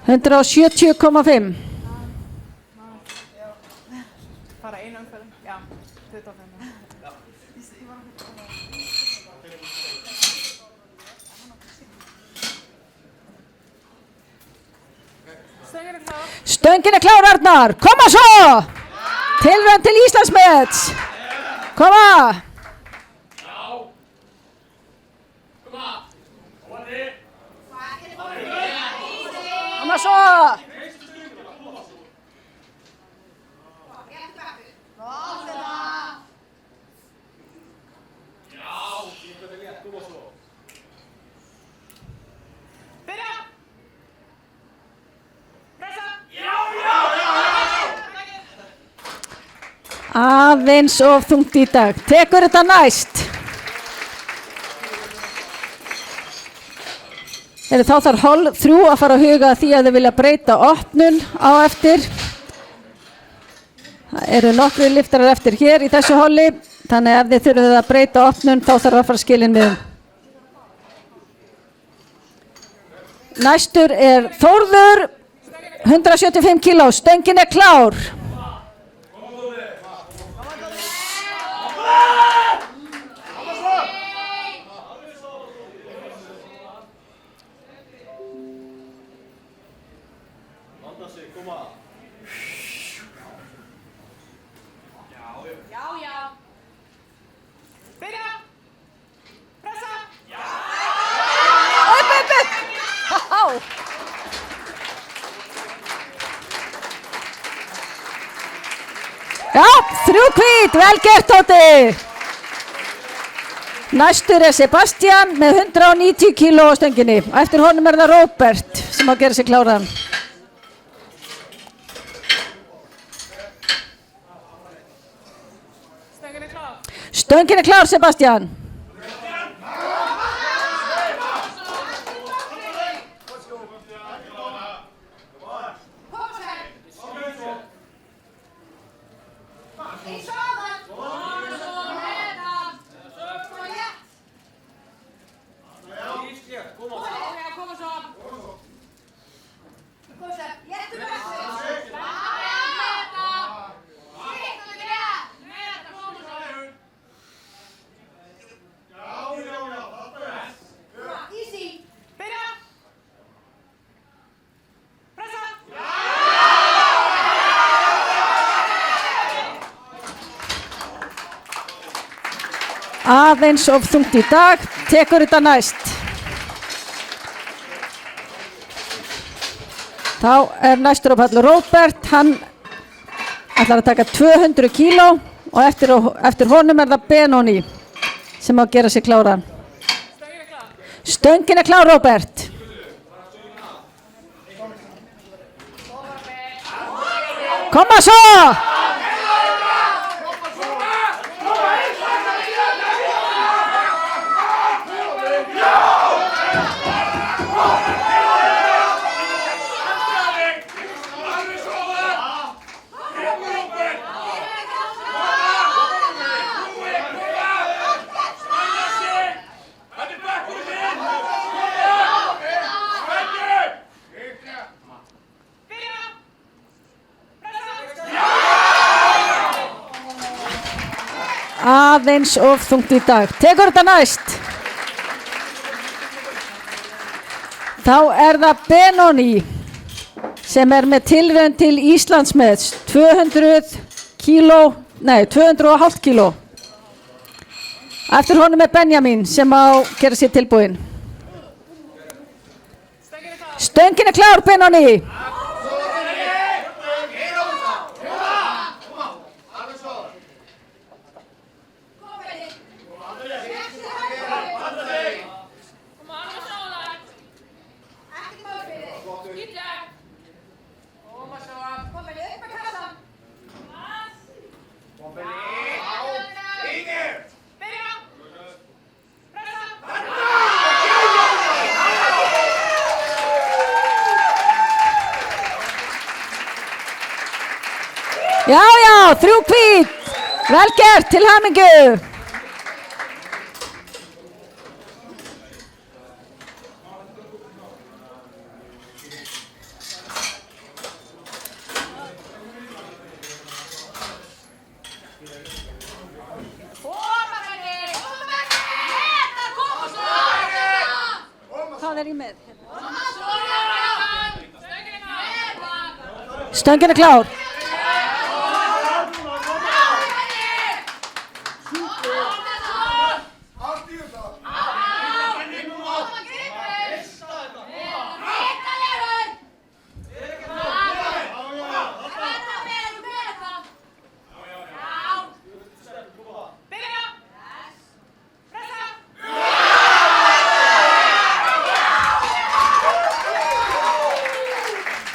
Hundrað og 70,5. Bara einu umferð? Já, 25. Stöngin er klár. Stöngin er klár, Arnar. Koma svo! Tilraun til Íslandsmets. Koma! Koma svo! Byrja! Pressa! Aðeins of þungt í dag. Tekur þetta næst. Þá þarf hol 3 að fara að huga því að þau vilja breyta opnun á eftir. Það eru nokkri liftarar eftir hér í þessu holi, þannig ef þið þurfið að breyta opnun þá þarf að fara skilin við. Næstur er Þórður, 175 kíló, stöngin er klár. Já. Byrja! Pressa! Upp. Já, 3 hvít, vel gert Tóti. Næstur er Sebastian með 190 kíló á stönginni. Eftir honum er það Róbert sem að gera sig kláran. Stöngin er klár. Stöngin er klár, Sebastian. Aðeins of þungt í dag, tekur þetta næst. Þá er næstur á palli Róbert, hann ætlar að taka 200 kíló og eftir honum er það Benoni sem á að gera sig kláran. Stöngin er klár, Róbert. Koma svo! Aðeins of þungt í dag. Tekur þetta næst. Þá er það Benoni sem er með tilraun til Íslandsmets, 200 kíló, nei 2,5 kíló. Eftir honum Benjamin sem á gera sér tilbúin. Stöngin klár, Benoni. Já, 3 hvít. Vel gert, til hamingju. Hvað ég með? Stöngin klár.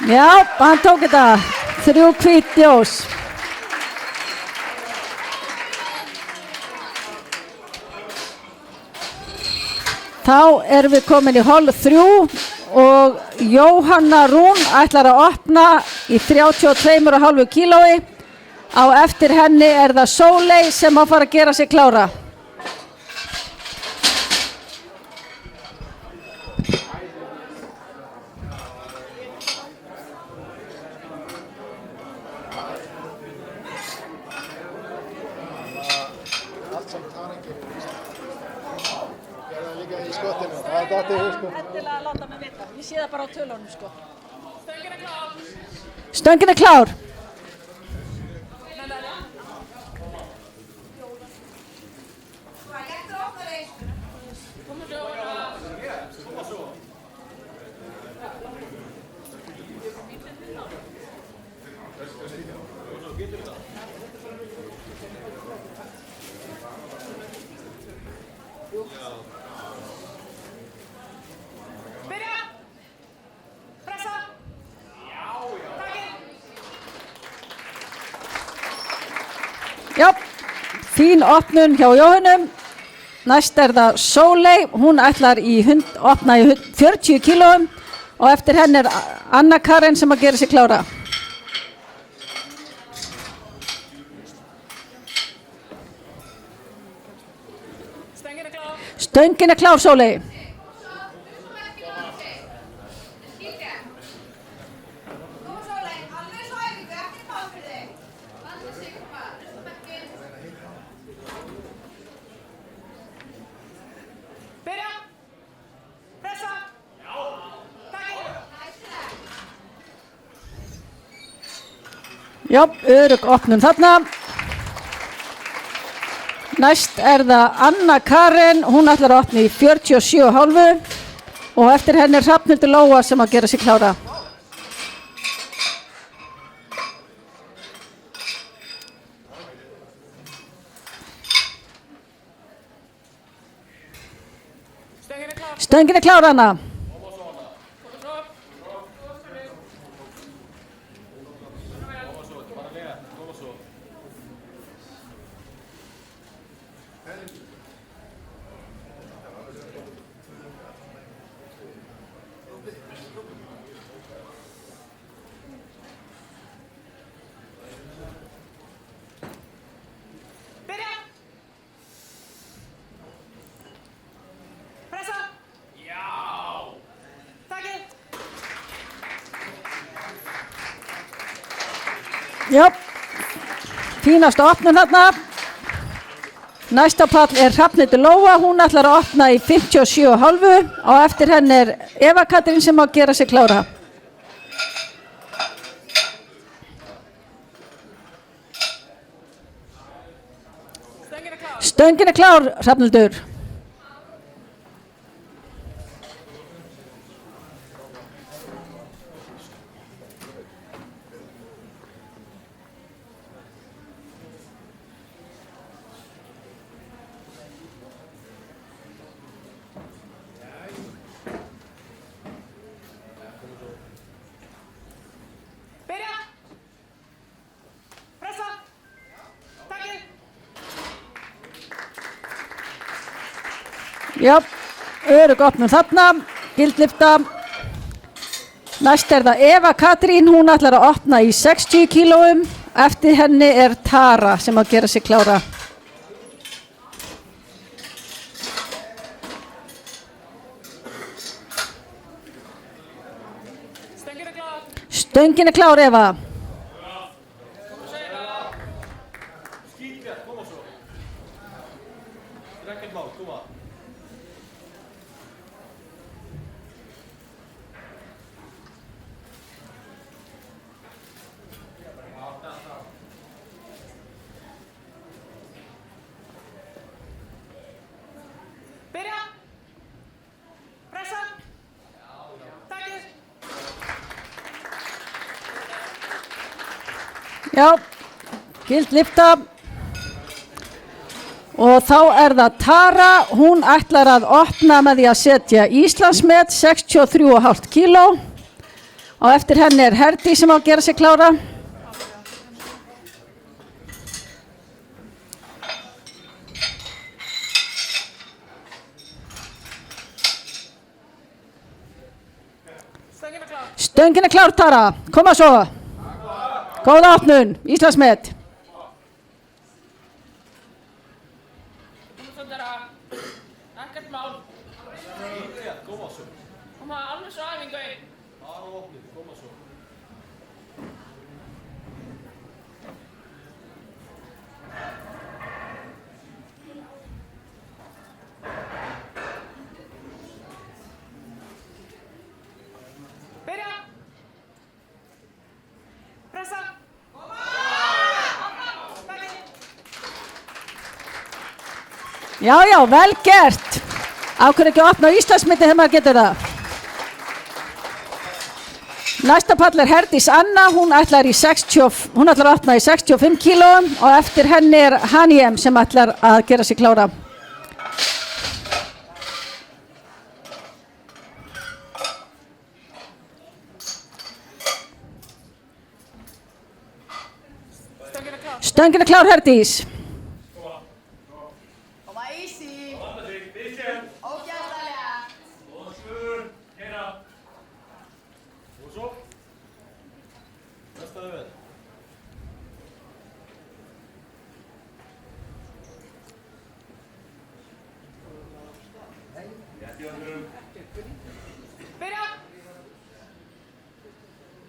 Já, hann tók þetta. 3 hvít ljós. Þá erum við komin í hol 3 og Jóhanna Rún ætlar að opna í 32,5 kílói. Á eftir henni það Sóley sem á fara að gera sig klára. Endilega láta mig vita. Ég sé það bara á tölunum sko. Stöngin klár. Já, fín opnun hjá Jóhannum. Næst það Sóley, hún ætlar opna í 40 kílóum og eftir henni Anna Karen sem að gera sig klára. Stöngin klár, Sóley. Já, örugg opnun þarna. Næst það Anna Karen, hún ætlar að opna í 47,5 og eftir henni Hrafnhildur Lóa sem að gera sig klára. Stöngin klár, Anna. Já, fínast opnun þarna. Næsta pall Hrafnhildur Lóa, hún ætlar að opna í 57,5 og eftir henni Eva Katrín sem að gera sig klára. Stöngin er klár, Hrafnhildur. Byrja! Pressa! Takið! Já, örugg opnum þarna, gildlifta. Næst er það Eva Katrín, hún ætlar að opna í 60 kílóum. Eftir henni er Tara sem að gera sig klára. Stöngin er klár. Stöngin er klár, Eva. Skítrétt, koma svo. Ekkert mál, koma. Byrja! Pressa! Takið! Já, gildlifta. Og þá er það Tara, hún ætlar að opna með því að setja Íslandsmet 63,5 kíló. Og eftir henni er Herdís sem á að gera sig klára. Stöngin er klár. Stöngin er klár, Tara. Koma svo. Góða opnun, Íslandsmet. Ekkert mál. Skítrétt, koma svo. Koma alveg svo æfingu einn. Bara opnið, koma svo. Byrja! Pressa! Takið! Já, já, vel gert. Ákveður ekki að opna á Íslandsmeti þegar maður getur það. Næsta pall er Herdís Anna, hún ætlar að opna í 65 kílóum og eftir henni er Hanjem sem ætlar að gera sig klára. Stöngin er klár. Stöngin er klár, Herdís. Koma easy. Ógæðlega. Og svo. Næstaðu við. Byrja!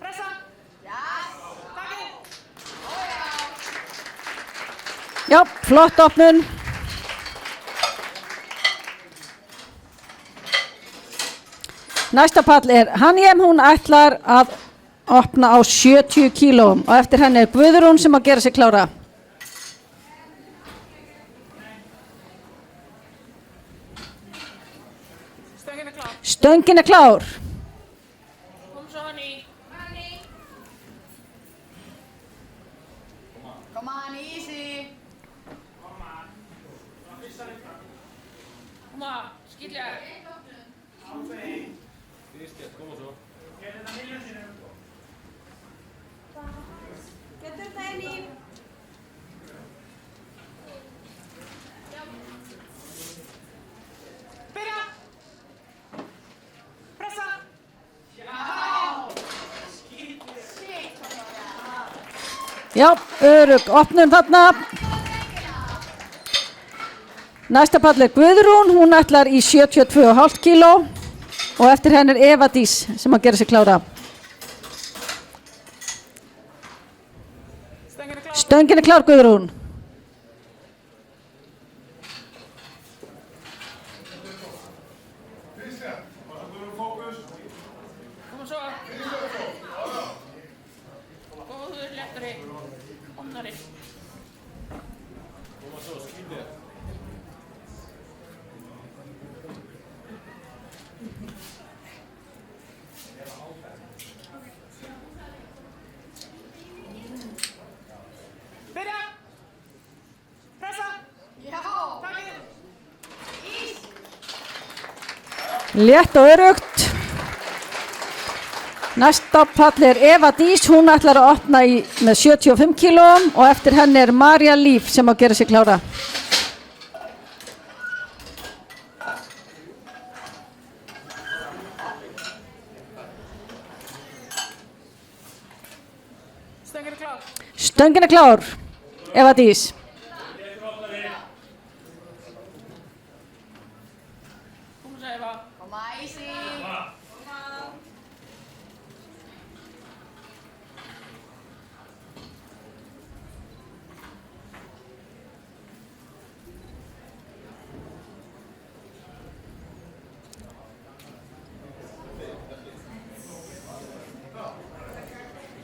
Pressa! Takið! Já, flott opnun. Næsta pall er Hanjem, hún ætlar að opna á 70 kílóum og eftir henni er Guðrún sem að gera sig klára. Stöngin er klár. Stöngin er klár. Kom svo hann í. Koma hann í easy. Koma, skýtlega. Skítrétt, koma svo. Getur það inn í. Byrja! Pressa! Já, örugg opnun þarna. Næsta pall er Guðrún, hún ætlar í 72,5 kíló og eftir henni er Eva Dís sem að gera sig klára. Stöngin er klár. Stöngin er klár, Guðrún. Koma svo. Góður, léttari, opnari. Koma svo, skítrétt. Létt og örugt. Næsta pall er Eva Dís, hún ætlar að opna með 75 kílóum og eftir henni er Marja Líf sem að gera sig klára. Stöngin er klár. Stöngin er klár, Eva Dís. Koma Æsi.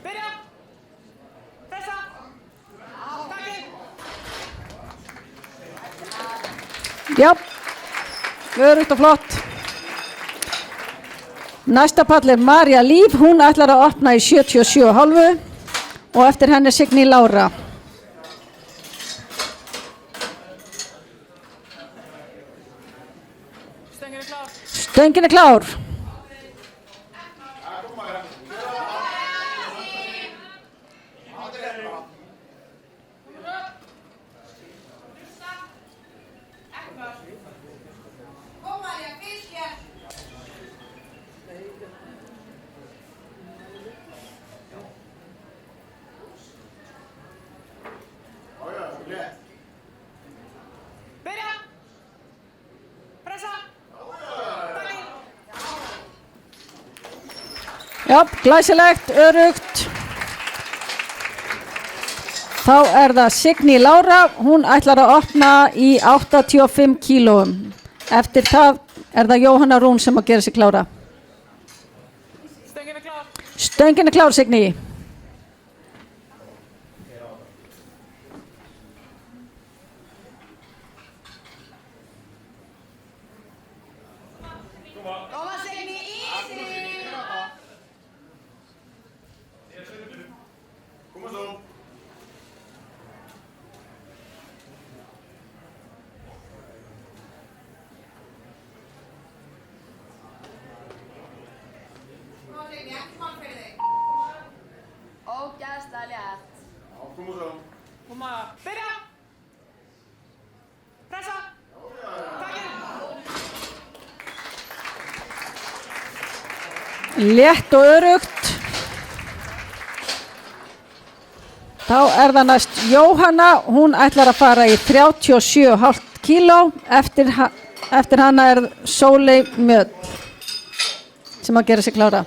Byrja. Pressa. Takk. Já, örugt og flott. Næsta pall er Marja Líf, hún ætlar að opna í 77,5 og eftir henni er Signý Lára. Stöngin er klár. Stöngin er klár. Byrja. Pressa. Takk. Já, glæsilegt, örugt. Þá er það Signý Lára, hún ætlar að opna í 85 kílóum. Eftir það er það Jóhanna Rún sem að gera sig klára. Stöngin er klár. Stöngin er klár, Signý. Koma Signý Ísi. Ógeðslega létt. Koma. Byrja. Pressa. Takk. Létt og örugt. Þá er það næst Jóhanna, hún ætlar að fara í 37,5 kíló. Eftir hana er Sóley Mjöll sem að gera sig klára.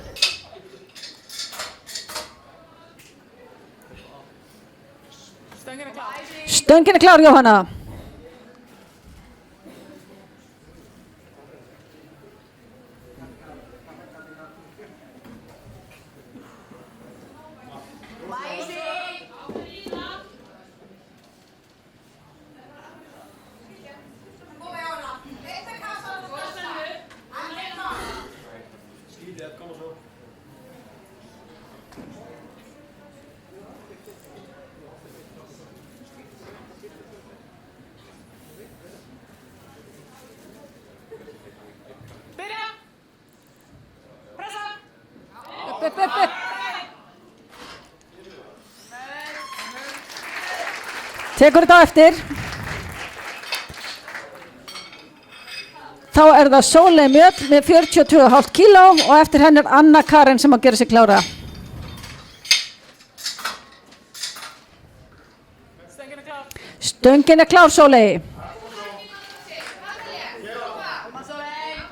Stöngin er klár. Stöngin er klár, Jóhanna. Æsi. Byrja. Pressa. Upp, upp, upp. Tekur þetta á eftir. Þá er það Sóley Mjöll með 42,5 kíló og eftir henni er Anna Karen sem að gera sig klára. Stöngin er klár. Stöngin er klár, Sóley. Koma Sóley.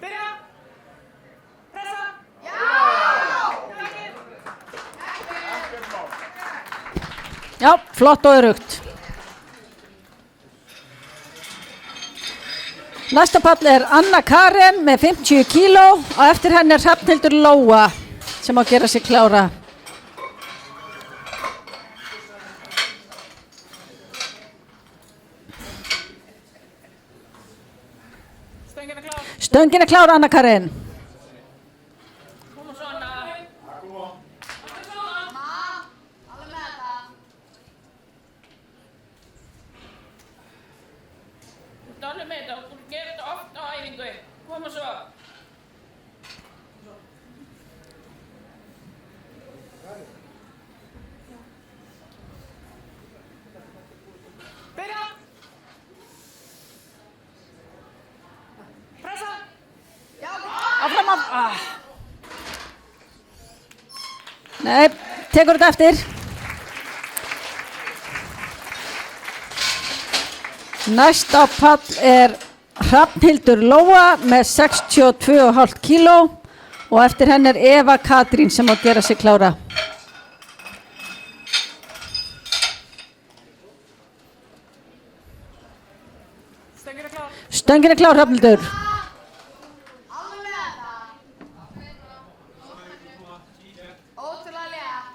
Byrja. Pressa. Já, flott og örugt. Næsta pall er Anna Karen með 50 kíló og eftir henni er Hrafnhildur Lóa sem að gera sig klára. Stöngin er klár. Stöngin er klár, Anna Karen. Koma svona. kraftlyftingu. Koma svo. Byrja. Pressa. Já. Áfram af. Nei, tekur þetta eftir. Næst á pall Hrafnhildur Lóa með 62,5 kíló og eftir henni Eva Katrín sem á að gera sig klára. Stöngin klár. Stöngin klár, Hrafnhildur. Alveg með þetta. Ótrúlega létt.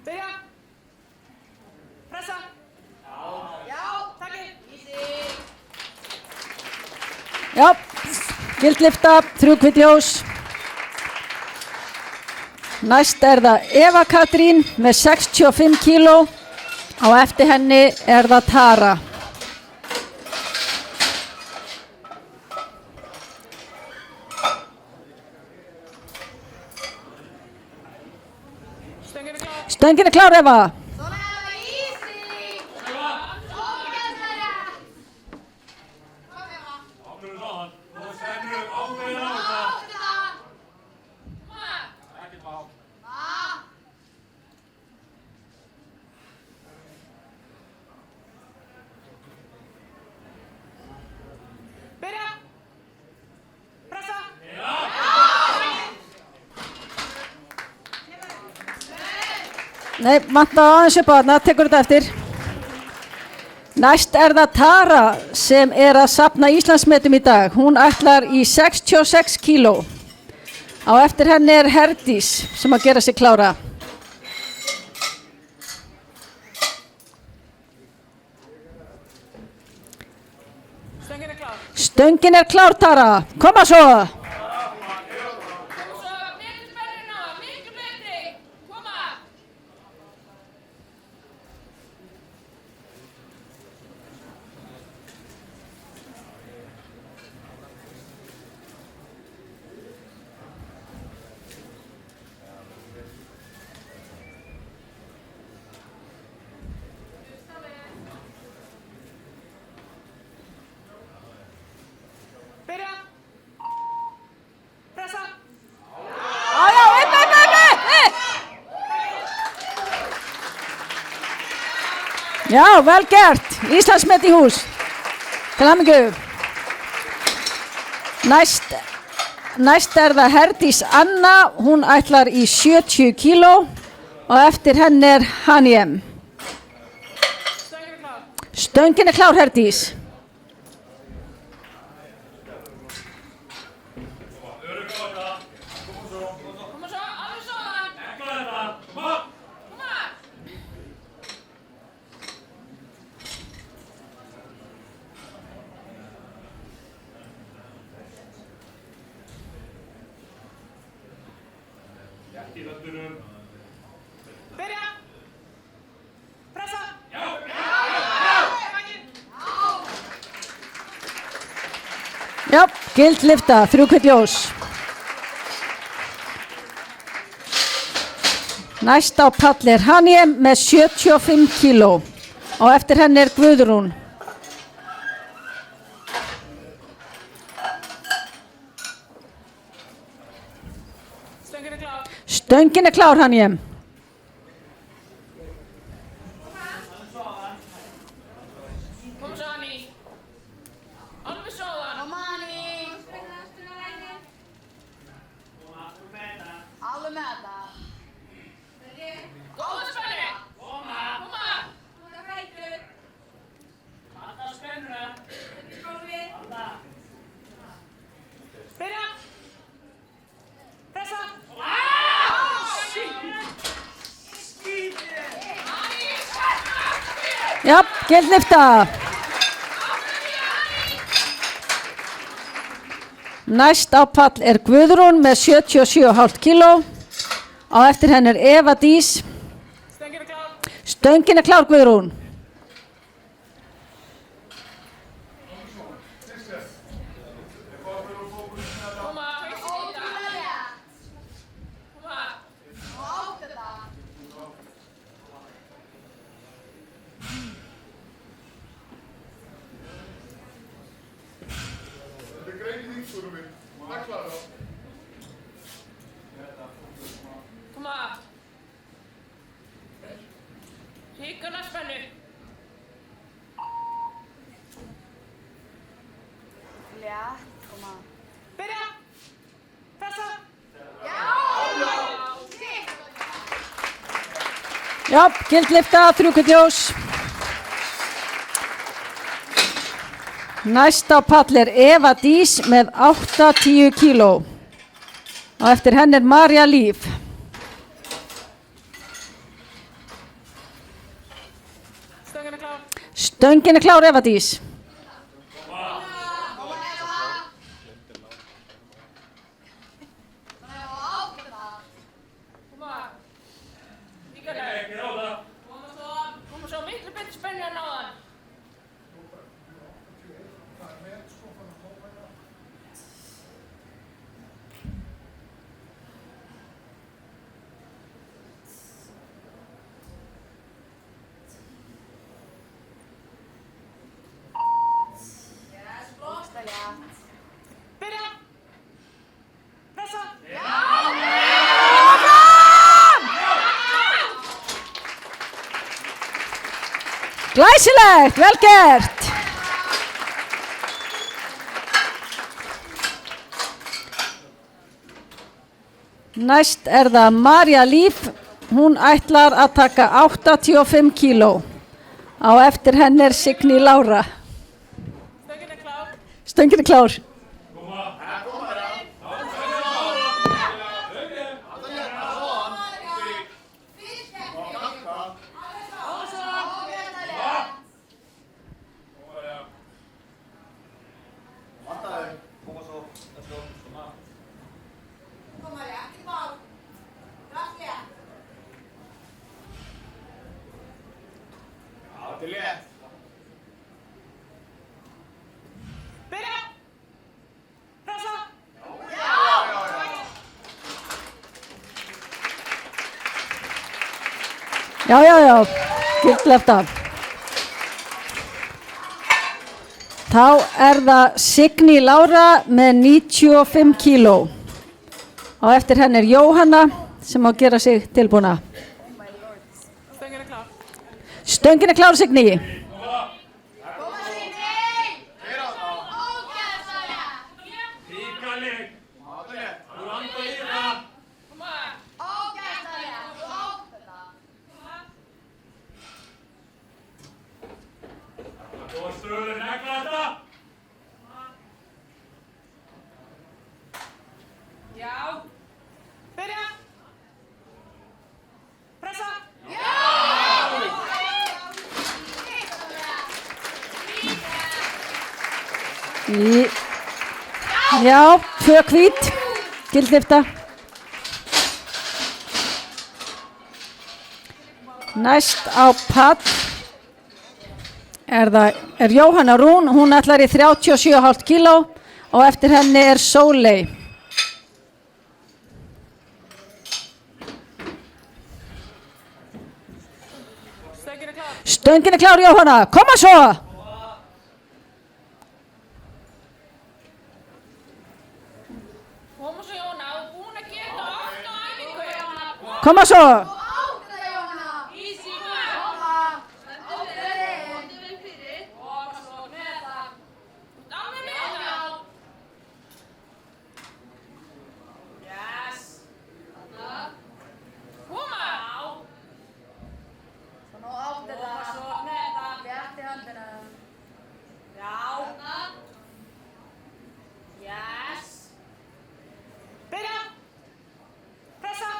Byrja. Pressa. Já, takk. Easy. Já, gildlifta, 3 hvít ljós. Næst það Eva Katrín með 65 kíló og eftir henni það Tara. Stöngin klár, Eva. Svona það easy. Ógeðslega. Kom Eva. Ákveður þaðan. Þú stendur ákveður á þetta. Átti það. Koma. Ekkert mál. Byrja. Pressa. Nei, vantar aðeins upp á þarna, tekur þetta eftir. Næst það Tara sem að safna Íslandsmetum í dag. Hún ætlar í 66 kíló. Á eftir henni Herdís sem að gera sig klára. Stöngin klár. Stöngin klár, Tara. Koma svo. Svo miklu spennir ná, miklu betri. Koma. Byrja. Pressa. Já, upp. Já, vel gert. Íslandsmet í hús. Til hamingju. Næst það Herdís Anna. Hún ætlar í 70 kíló og eftir henni Hanjem. Stöngin klár. Stöngin klár, Herdís. Koma svo, alveg svona. Ekla þetta. Koma. Koma. Ekki í höndunum. Byrja. Pressa. Já. Já, gildlifta, 3 hvít ljós. Næst á pall Hanjem með 75 kíló og eftir henni Guðrún. Stöngin klár. Stöngin klár, Hanjem. Koma svo, Anni. Alveg svona. Koma, Anni. Alveg með þetta. Góða spennu. Koma. Koma. Hættu. Alltaf spennuna. Byrja. Pressa. Já, gildlifta. Næst á pall er Guðrún með 77,5 kíló. Á eftir henni er Eva Dís. Stöngin er klár. Stöngin er klár, Guðrún. Koma, fyrst í þetta. Koma. Koma. Ríkuna spennu. Létt, koma. Byrja. Pressa. Já, gildlifta, 3 ljós. Næst á pall er Eva Dís með 80 kíló. Á eftir henni er Marja Líf. Stöngin er klár. Stöngin er klár, Eva Dís. Koma. Ríkuna. Koma svo miklu betur spennu en áðan. Ógsta létt. Byrja. Pressa. Glæsilegt, vel gert. Næst er það Marja Líf. Hún ætlar að taka 85 kíló. Á eftir henni er Signý Lára. Stöngin er klár. Stöngin er klár. Byrja. Pressa. Já, gildlifta. Þá er það Signý Lára með 95 kíló. Á eftir henni er Jóhanna sem á að gera sig tilbúna. Stöngin er klár. Stöngin er klár, Signý. Já. Byrja. Pressa. Já, 2 hvít, gildlifta. Næst á pall er Jóhanna Rún. Hún ætlar í 37,5 kíló og eftir henni er Sóley. Stöngin er klár. Stöngin er klár, Jóhanna. Koma svo! Koma svo Jóna, þú er búin að gera þetta oft á æfingu. Koma svo! Easy. Og svo með það. Alveg með það. Yes. Koma. Og svo með það. Létt í höndina. Já. Yes. Byrja. Pressa.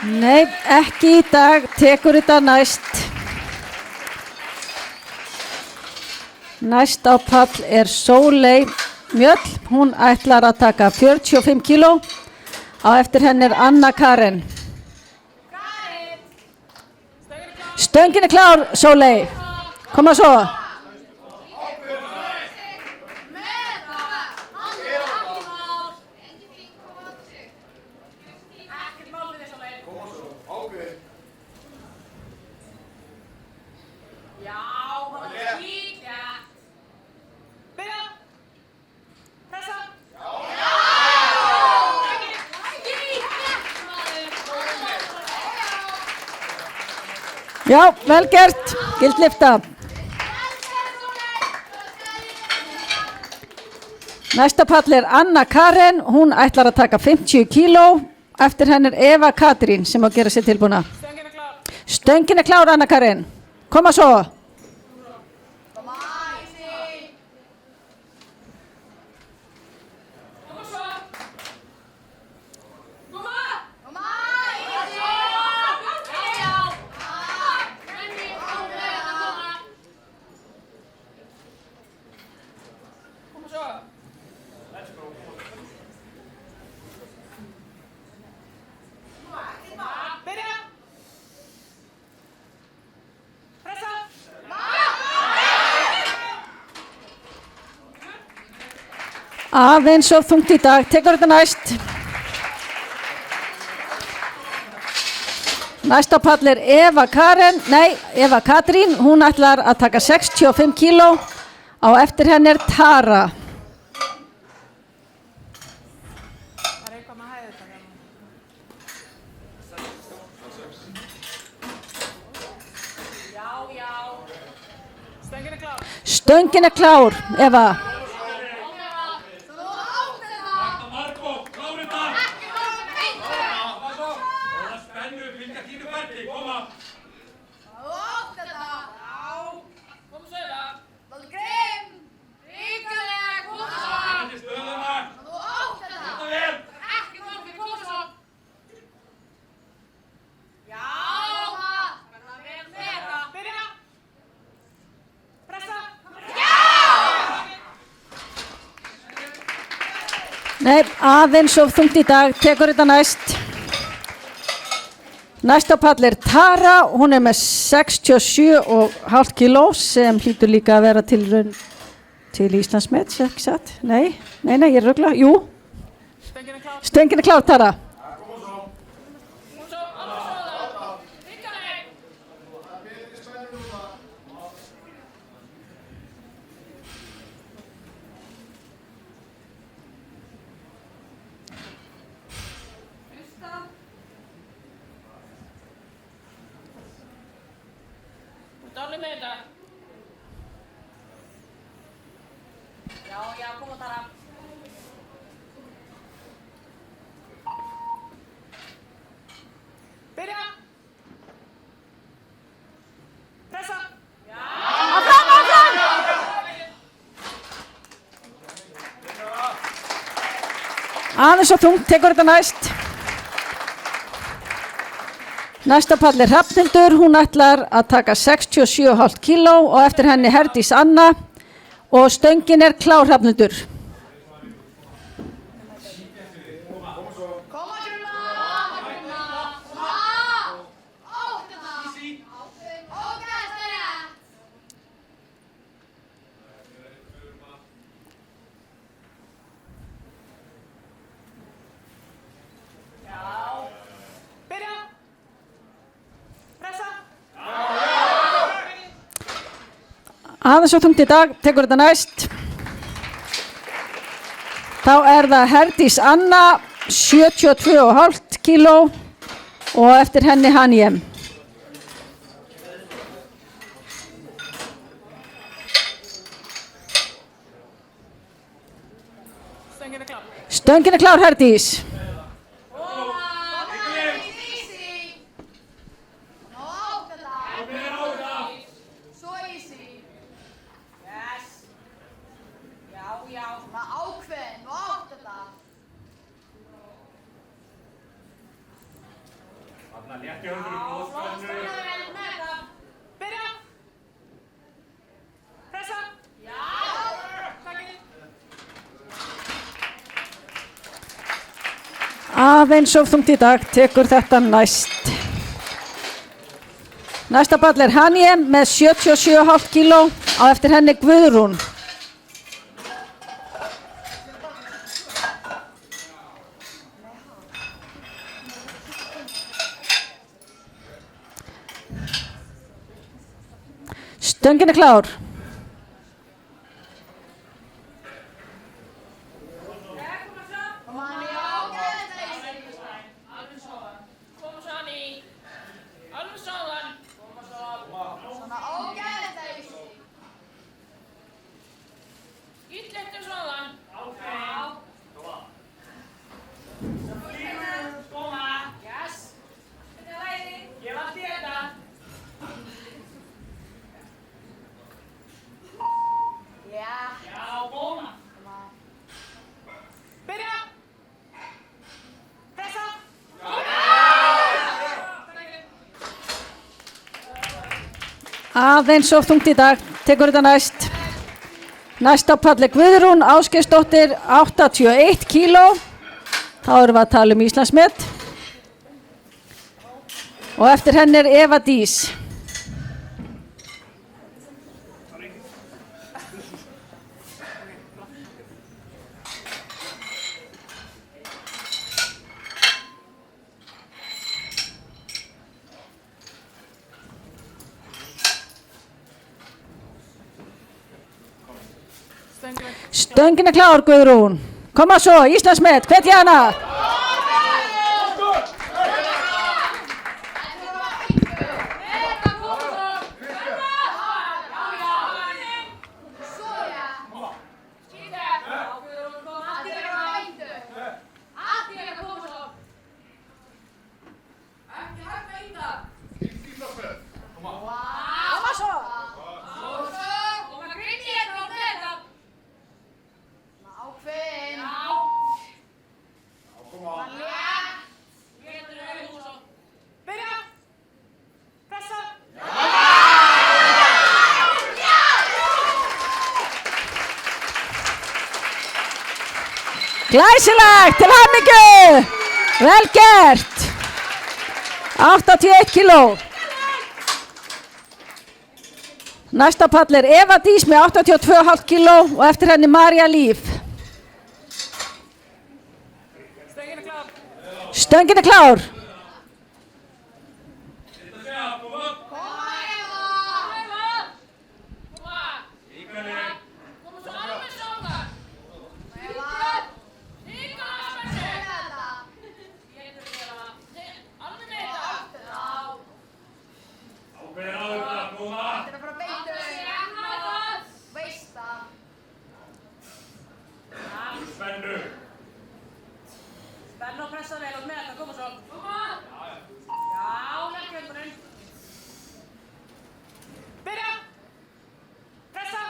Nei, ekki í dag. Tekur þetta næst. Næst á pall er Sóley Mjöll, hún ætlar að taka 45 kíló. Á eftir henni er Anna Karen. Stöngin er klár, Sóley. Koma svo. Já, vel gert, gildlifta. Næsta pall er Anna Karen, hún ætlar að taka 50 kíló. Eftir henni er Eva Katrín sem á að gera sér tilbúna. Stöngin er klár, Anna Karen. Koma svo. Aðeins of þungt í dag, tekur þetta næst. Næsta pall er Eva Katrín, hún ætlar að taka 65 kíló. Á eftir henni er Tara. Stöngin er klár, Eva. Nei, aðeins of þungt í dag, tekur þetta næst. Næsta pall er Tara, hún er með 67,5 kíló sem hlýtur líka að vera til Íslandsmet, ekki satt? Nei, ég er rugla, jú. Stöngin er klár, Tara. Aðeins og þungt, tekur þetta næst. Næsta pall er Hrafnhildur, hún ætlar að taka 67,5 kíló og eftir henni Herdís Anna og stöngin er klár, Hrafnhildur. Aðeins og þungt í dag, tekur þetta næst. Þá er það Herdís Anna, 72,5 kíló og eftir henni Hanjem. Stöngin er klár, Herdís. Aðeins of þungt í dag, tekur þetta næst. Næsta pall er Hanje með 77,5 kíló, á eftir henni Guðrún. Stöngin er klár. Aðeins of þungt í dag, tekur þetta næst. Næsta pall er Guðrún Ásgeirsdóttir, 81 kíló. Þá erum við að tala um Íslandsmet. Og eftir henni er Eva Dís. Stöngin er klár, Guðrún. Koma svo, Íslandsmet, hvetja hana. Glæsilegt, til hamingju, vel gert, 81 kíló. Næsta pall er Eva Dís með 82,5 kíló og eftir henni María Líf. Stöngin er klár. Spennu og pressa vel út með þetta, koma svo. Já, legg höndunum. Byrja. Pressa.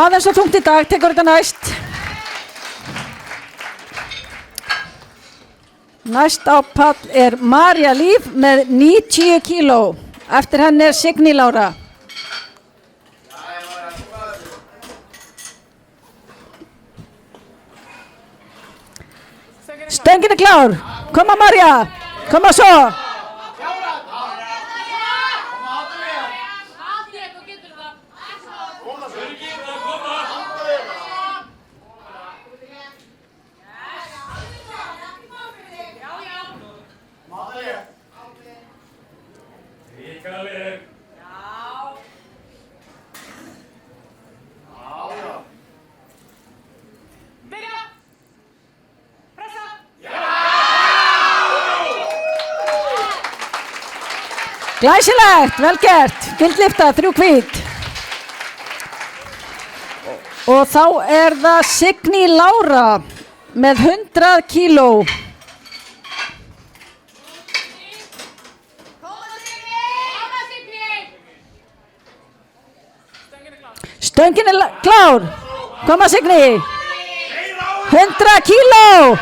Aðeins of þungt í dag, tekur þetta næst. Næst á pall er María Líf með 90 kíló. Eftir henni er Signý Lára. Stöngin er klár. Koma María. Koma svo. Glæsilegt, vel gert, gulllyfta, 3 hvít. Og þá er það Signý Lára með 100 kíló. Stöngin er klár, koma Signý, 100 kíló.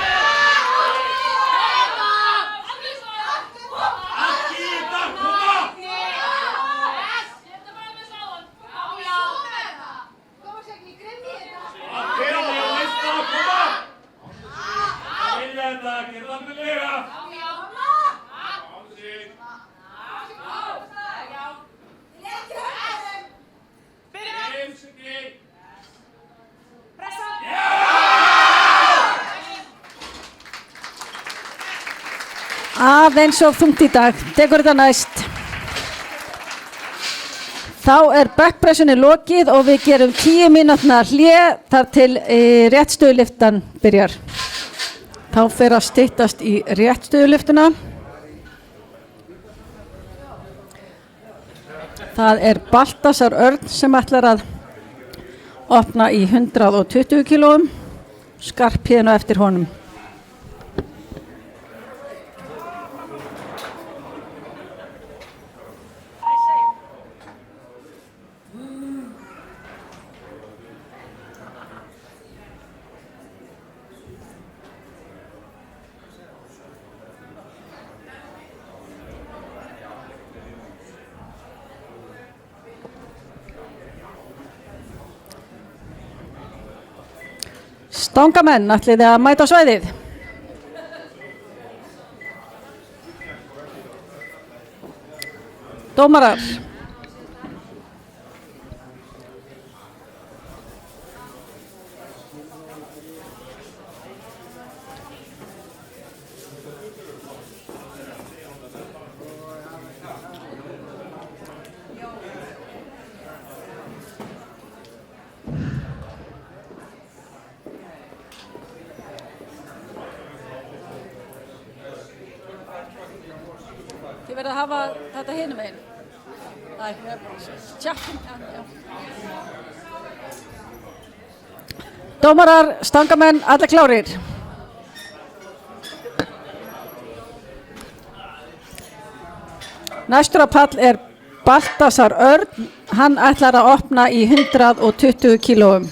aðeins of þungt í dag. Tekur þetta næst. Þá backpressunni lokið og við gerum 10 mínútna hlé þar til réttstöðulyftan byrjar. Þá fer að styttast í réttstöðulyftuna. Það Baltasar Örn sem ætlar að opna í 120 kílóum, Skarphéðinn á eftir honum. Stangamenn, ætlið þið að mæta á svæðið? Dómarar. Þið verða að hafa þetta hinum einn. Dómarar, stangamenn, allir klárir. Næstur á pall Baltasar Örn. Hann ætlar að opna í 120 kílóum.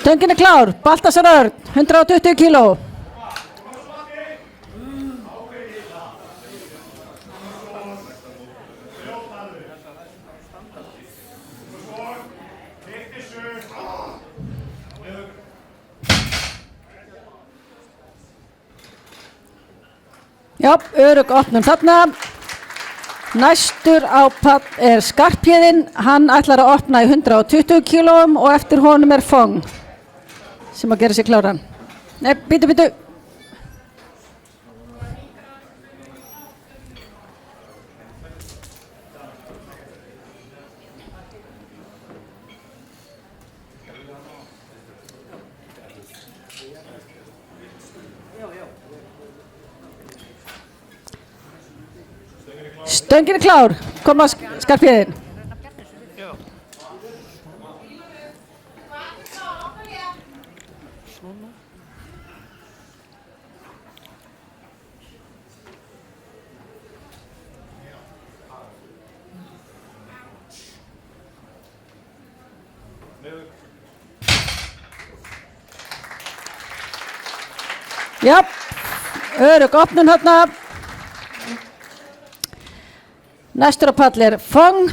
Stöngin klár, Baltasar Örn, 120 kíló. Já, örugg opnum þarna. Næstur á pall Skarphéðinn. Hann ætlar að opna í 120 kílóum og eftir honum Fong sem að gera sér kláran. Nei, bítu. Stöngin klár, koma Skarphéðinn. Já, örugg opnun hérna. Næstur á pall Fong.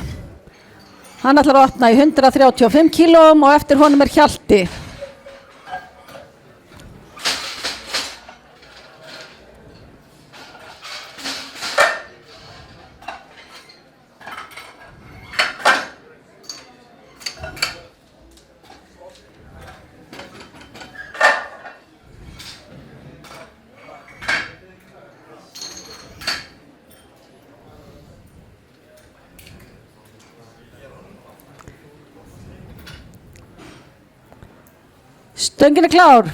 Hann ætlar að opna í 135 kílóum og eftir honum Hjalti. Stöngin klár.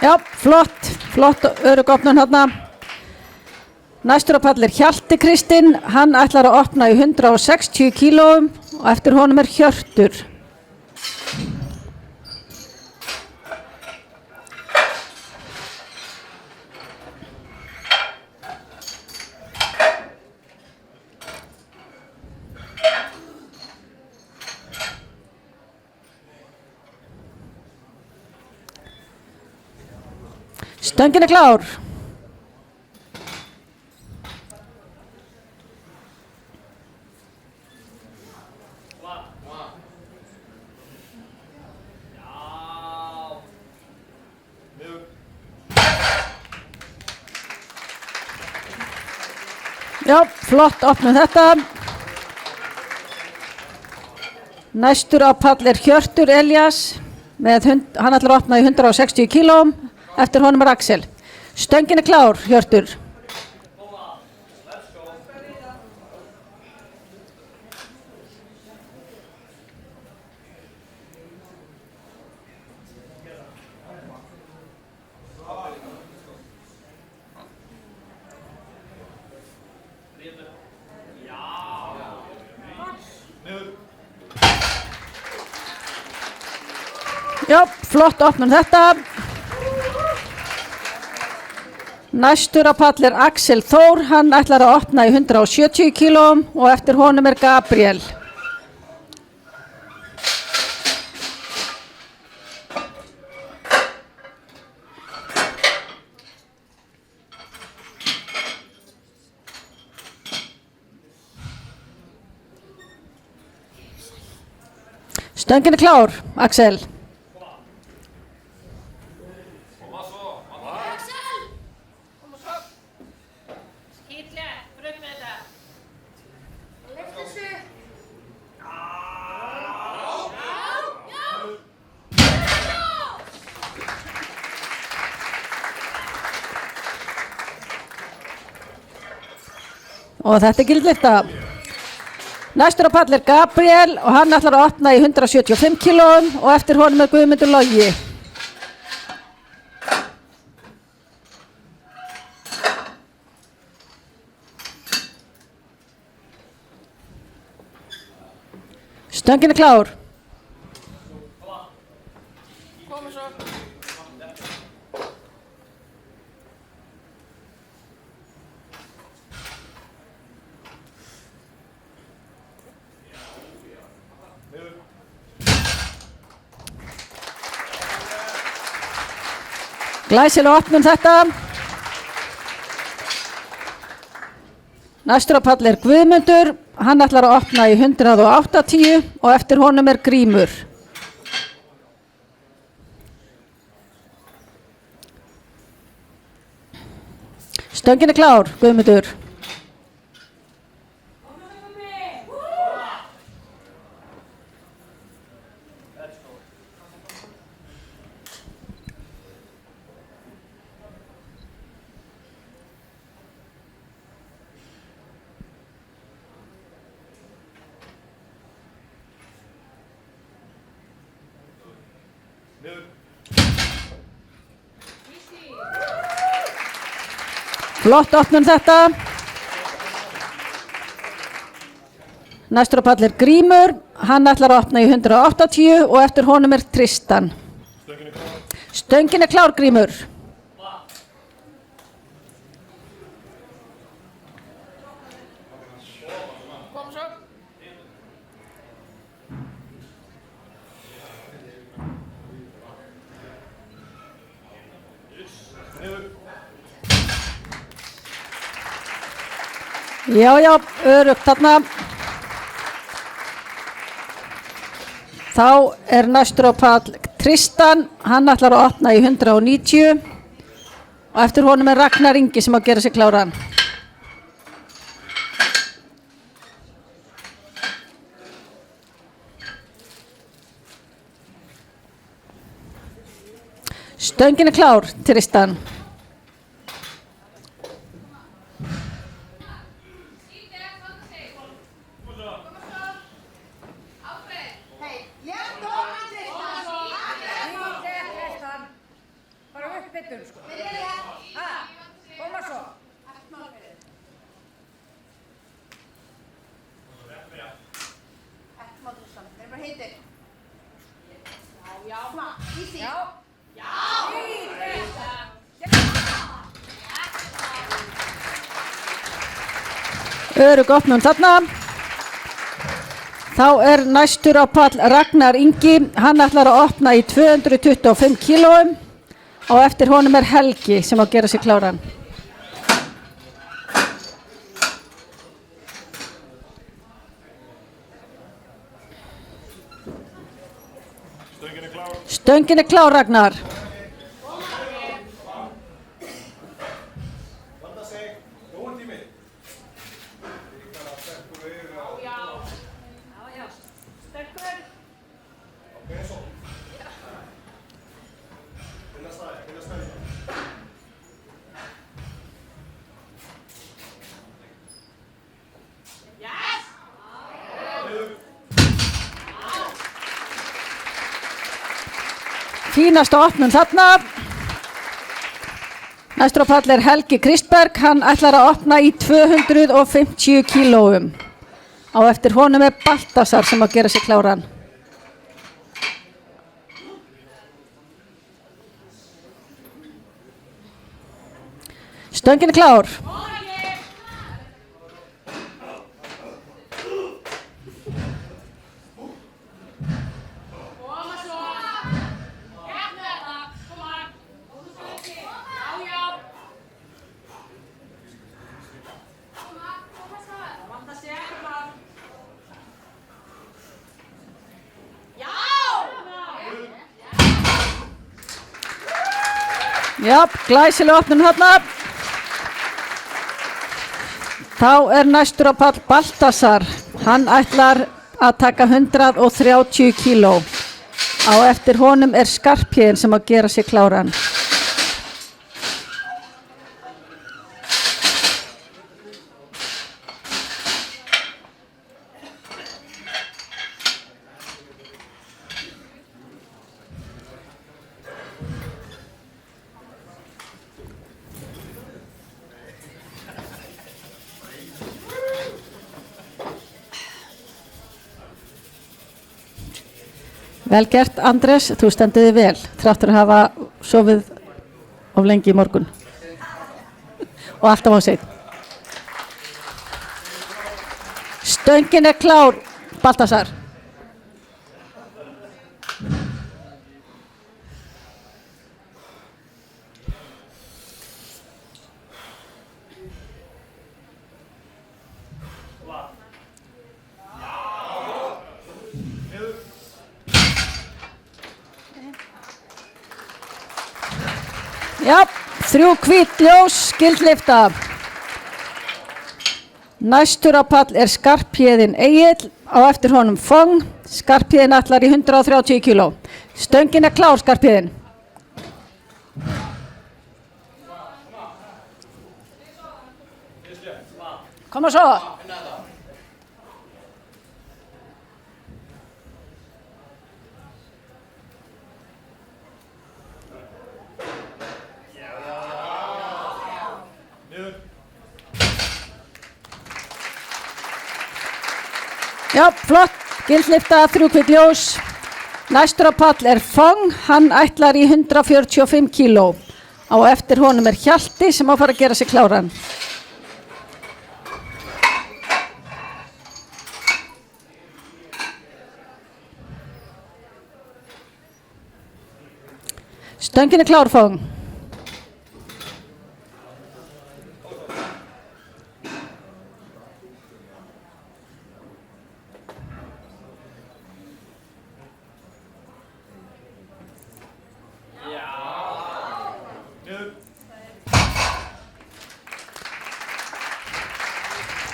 Já, flott örugg opnun hérna. Næstur á pall Hjalti Kristinn. Hann ætlar að opna í 160 kílóum og eftir honum Hjörtur. Stöngin er klár. Já, flott opnum þetta. Næstur á pall er Hjörtur Elías, hann ætlar að opna í 160 kílóum, eftir honum er Axel. Stöngin er klár, Hjörtur. Já, flott opnum þetta. Næstur á pall er Axel Þór, hann ætlar að opna í 170 kílóum og eftir honum er Gabriel. Stöngin er klár, Axel. Og þetta er gildlifta. Næstur á pall er Gabriel og hann ætlar að opna í 175 kílóum og eftir honum er Guðmundur Logi. Stöngin er klár. Glæsilega opnum þetta. Næstur á pall er Guðmundur, hann ætlar að opna í 180 og eftir honum er Grímur. Stöngin er klár, Guðmundur. Flott opnum þetta. Næstur á pall er Grímur, hann ætlar að opna í 180 og eftir honum er Tristan. Stöngin er klár, Grímur. Já, örugt þarna. Þá er næstur á pall Tristan, hann ætlar að opna í 190 og eftir honum er Ragnar Ingi sem að gera sig kláran. Stöngin er klár, Tristan. Örugg opnum þarna. Þá er næstur á pall Ragnar Ingi, hann ætlar að opna í 225 kílóum Á eftir honum er Helgi sem á að gera sig kláran. Stöngin er klár, Ragnar. Fínasta opnun þarna. Næstur á pall er Helgi Kristberg, hann ætlar að opna í 250 kílóum. Á eftir honum er Baltasar sem að gera sig kláran. Stöngin er klár. Já, glæsileg opnun þarna. Þá er næstur á pall Baltasar. Hann ætlar að taka 130 kíló. Á eftir honum er Skarphéðinn sem að gera sig kláran. Vel gert, Andrés, þú stendur þig vel, þráttur að hafa sofið of lengi í morgun og alltaf á seinn. Stöngin er klár, Baltasar. Já, 3 hvít ljós, skildlifta. Næstur á pall er Skarphéðinn Egill, á eftir honum Fong. Skarphéðinn ætlar í 130 kíló. Stöngin er klár, Skarphéðinn. Koma svo. Já, flott, gildlifta, 3 hvít ljós. Næstur á pall er Fong, hann ætlar í 145 kíló. Á eftir honum er Hjalti sem á að fara að gera sig kláran. Stöngin er klár, Fong.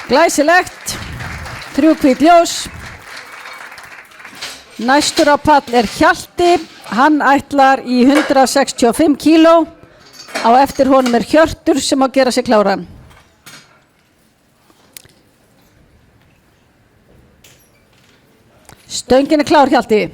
Glæsilegt, 3 hvít ljós. Næstur á pall er Hjalti, hann ætlar í 165 kíló. Á eftir honum er Hjörtur sem á að gera sig kláran. Stöngin er klár, Hjalti.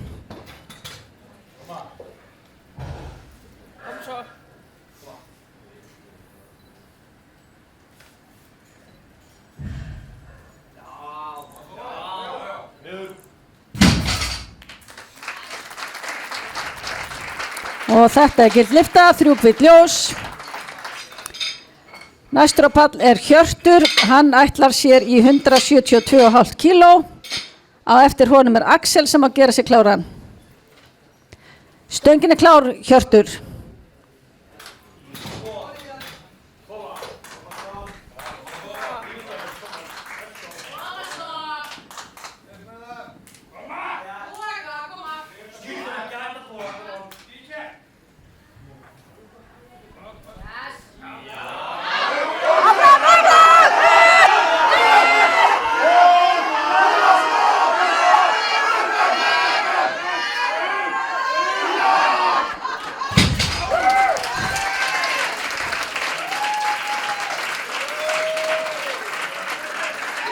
Og þetta er gildlifta, 3 hvít ljós. Næstur á pall er Hjörtur, hann ætlar sér í 172,5 kíló. Á eftir honum er Axel sem á að gera sig kláran. Stöngin er klár, Hjörtur.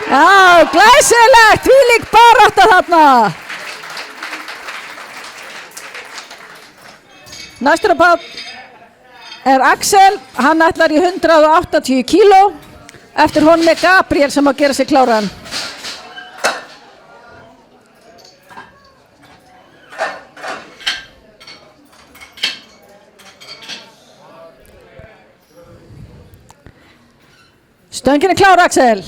Já, glæsilegt, þvílík barátta þarna. Næstur á pall er Axel, hann ætlar í 180 kíló. Eftir honum er Gabriel sem að gera sig kláran. Stöngin er klár, Axel.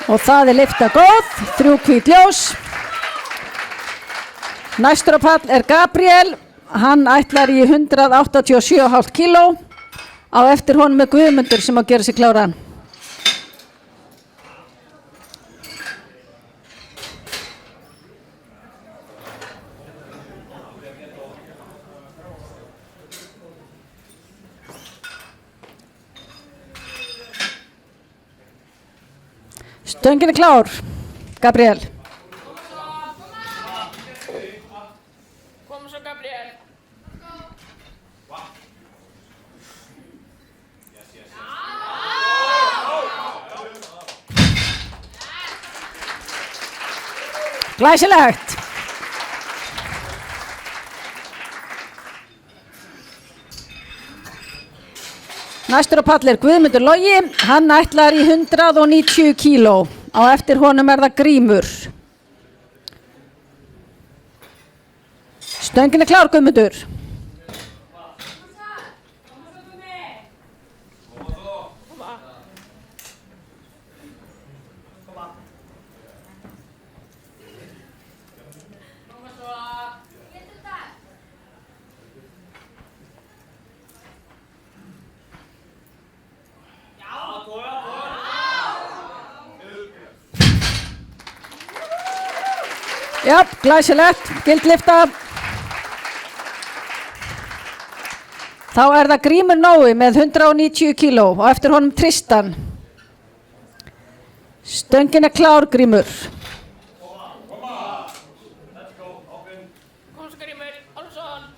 Og það er lyfta góð, 3 hvít ljós. Næstur á pall er Gabriel, hann ætlar í 187,5 kíló. Á eftir honum er Guðmundur sem að gera sig kláran. Stöngin er klár, Gabriel. Kom svo, Gabriel. Glæsilegt. Næstur á pall er Guðmundur Logi, hann ætlar í 190 kíló. Á eftir honum er það Grímur. Stöngin er klár, Guðmundur. Já, glæsilegt, gildlifta. Þá er það Grímur Nói með 190 kíló og eftir honum Tristan. Stöngin er klár, Grímur. Kom svo, Grímur. Olsson.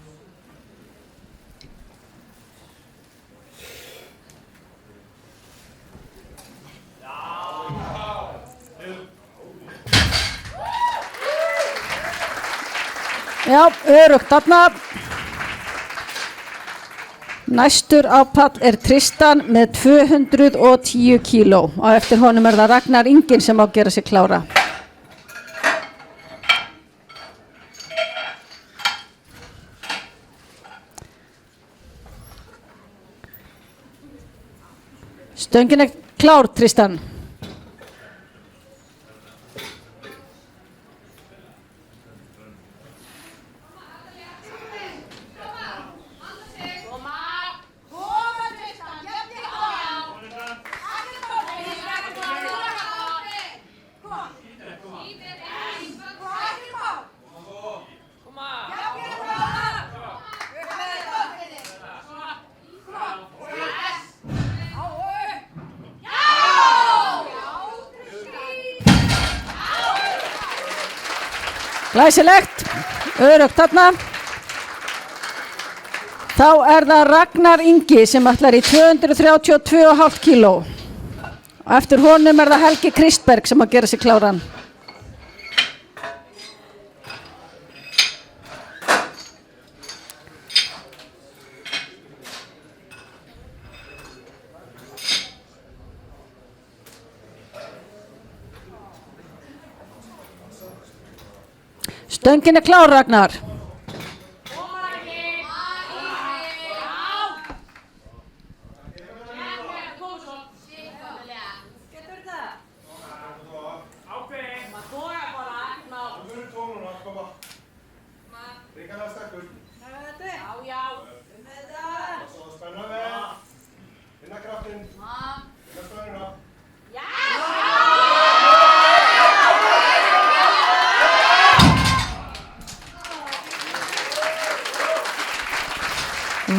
Já, örugt þarna. Næstur á pall er Tristan með 210 kíló og eftir honum er það Ragnar Ingin sem á að gera sig klára. Stöngin er klár, Tristan. Glæsilegt, örugt þarna. Þá er það Ragnar Ingi sem ætlar í 232,5 kíló. Og eftir honum er það Helgi Kristberg sem að gera sig kláran. Stöngin er klár, Ragnar.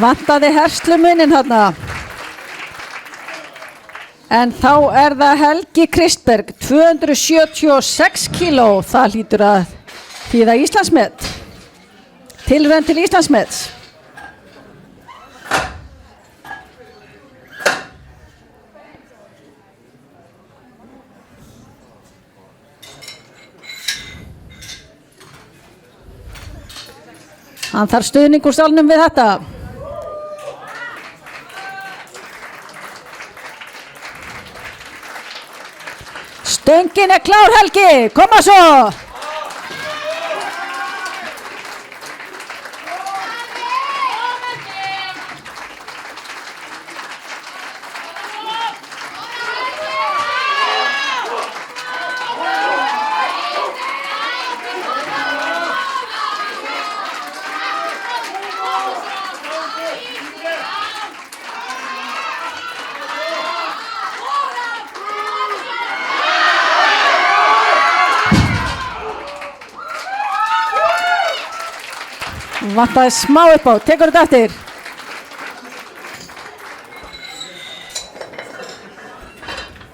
Vantaði herslumuninn þarna. En þá það Helgi Kristberg, 276 kíló, það hlýtur að þýða Íslandsmet. Tilraun til Íslandsmets. Hann þarf stuðning úr salnum við þetta. Stöngin klár Helgi, koma svo! Vantaði smá upp á, tekur þetta eftir.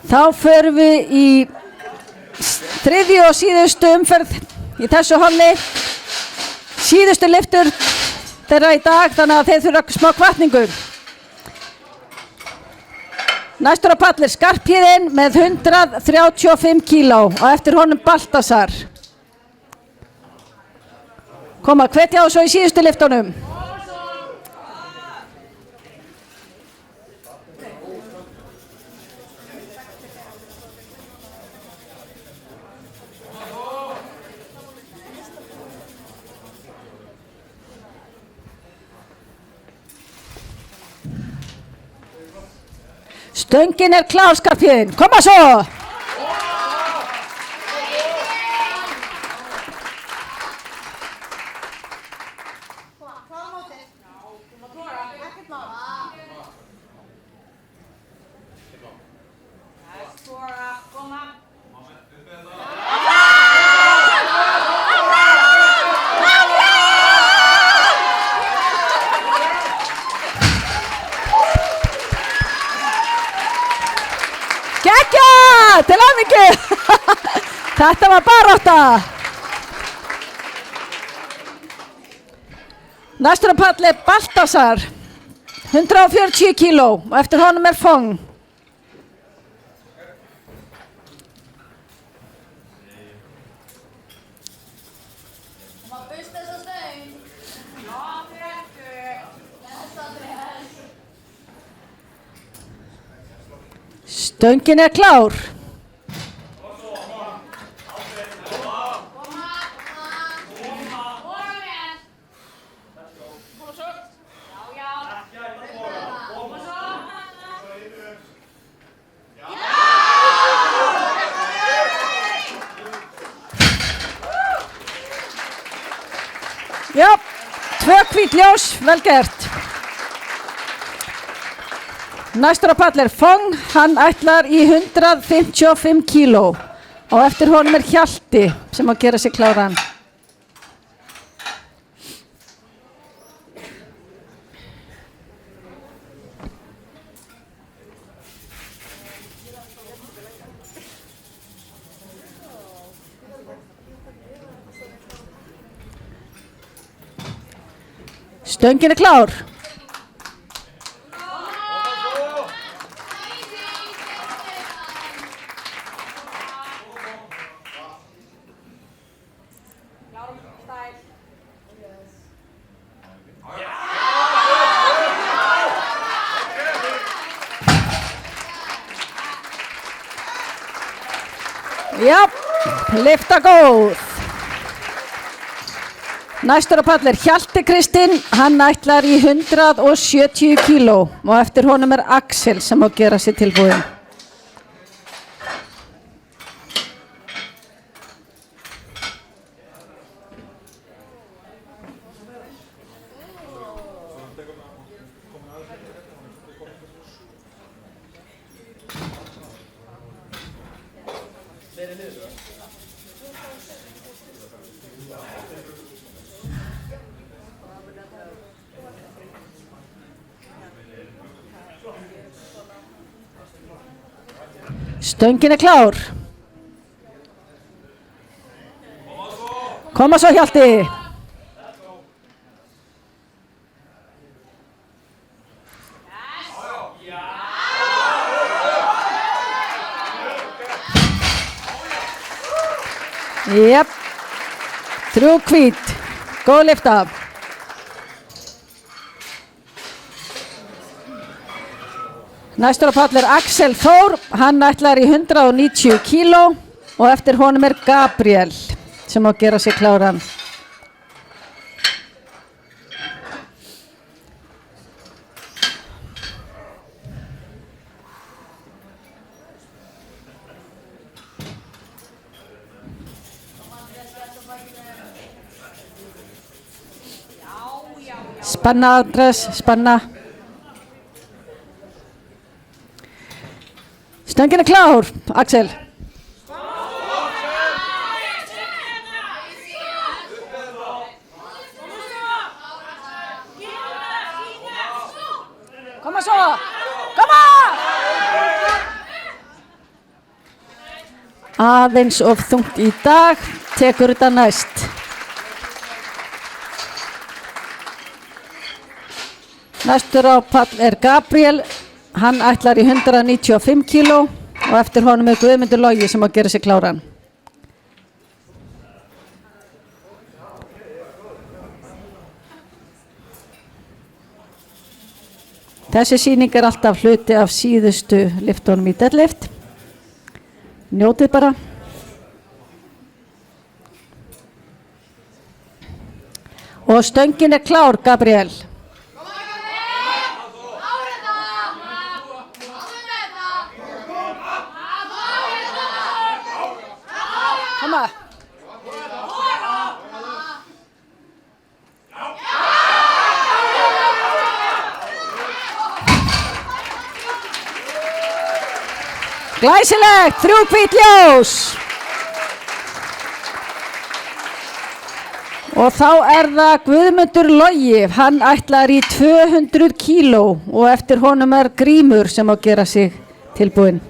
Þá förum við í þriðju og síðustu umferð í þessu holli. Síðustu lyftur þeirra í dag, þannig að þeir þurfa smá hvatningu. Næstur á palli Skarphéðinn með 135 kíló og eftir honum Baltasar. Koma, hvetja á svo í síðustu lyftunum. Stöngin klár Skarphéðinn, koma svo! Til hamingju! Þetta var barátta. Næstur á palli Baltasar, 140 kíló og eftir honum Fong. Stöngin klár. Já, 2 hvít ljós, vel gert. Næstur á palli Fong, hann ætlar í 155 kíló og eftir honum Hjalti sem að gera sig kláran. Stöngin klár. Já, lyfta góð. Næstur á palli Hjalti Kristinn, hann ætlar í 170 kíló og eftir honum Axel sem á gera sig tilbúin. Stöngin er klár. Koma svo Hjalti. Jep, 3 hvít, góð lyfta. Næstur á pall er Axel Þór, hann ætlar í 190 kíló og eftir honum er Gabriel sem má gera sig kláran. Spanna Andrés, spanna. Stöngin er klár, Axel. Koma svo, koma! Aðeins of þungt í dag, tekur þetta næst. Næstur á pall er Gabriel, hann ætlar í 195 kíló og eftir honum er Guðmundur Logi sem má gera sig kláran. Þessi sýning er alltaf hluti af síðustu lyftunum í deadlift. Njótið bara. Og stöngin er klár, Gabriel. Koma. Glæsilegt, 3 hvít ljós. Og þá er það Guðmundur Logi, hann ætlar í 200 kíló og eftir honum er Grímur sem á gera sig tilbúinn.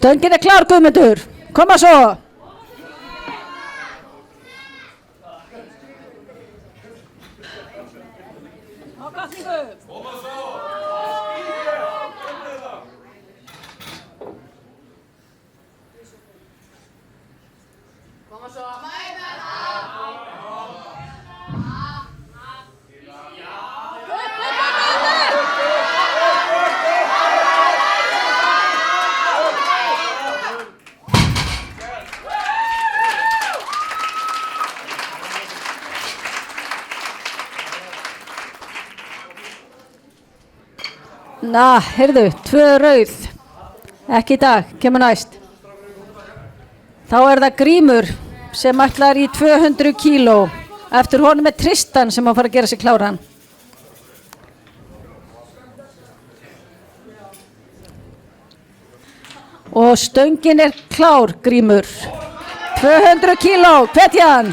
Stöngin er klár, Guðmundur. Koma svo. Heyrðu, 2 rauð. Ekki í dag, kemur næst. Þá er það Grímur sem ætlar í 200 kíló. Eftir honum er Tristan sem á að fara að gera sig kláran. Og stöngin er klár, Grímur. 200 kíló, hvetja hann.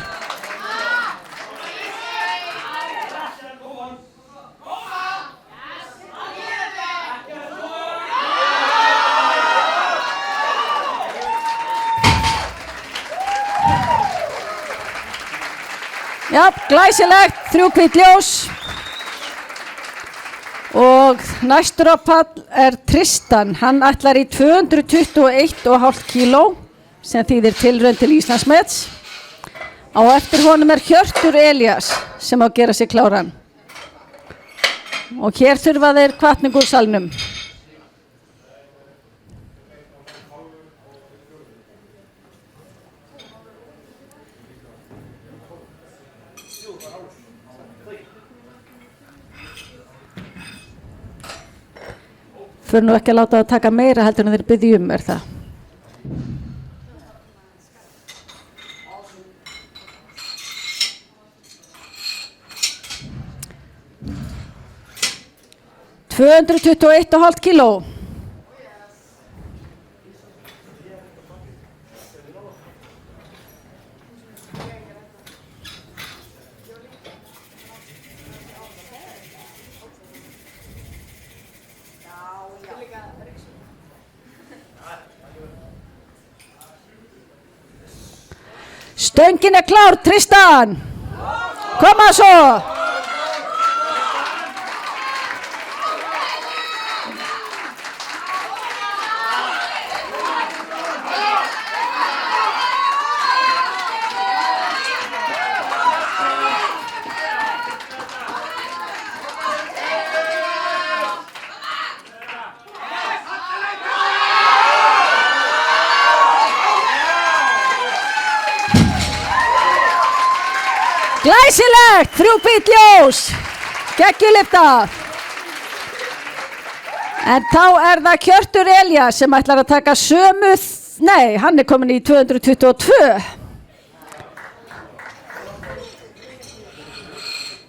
Já, glæsilegt, 3 hvít ljós. Og næstur á pall er Tristan, hann ætlar í 221,5 kíló sem þýðir tilraun til Íslandsmets. Á eftir honum er Hjörtur Elías sem á að gera sig kláran. Og hér þurfa þeir hvatningu úr salnum. Fyrir nú ekki að láta það taka meira heldur en þeir biðja er það. (221,5 kíló. Stöngin klár, Tristan. Koma svo. Glæsilegt, 3 bít ljós, geggjulifta. En þá það Hjörtur Elías sem ætlar að taka sömu, nei, hann komin í 222.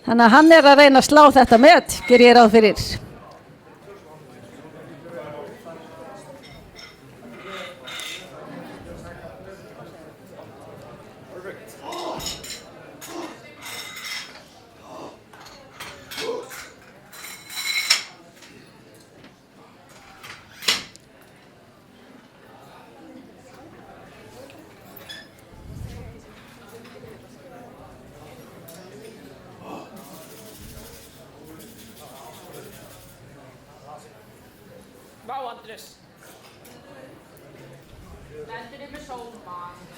Þannig að hann að reyna að slá þetta met, ger ég ráð fyrir.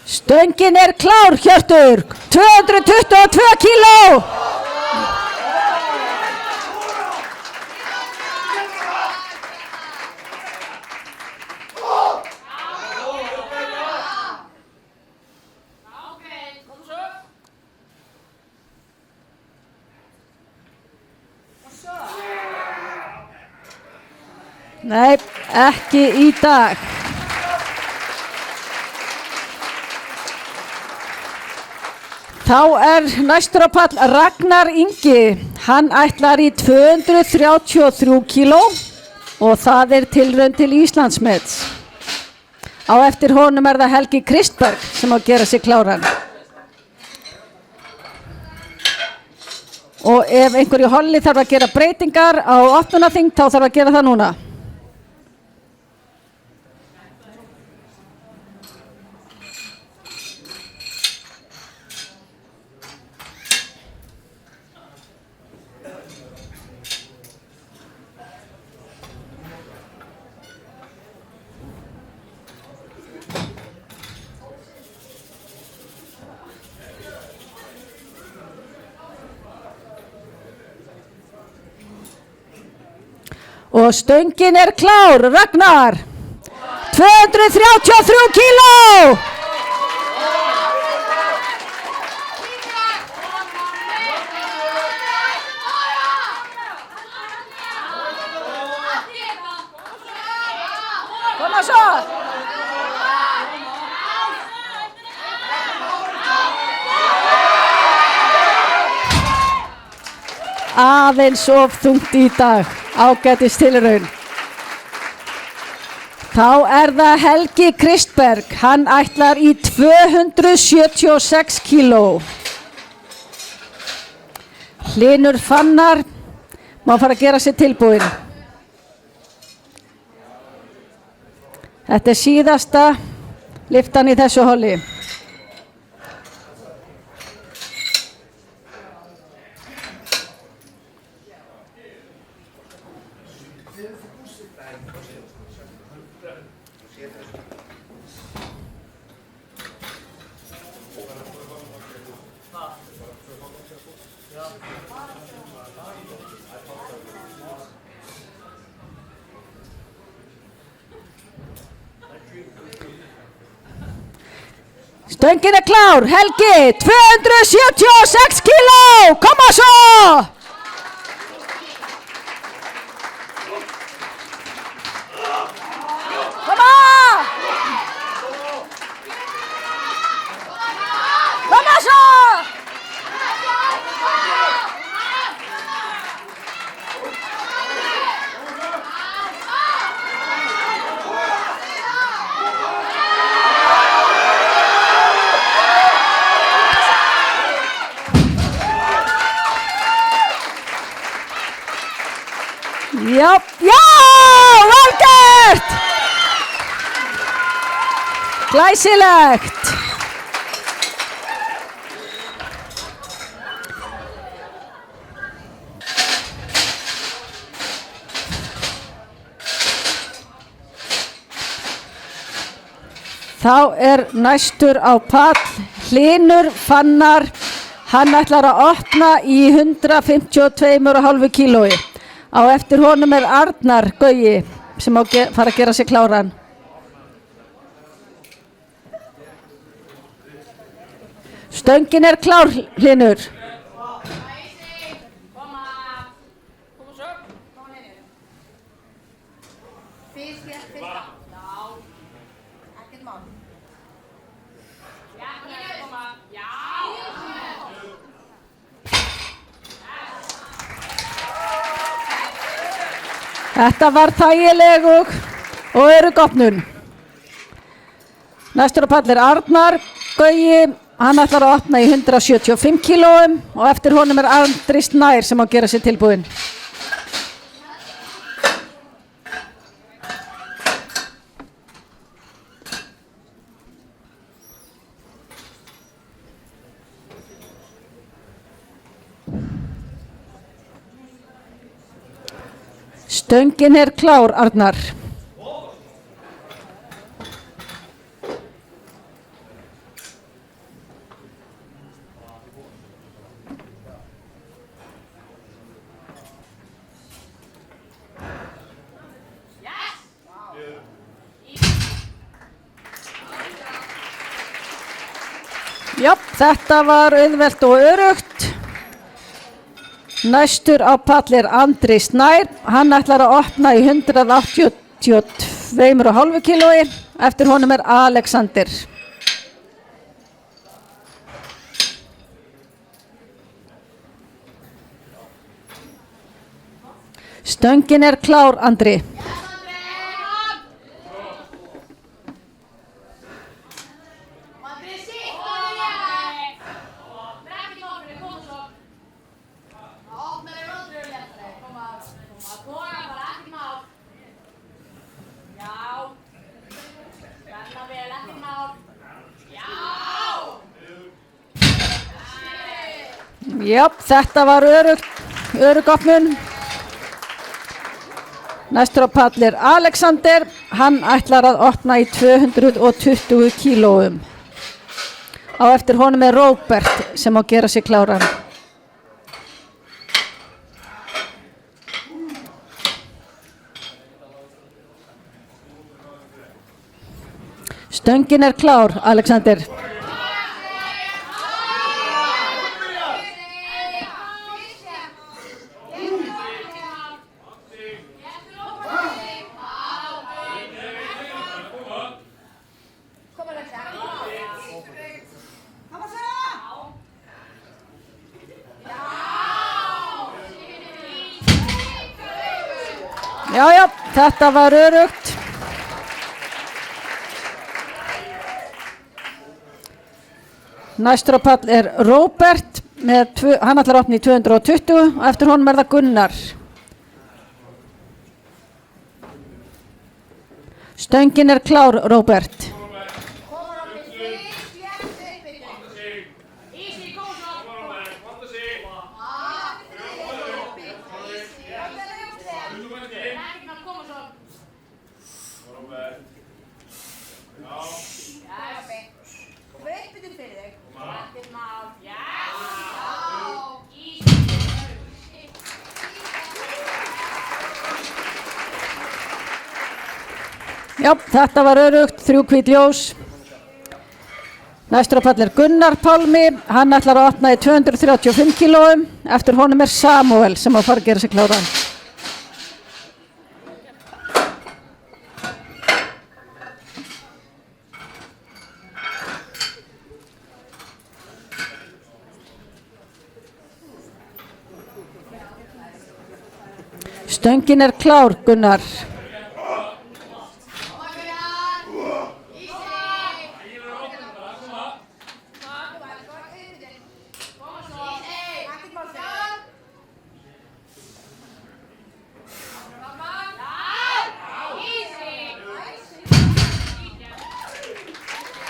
Stöngin klár, Hjörtur, 222 kíló. Nei, ekki í dag. Þá næstur á pall Ragnar Ingi. Hann ætlar í 233 kíló og það tilraun til Íslandsmets. Á eftir honum það Helgi Kristberg sem á að gera sig kláran. Og ef einhver í holli þarf að gera breytingar á opnunarþing þá þarf að gera það núna. Og stöngin klár, Ragnar, 233 kíló. Koma svo. Aðeins of þungt í dag. Ágætis tilraun. Þá það Helgi Kristberg, hann ætlar í 276 kíló. Hlynur Fannar má fara að gera sig tilbúin. Þetta síðasta lyftan í þessu holli. Stöngin klár, Helgi, 276 kíló, koma svo! Koma! Koma svo! Já, vel gert! Glæsilegt! Þá er næstur á pall Hlynur Fannar. Hann ætlar að opna í 152,5 kílói. Á eftir honum er Arnar Gauji sem á fara að gera sig kláran. Stöngin er klár, Hlynur. Koma svo. Koma Hlynur. Fyrst. Já. Ekkert mál. Já, koma. Já. Þetta var þægileg og örugg opnun. Næstur á pall er Arnar Gauji. Hann ætlar að opna í 175 kílóum og eftir honum er Andri Snær sem á að gera sér tilbúinn. Stöngin er klár, Arnar. Já, þetta var auðvelt og öruggt. Næstur á pall er Andri Snær. Hann ætlar að opna í 182,5 kílói. Eftir honum er Alexander. Stöngin er klár, Andri. Já, þetta var örugg opnun. Næstur á pall er Alexander. Hann ætlar að opna í 220 kílóum. Á eftir honum er Róbert sem á að gera sig kláran. Stöngin er klár, Alexander. Já, þetta var öruggt. Næstur á pall er Róbert. Hann ætlar að opna í 220 og eftir honum er það Gunnar. Stöngin er klár, Róbert. Já, þetta var öruggt, 3 hvít ljós. Næstur á pall er Gunnar Pálmi. Hann ætlar að opna í 235 kílóum. Eftir honum er Samuel sem á að fara að gera sig kláran. Stöngin er klár, Gunnar.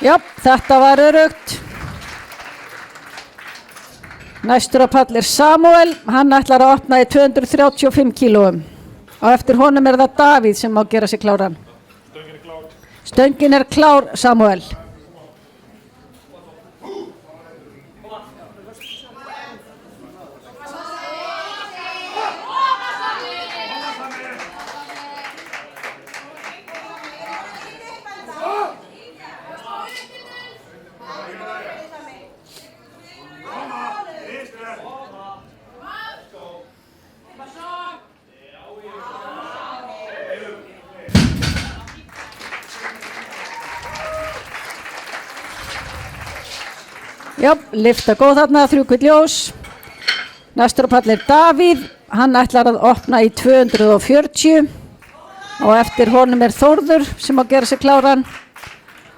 Já, þetta var öruggt. Næstur á pall er Samuel. Hann ætlar að opna í 235 kílóum. Og eftir honum er það Davíð sem má gera sig kláran. Stöngin er klár, Samuel. Já, lyfta góð þarna, 3 hvítt ljós. Næstur á palli er Davíð, hann ætlar að opna í 240 og eftir honum er Þórður sem á að gera sig kláran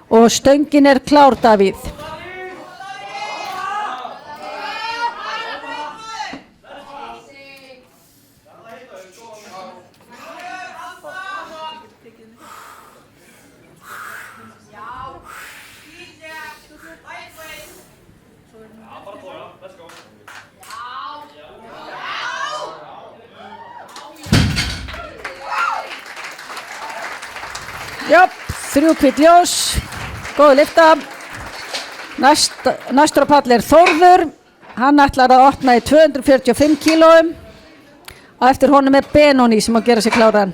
og stöngin er klár, Davíð. Já, 3 hvítt ljós, góð lyfta. Næstur á palli er Þórður, hann ætlar að opna í 245 kílóum og eftir honum er Benóni sem á að gera sig kláran.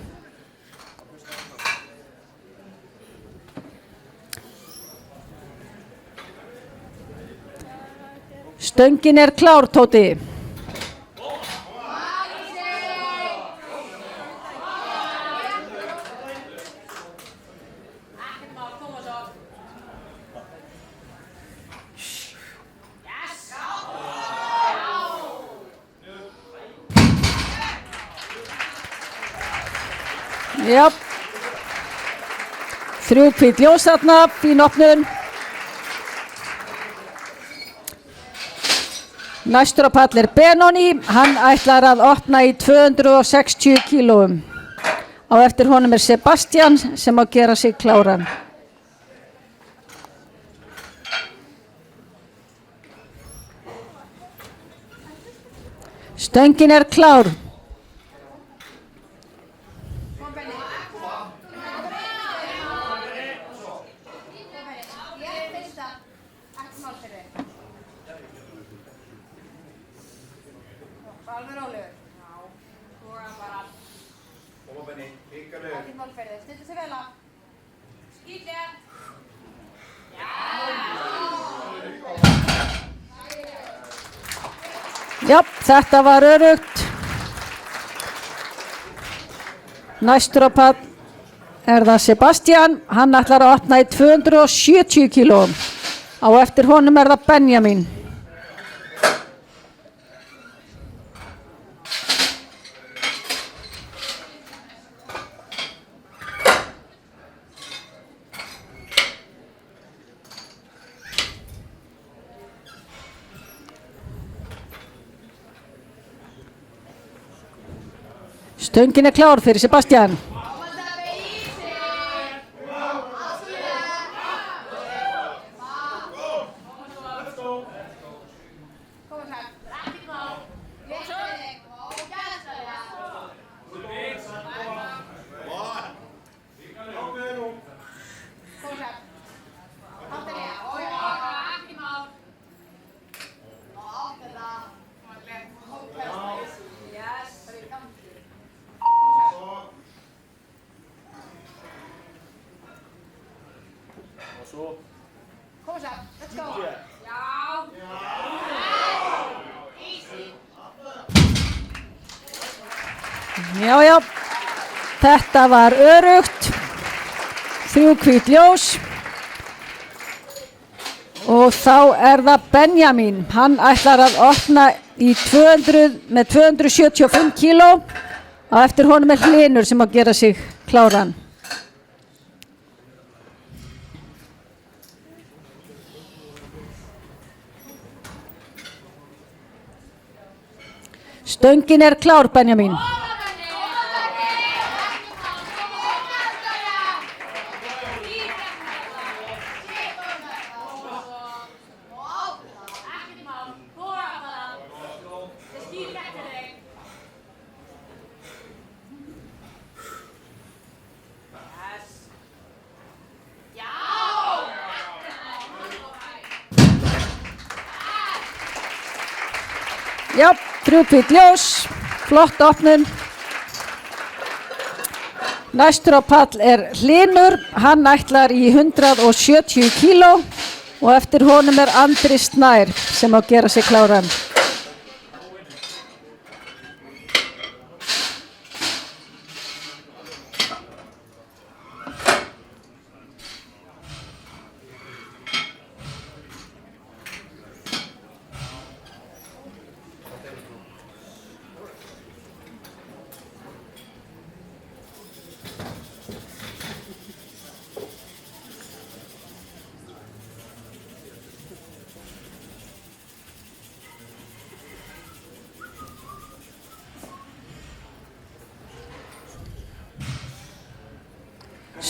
Stöngin er klár, Tóti. Já, 3 hvítt ljós þarna, fín opnun. Næstur á palli er Benóni, hann ætlar að opna í 260 kílóum. Á eftir honum er Sebastian sem á að gera sig kláran. Stöngin er klár. Já, þetta var öruggt. Næstur á pall er það Sebastian, hann ætlar að opna í 270 kílóum. Á eftir honum er það Benjamin. Stöngin er klár fyrir Sebastian. Já, þetta var öruggt, 3 hvítt ljós og þá er það Benjamin, hann ætlar að opna í 275 kíló og eftir honum er Hlynur sem að gera sig kláran. Stöngin er klár, Benjamin. Já, 3 hvít ljós, flott opnun. Næstur á pall er Hlynur, hann ætlar í 170 kíló og eftir honum er Andri Snær sem á að gera sig kláran.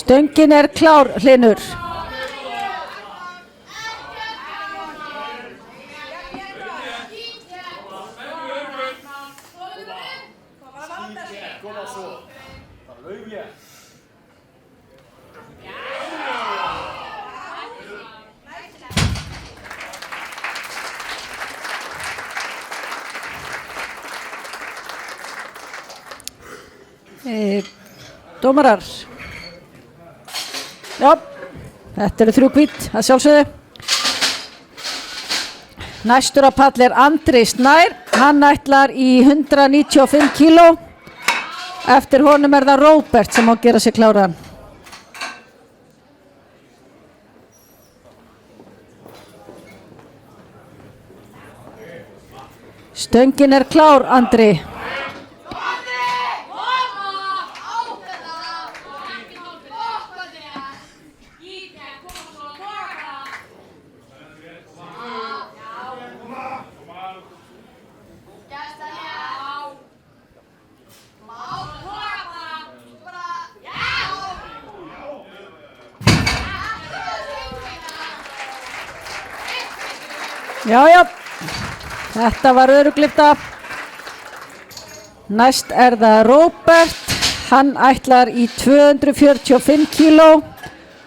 Stöngin er klár, Hlynur. Dómarar. Já, þetta eru 3 hvít, að sjálfsögðu. Næstur á pall er Andri Snær, hann ætlar í 195 kíló. Eftir honum er það Róbert sem á að gera sig kláran. Stöngin er klár, Andri. Já, þetta var örugglega. Næst er það Róbert, hann ætlar í 245 kíló.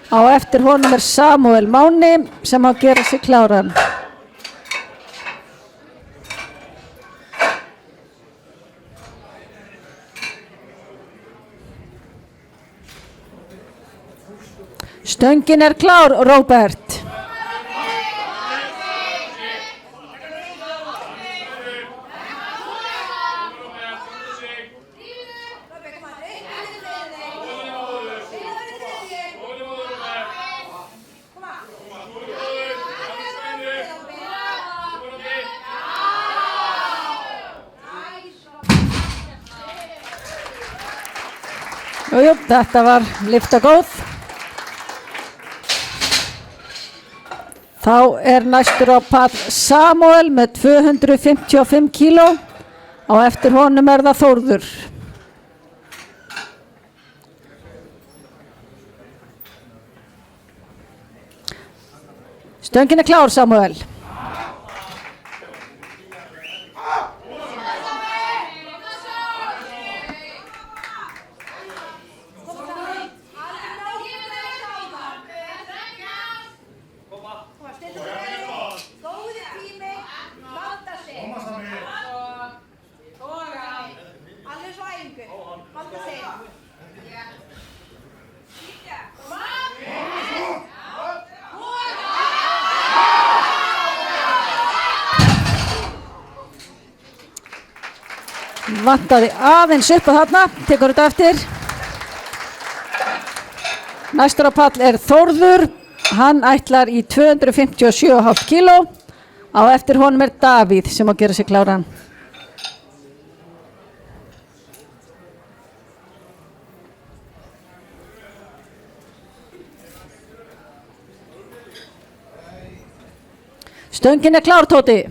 Á eftir honum er Samúel Máni sem á að gera sig kláran. Stöngin er klár, Róbert. Jú, þetta var lyfta góð. Þá er næstur á pall Samúel með 255 kíló. Á eftir honum er það Þórður. Stöngin er klár, Samúel. Vantaði aðeins upp að þarna, tekur þetta eftir. Næstur á pall er Þórður, hann ætlar í 257,5 kíló. Á eftir honum er Davíð sem á að gera sig kláran. Stöngin er klár, Tóti.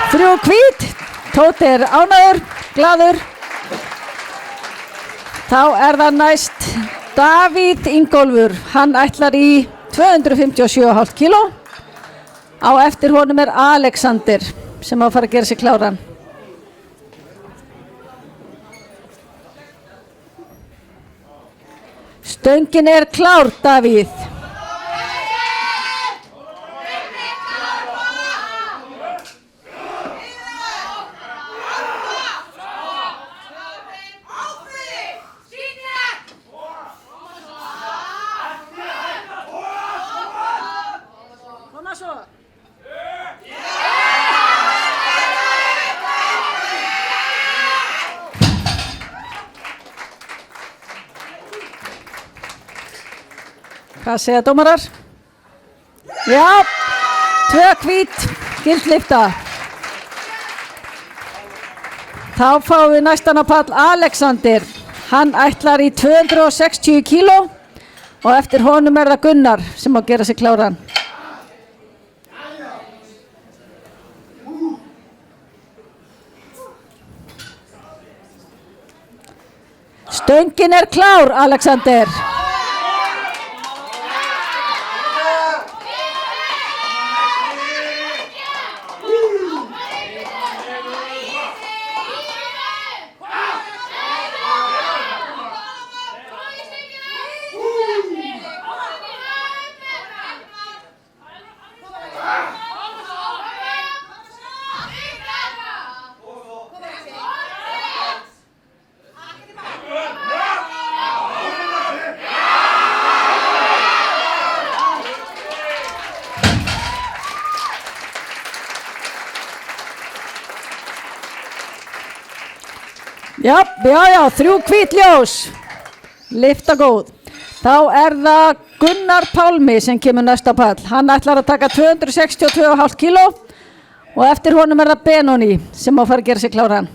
Þrjú hvít, Tóti er ánægður, glaður. Þá það næst Davíð Ingólfur, hann ætlar í 257,5 kíló. Á eftir honum Alexander sem að fara að gera sig kláran. Stöngin klár, Davíð. Hvað segja dómarar? Já, 2 hvít, gilt lyfta. Þá fáum við næstan á pall Alexander. Hann ætlar í 260 kíló og eftir honum það Gunnar sem má gera sig kláran. Stöngin klár, Alexander. Já, 3 hvít ljós. Lyfta góð. Þá það Gunnar Pálmi sem kemur næsta pall. Hann ætlar að taka 262,5 kíló og eftir honum það Benoni sem má fara að gera sig kláran.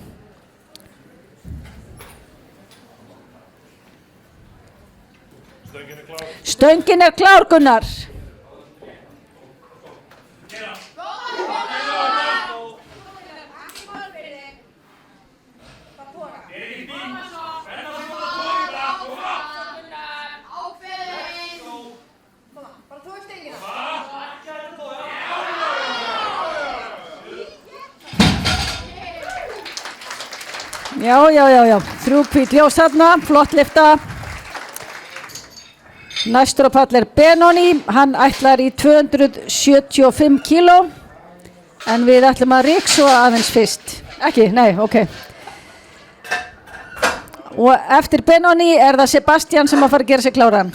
Stöngin klár, Gunnar. Já, 3 hvít ljós þarna, flott lyfta. Næstur á pall Benoni, hann ætlar í 275 kíló, en við ætlum að ryksuga aðeins fyrst. Ekki, nei, ok. Og eftir Benoni það Sebastian sem að fara að gera sig kláran.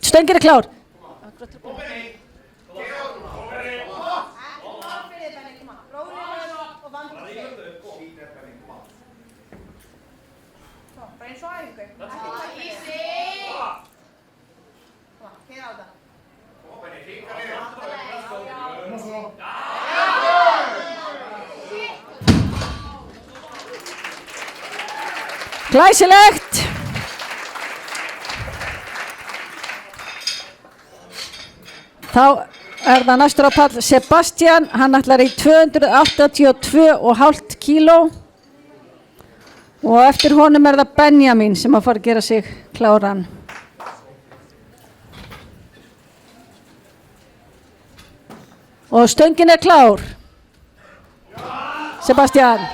Stöngin klár. Glæsilegt. Þá það næstur á pall Sebastian, hann ætlar í 282,5 kíló og eftir honum það Benjamin sem að fara að gera sig kláran. Og stöngin klár. Sebastian.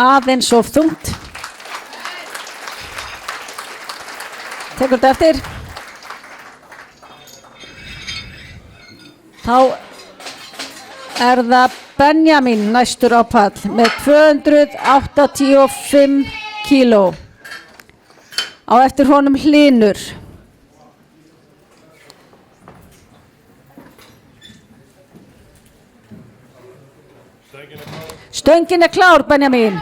aðeins of þungt. Tekur þetta eftir. Þá er það Benjamin næstur á pall með 285 kíló. Á eftir honum Hlynur. Stöngin er klár, Benjamin.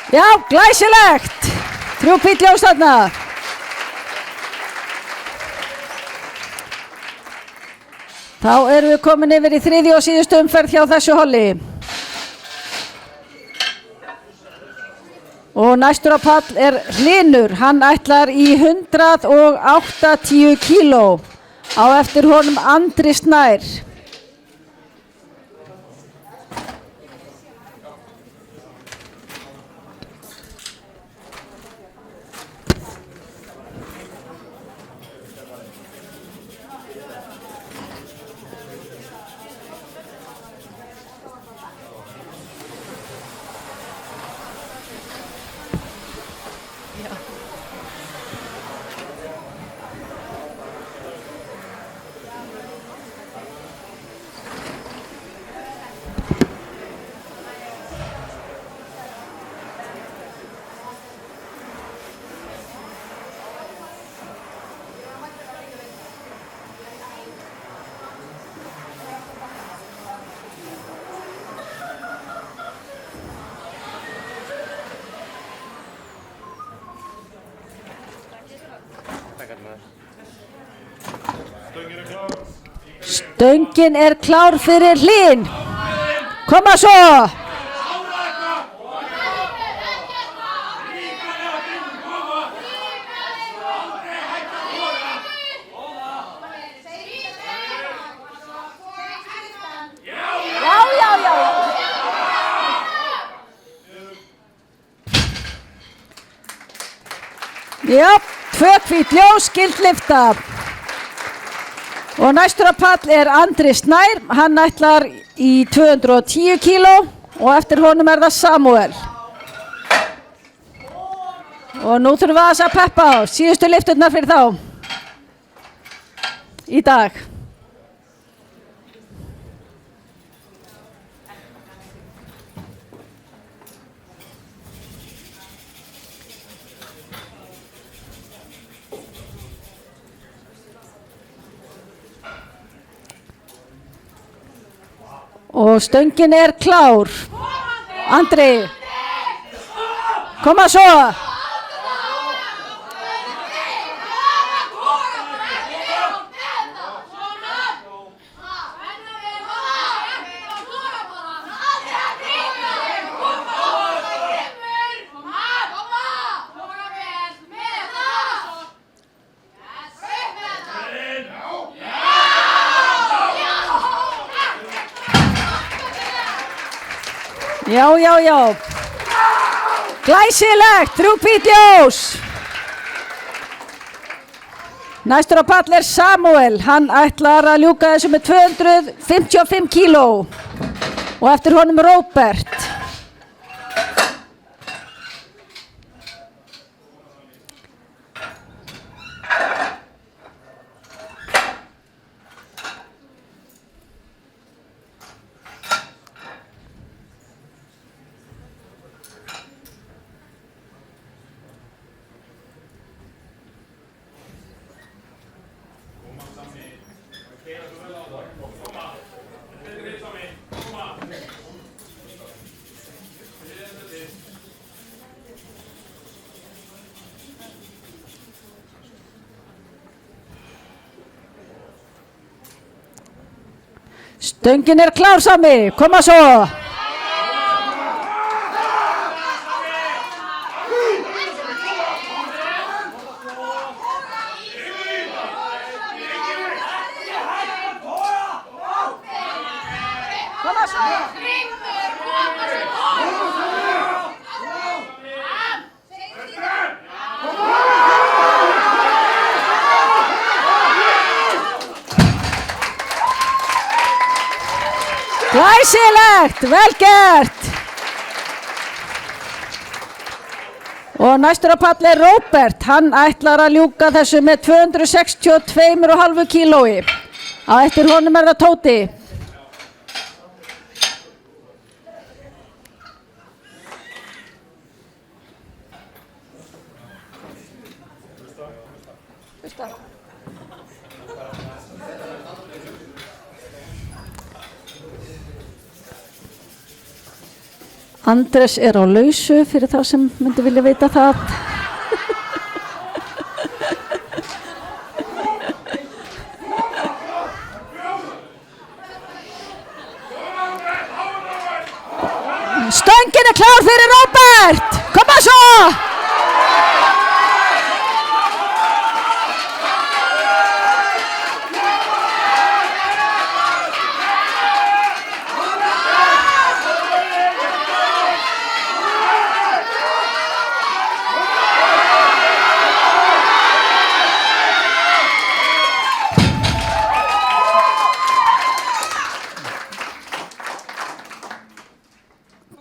Já, glæsilegt. 3 hvít ljós þarna. Þá erum við komin yfir í 3. og síðustu umferð hjá þessu holli. Og næstur á pall er Hlynur. Hann ætlar í 180 kíló. Á eftir honum Andri Snær. Stöngin er klár fyrir Hlyn. Koma svo. Já, 2 hvít ljós, gild lyfta. Og næstur á pall er Andri Snær. Hann ætlar í 210 kíló og eftir honum er það Samuel. Og nú þurfum við aðeins að peppa á síðustu lyfturnar fyrir þá í dag. Og stöngin er klár. Andri, koma svo. Já. Glæsilegt, 3 hvít ljós. Næstur á pall er Samuel. Hann ætlar að ljúka þessu með 255 kíló. Og eftir honum Róbert. Stöngin er klár, Sami. Koma svo. Glæsilegt, vel gert. Og næstur á palli er Róbert, hann ætlar að ljúka þessu með 262,5 kílói. Á eftir honum er það Tóti. Andres er á lausu fyrir þá sem myndi vilja vita það. Stöngin er klár fyrir Róbert. Koma svo!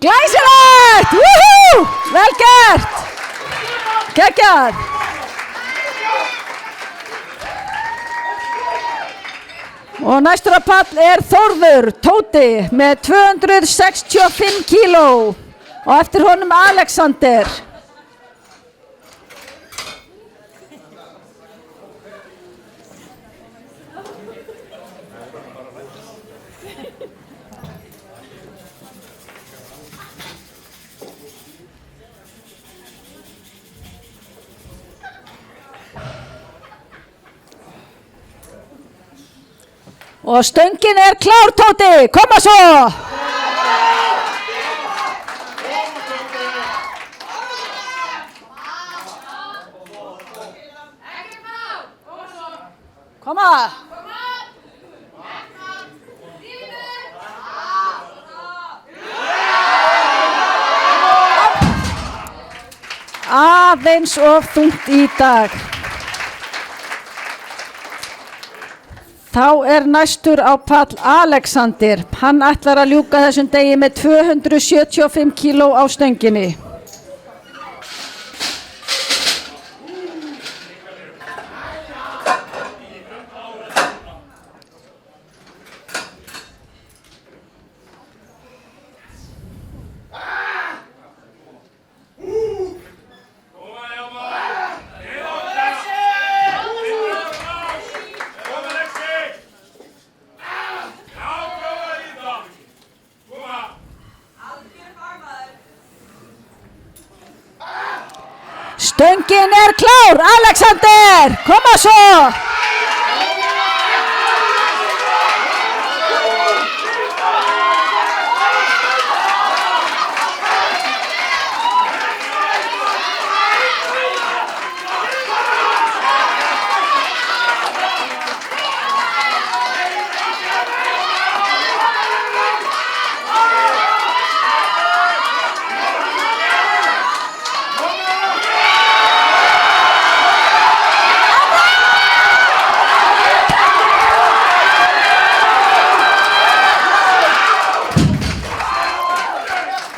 Glæsilegt! Woohoo! Vel gert! Geggjað! Og næstur á pall er Þórður, Tóti, með 265 kíló. Og eftir honum Alexander. Og stöngin er klár, Tóti, koma svo! Koma! Aðeins of þungt í dag. Þá er næstur á pall Alexander. Hann ætlar að ljúka þessum degi með 275 kíló á stönginni. Stöngin er klár, Alexander, koma svo!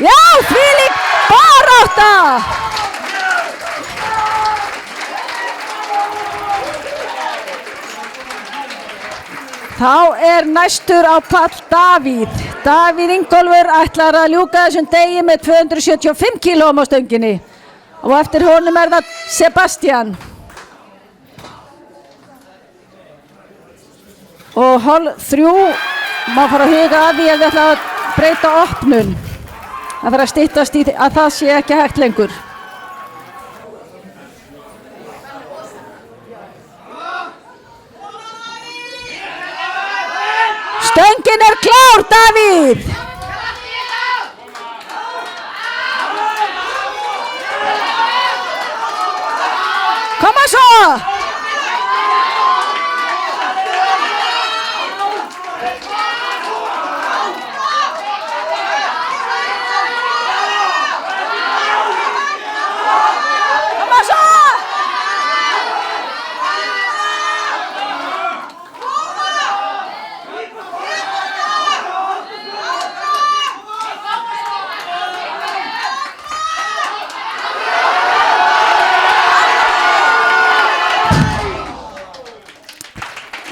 Já, þvílík barátta! Þá er næstur á pall Davíð. Davíð Ingólfur ætlar að ljúka þessum degi með 275 kílóum á stönginni. Og eftir honum er það Sebastian. Og hálf 3 má fara að huga að því að við ætla að breyta opnun. Það þarf að styttast í að það sé ekki hægt lengur. Stöngin er klár, Davíð! Koma svo!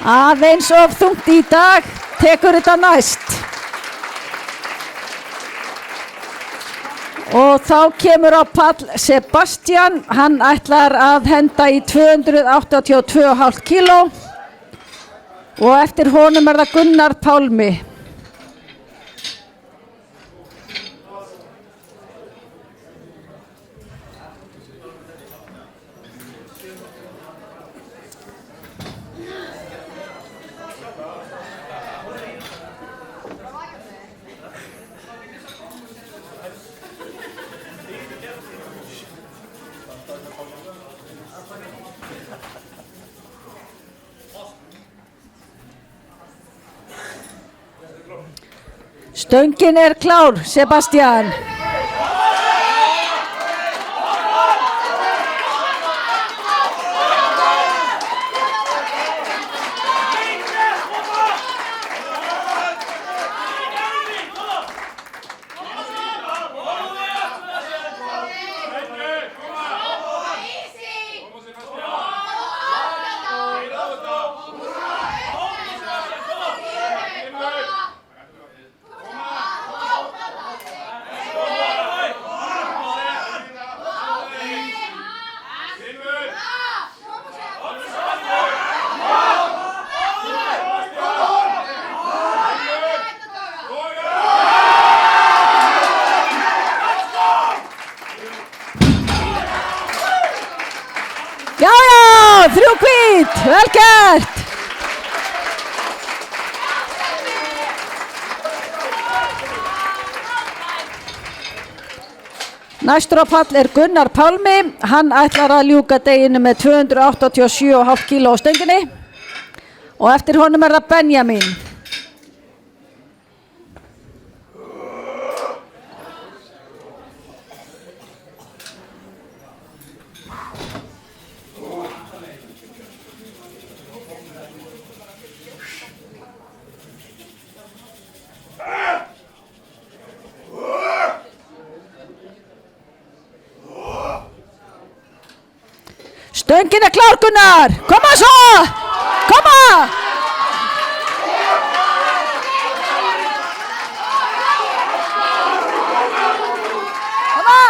Aðeins of þungt í dag, tekur þetta næst. Og þá kemur á pall Sebastian, hann ætlar að henda í 282,5 kíló og eftir honum það Gunnar Pálmi. Stöngin klár, Sebastian. Já, 3 hvít, vel gert. Næstur á pall Gunnar Pálmi, hann ætlar að ljúka deginu með 287,5 kíló á stönginni og eftir honum það Benjamin. Stöngin klár, Gunnar. Koma svo! Koma! Koma!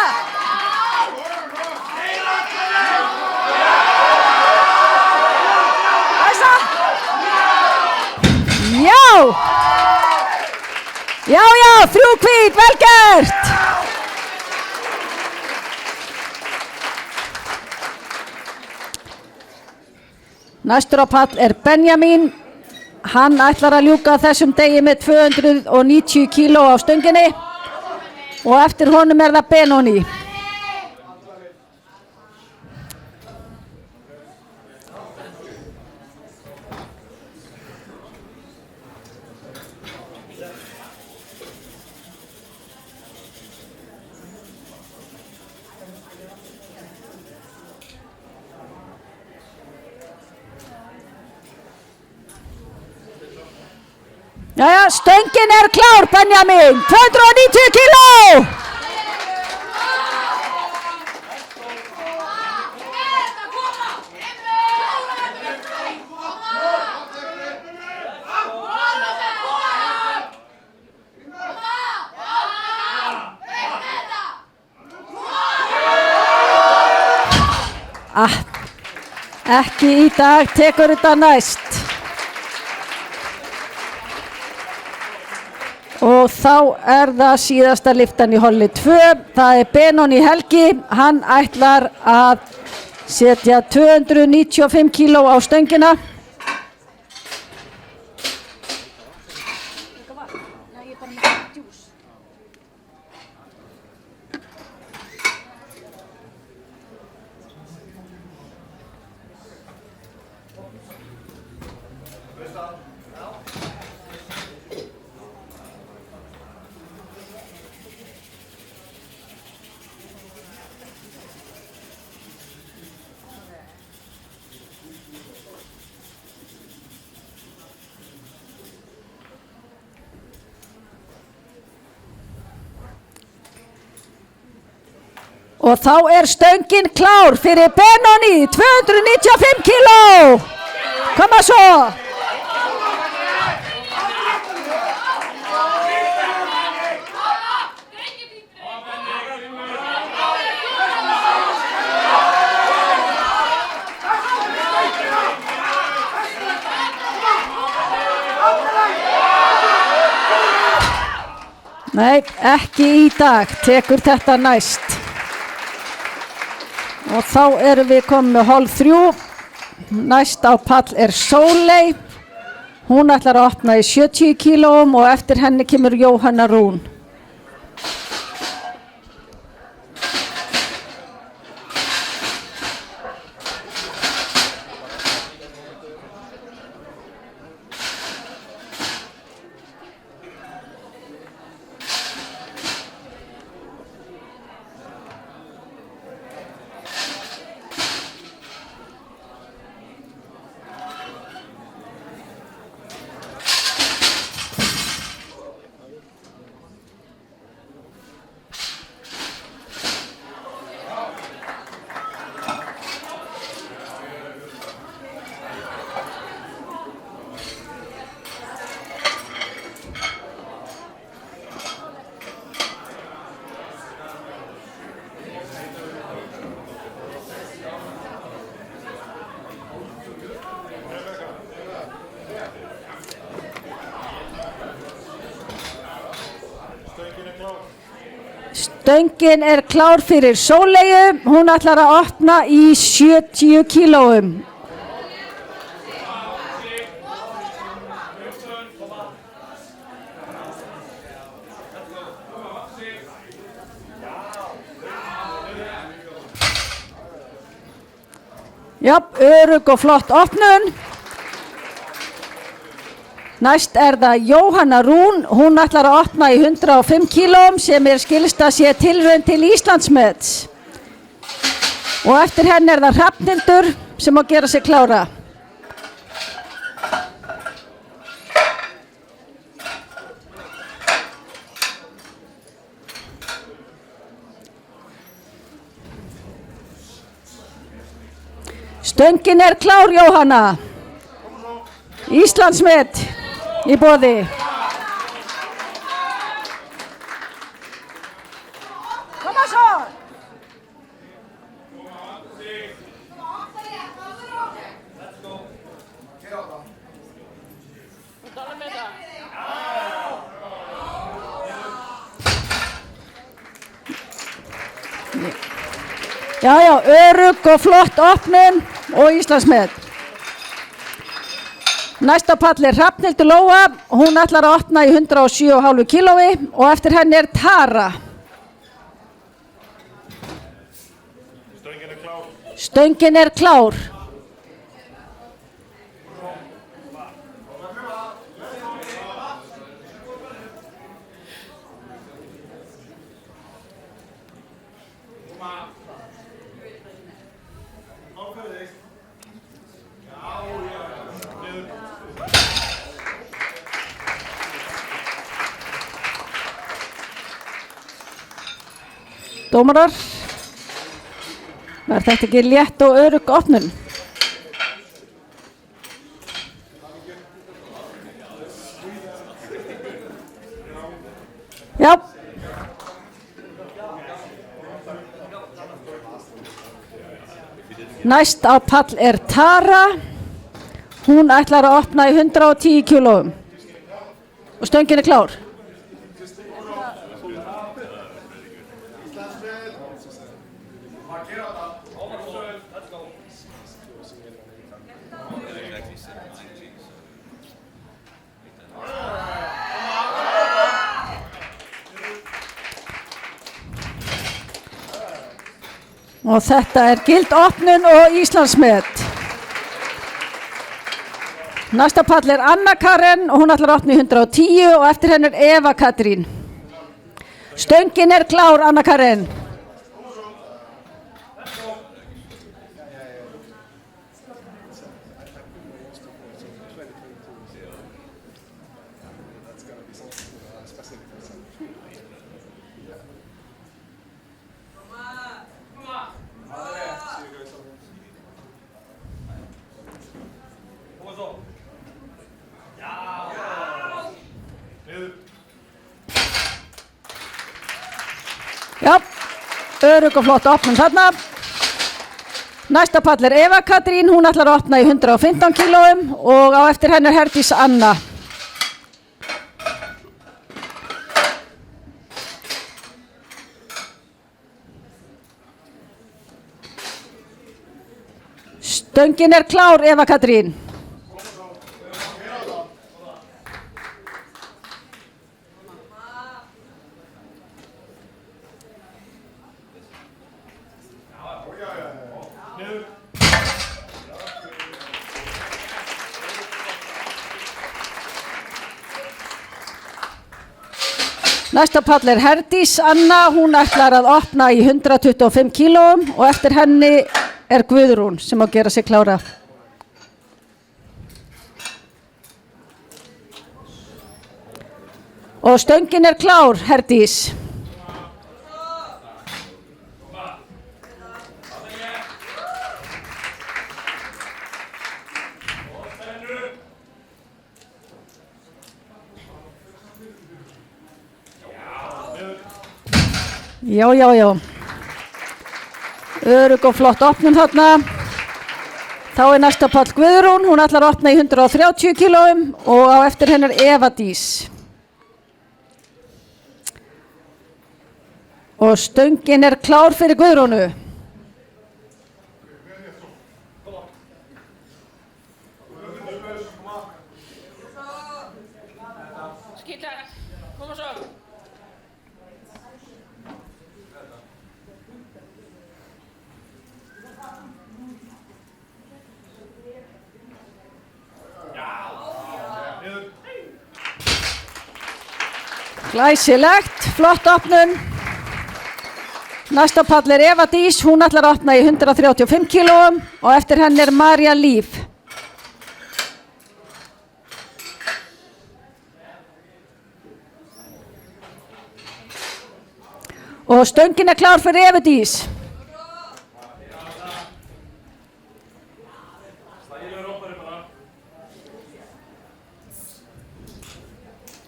Æsa! Já! Já, 3 hvít, vel gert! Næstur á pall Benjamin, hann ætlar að ljúka þessum degi með 290 kíló á stönginni og eftir honum það Benoni. Jæja, stöngin klár, Benjamin, 290 kíló! Ekki í dag, tekur þetta næst. Og þá það síðasta lyftan í holli 2, það Benoni Helgi, hann ætlar að setja 295 kíló á stöngina. Og þá stöngin klár fyrir Benoni, 295 kíló. Koma svo. Nei, ekki í dag, tekur þetta næst. Og þá erum við komið með hálf 3. Næst á pall er Sóley. Hún ætlar að opna í 70 kílóum og eftir henni kemur Jóhanna Rún. Stöngin er klár fyrir Sóleyju. Hún ætlar að opna í 70 kílóum. Já, örugg og flott opnun. Næst er það Jóhanna Rún. Hún ætlar að opna í 105 kílóum sem skilst að sé tilraun til Íslandsmets. Og eftir henni er það Hrafnhildur sem má gera sig klára. Stöngin er klár, Jóhanna. Íslandsmet í boði. Koma svo. Já, örugg og flott opnun og Íslandsmet. Næsta pall er Hrafnhildur Lóa. Hún ætlar að opna í 107,5 kílói og eftir henni er Tara. Stöngin er klár. Dómarar, var þetta ekki létt og örugg opnun? Já. Næst á pall er Tara. Hún ætlar að opna í 110 kílóum. Og stöngin er klár. Og þetta er gild opnun og Íslandsmet. Næsta pall er Anna Karen og hún ætlar að opna í 110 og eftir henni er Eva Katrín. Stöngin er klár, Anna Karen. Já, örugg og flott opnum þarna. Næsta pall er Eva Katrín, hún ætlar að opna í 115 kílóum og á eftir henni er Herdís Anna. Stöngin er klár, Eva Katrín. Næsta pall er Herdís Anna, hún ætlar að opna í 125 kílóum og eftir henni er Guðrún sem á að gera sig klára. Og stöngin er klár, Herdís. Já. Örugg og flott opnun þarna. Þá er næsta pall Guðrún, hún ætlar að opna í 130 kílóum og á eftir hennar Eva Dís. Og stöngin er klár fyrir Guðrúnu. Skítar, koma svo. Glæsilegt, flott opnun. Næsta pall er Eva Dís, hún ætlar að opna í 135 kílóum og eftir henni er Marja Líf. Og stöngin er klár fyrir Eva Dís.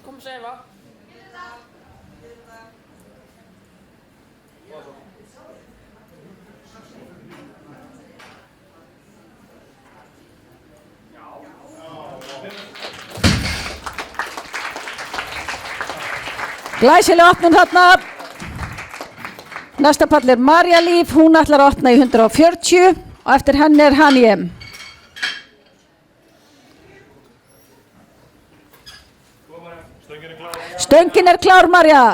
Kom svo Eva. Glæsileg opnun þarna. Næsta pall er Marja Líf, hún ætlar að opna í 140 og eftir henni er Hanjem. Stöngin er klár, Marja.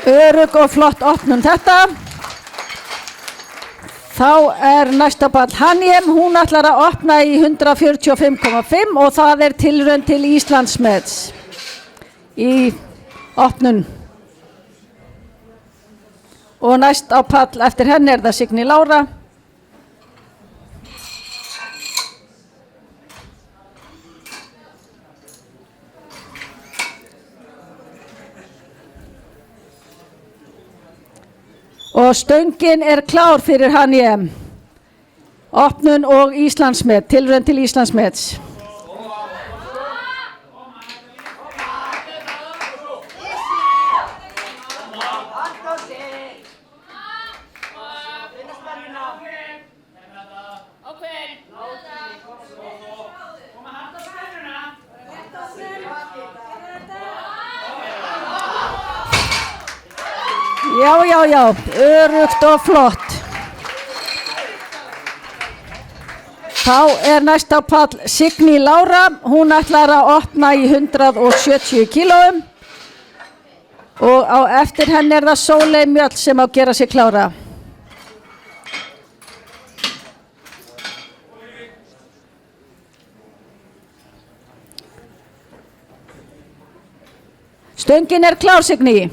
Örugg og flott opnun þetta. Þá er næsta pall Hanjem, hún ætlar að opna í 145,5 og það er tilraun til Íslandsmets í opnun. Og næst á pall eftir henni er það Signý Lára. Og stöngin er klár fyrir Hanjem. Opnun og Íslandsmet, tilraun til Íslandsmets. Já, örugt og flott. Þá er næsta pall Signý Lára, hún ætlar að opna í 170 kílóum og á eftir henni er það Sóley Mjöll sem á að gera sig klára. Stöngin er klár, Signý.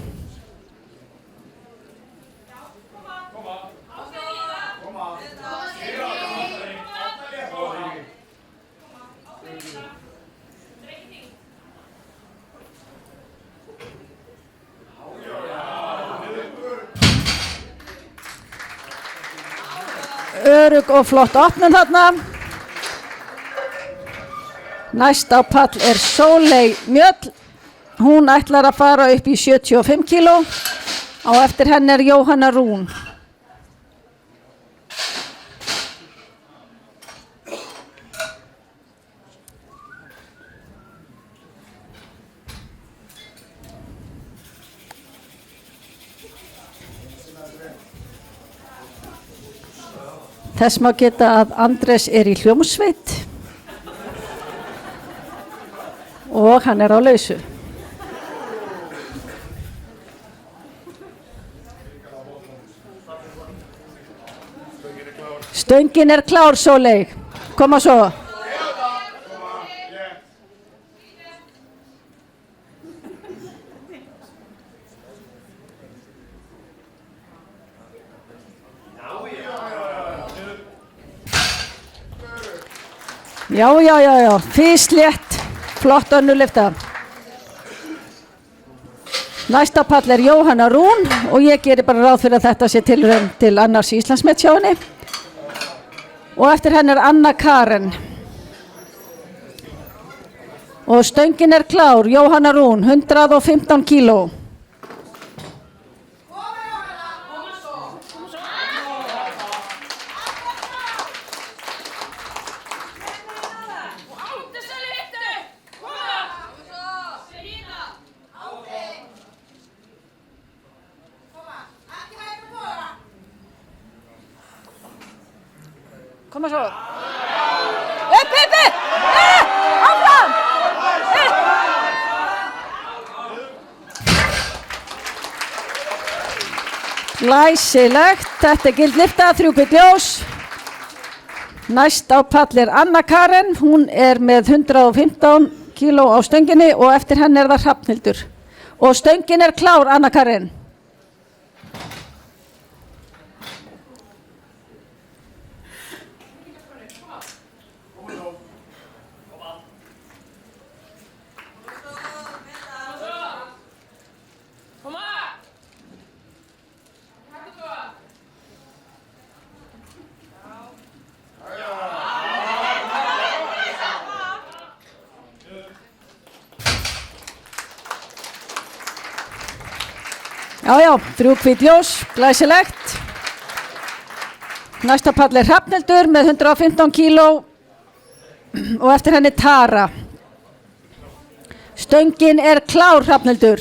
Örugg og flott opnun þarna. Næst á pall er Sóley Mjöll. hún ætlar að fara upp í 75 kíló. Á eftir henni er Jóhanna Rún. Þess má geta að Andrés er í hljómsveit og hann er á lausu. Stöngin er klár, Sóley. Koma svo. Já, físlétt, flott önnurlyfta. Næsta pall er Jóhanna Rún og ég geri bara ráð fyrir að þetta sé tilraun til annars Íslandsmet hjá henni. Og eftir henni er Anna Karen. Og stöngin er klár, Jóhanna Rún, 115 kíló. Koma svo. Upp! Áfram! Glæsilegt, þetta er gildlyfta, 3 gull ljós. Næst á pall er Anna Karen, hún er með 115 kíló á stönginni og eftir henni er það Hrafnhildur. Og stöngin er klár, Anna Karen. Já, 3 hvít ljós, glæsilegt. Næsta pall er Hrafnhildur með 115 kíló og eftir henni Tara. Stöngin er klár, Hrafnhildur.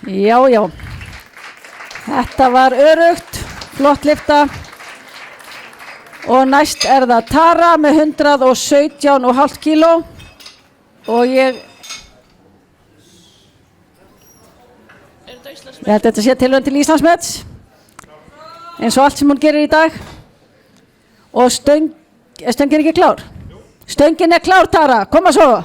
Já, þetta var örugt, flott lyfta og næst er það Tara með 117,5 kíló og ég held að þetta sé tilraun til Íslandsmets eins og allt sem hún gerir í dag og stöngin ekki klár? Stöngin er klár, Tara, koma svo.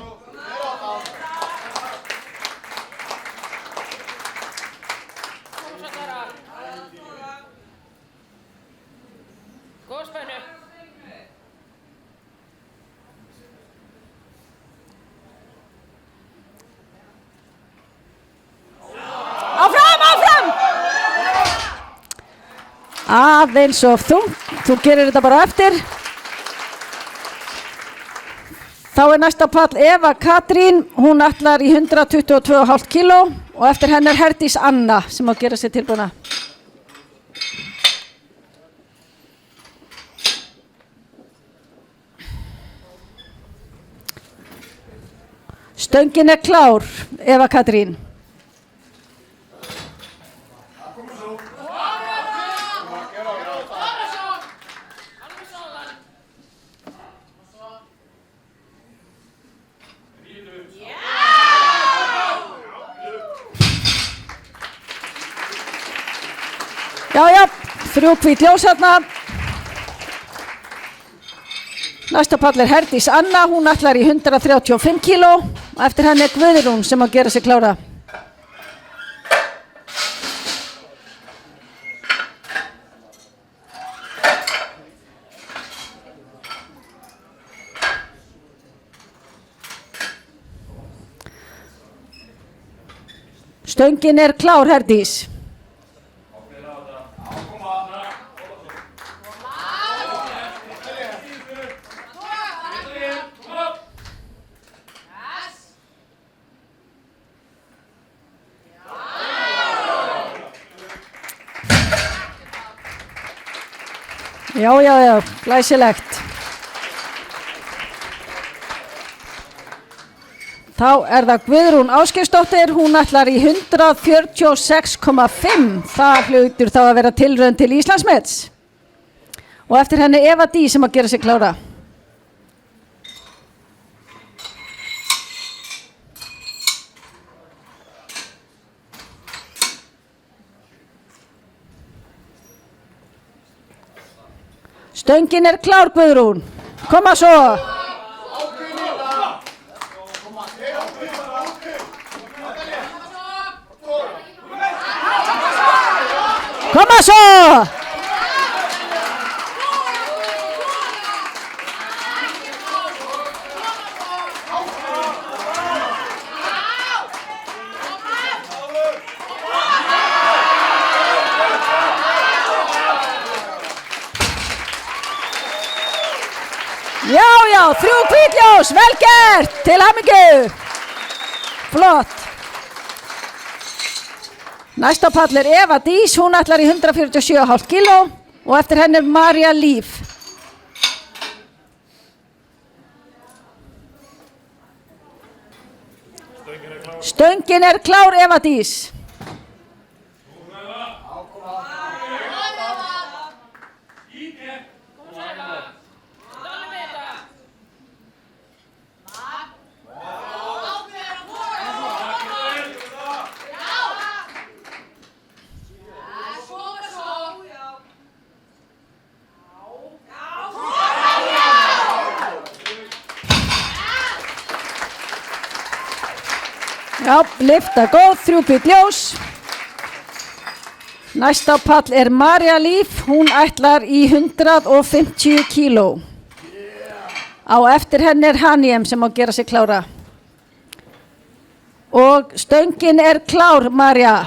Aðeins of þú gerir þetta bara eftir. Þá er næsta pall Eva Katrín, hún ætlar í 122,5 kíló og eftir henni er Herdís Anna sem á að gera sér tilbúna. Stöngin er klár, Eva Katrín. Já, 3 hvít ljós hérna. Næsta pall er Herdís Anna, hún ætlar í 135 kíló og eftir henni er Guðrún sem að gera sig klára. Stöngin er klár, Herdís. Já, glæsilegt. Þá er það Guðrún Ásgeirsdóttir, hún ætlar í 146,5. Það hlutur þá að vera tilraun til Íslandsmets. Og eftir henni Eva Dí sem að gera sig klára. Stöngin er klár, Guðrún. Koma svo. Koma svo. Já, 3 hvítljós, vel gert, til hamingju. Flott. Næsta pall er Eva Dís, hún ætlar í 147,5 kíló og eftir henni Marja Líf. Stöngin er klár, Eva Dís. Já, lyfta góð, 3 hvítljós. Næsta pall er Marja Líf, hún ætlar í 150 kíló. Á eftir henni er Hanjem sem á að gera sig klára. Og stöngin er klár, Marja.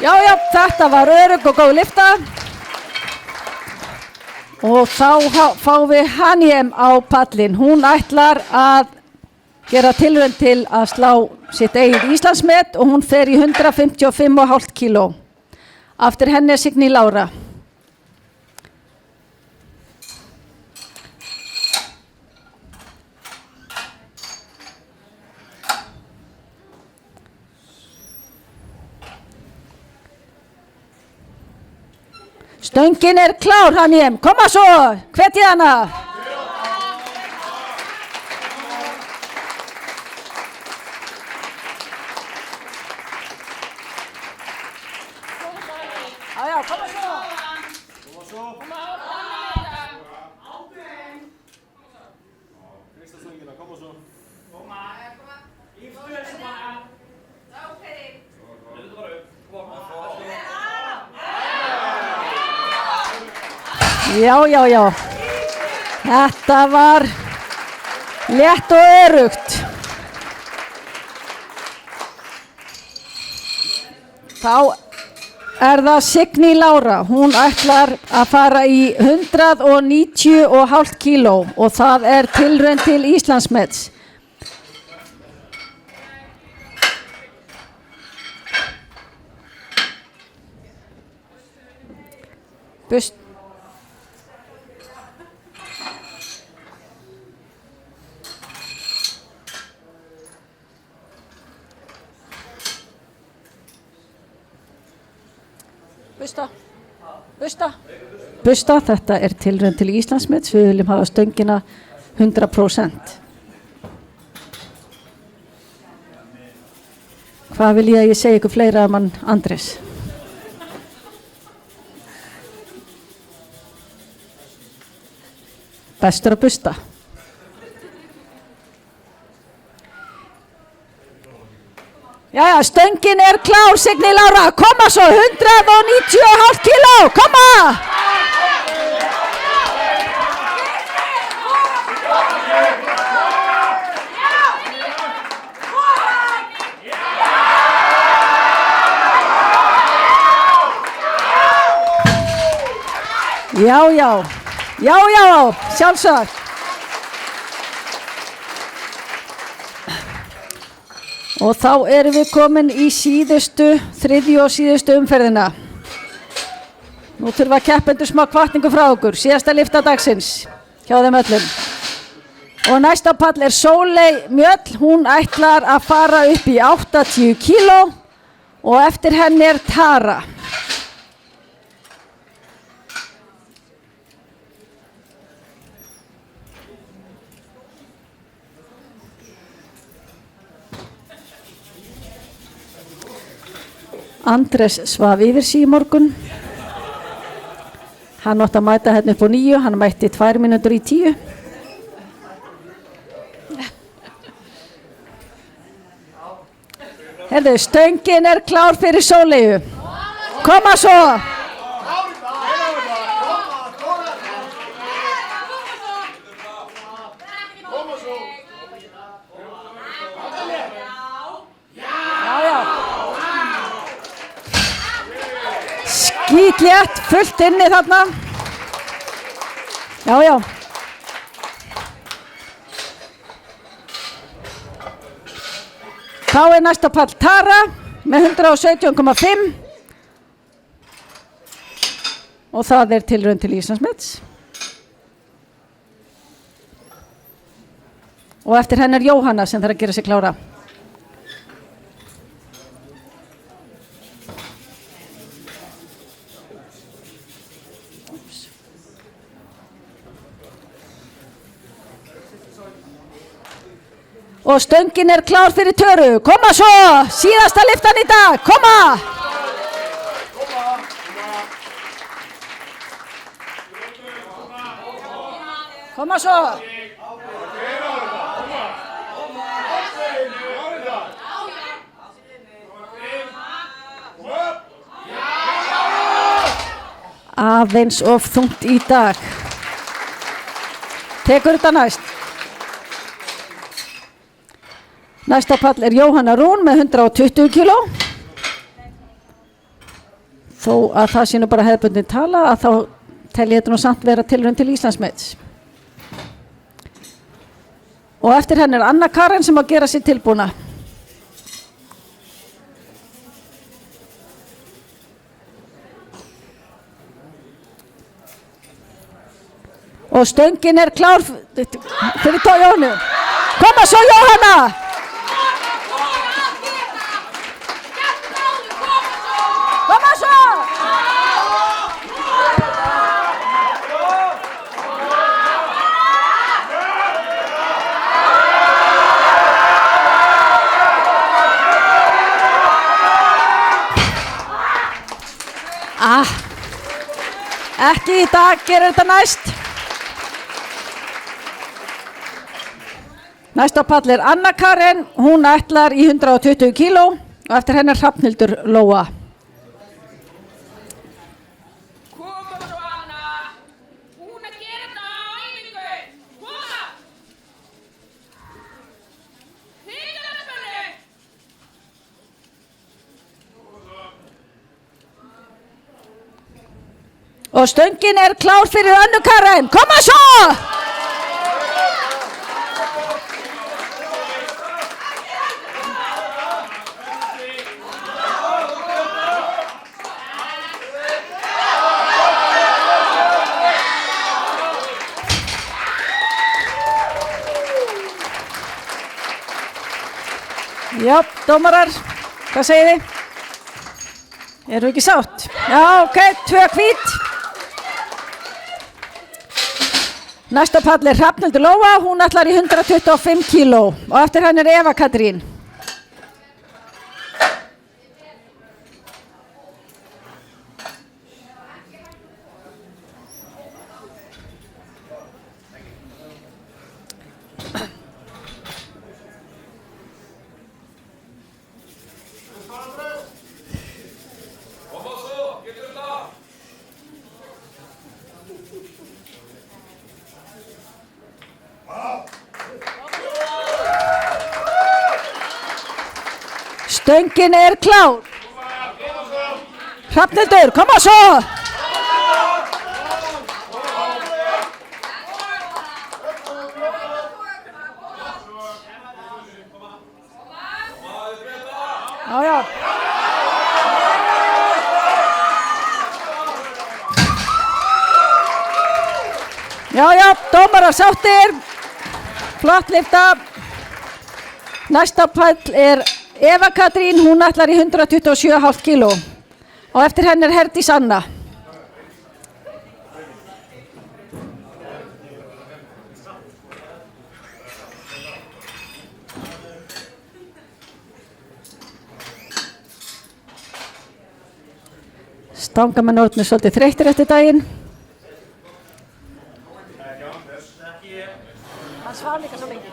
Já, þetta var örugg og góð lyfta. Og þá fáum við Hanjem á pallin. Hún ætlar að gera tilraun til að slá sitt eigið Íslandsmet og hún fer í 155,5 kíló. Eftir henni er Signý Lára. Stöngin er klár, Hanjem. Koma svo, hvetjið hana. Já, koma svo. Já. Þetta var létt og örugt. Þá er það Signý Lára. Hún ætlar að fara í 190,5 kíló og það er tilraun til Íslandsmets. Busta, þetta er tilraun til Íslandsmets, við viljum hafa stöngina 100%. Hvað vil ég segja ykkur fleira mann Andrés? Bestur að busta. Jæja, stöngin er klár, Signý Lára, koma svo, 190,5 kíló, koma! Já, sjálfsagt. Og þá erum við komin í þriðju og síðustu umferðina. Nú þurfa keppendur smá hvatningu frá okkur, síðasta lyfta dagsins hjá þeim öllum. Og næsta pall er Sóley Mjöll, hún ætlar að fara upp í 80 kíló og eftir henni er Tara. Andrés svaf yfir sig í morgun. Hann átti að mæta hérna upp á 9, hann mætti 2 mínútur í 10. Herðu, stöngin er klár fyrir Sóleyju. Koma svo! Skítlétt, fullt inni þarna. Já. Þá er næsta pall Tara með 117,5 og það er tilraun til Íslandsmets. Og eftir henni er Jóhanna sem þarf að gera sig klára. Og stöngin er klár fyrir Töru. Koma svo, síðasta lyftan í dag, koma! Koma svo! Aðeins of þungt í dag. Tekur þetta næst. Næsta pall er Jóhanna Rún með 120 kíló. Þó að það sé nú bara hefðbundin tala að þá tel ég þetta nú samt vera tilraun til Íslandsmets. Og eftir henni er Anna Karen sem að gera sig tilbúna. Og stöngin er klár fyrir Jónu. Koma svo Jóhanna! Koma svo! Ekki í dag, gerir þetta næst. Næsta pall er Anna Karen, hún ætlar í 120 kíló og eftir henni er Hrafnhildur Lóa. Koma svo Anna, hún að gera þetta á æfingu, koma! Hýttarspönnu! Og stöngin er klár fyrir Annu Karen, koma svo! Já, dómarar, hvað segið þið? Eru ekki sátt? Já, ok, 2 hvít. Næsta pall er Hrafnhildur Lóa, hún ætlar í 125 kíló og eftir henni er Eva Katrín. Stöngin er klár. Hrafnhildur, koma svo. Já, já. Já, já, dómarar sáttir. Flott lyfta. Næsta pall er Eva Katrín, hún ætlar í 127,5 kíló. Og eftir henni er Herdís Anna. Stangamenn orðnir svolítið þreyttir eftir daginn. Hann svaf líka svo lengi.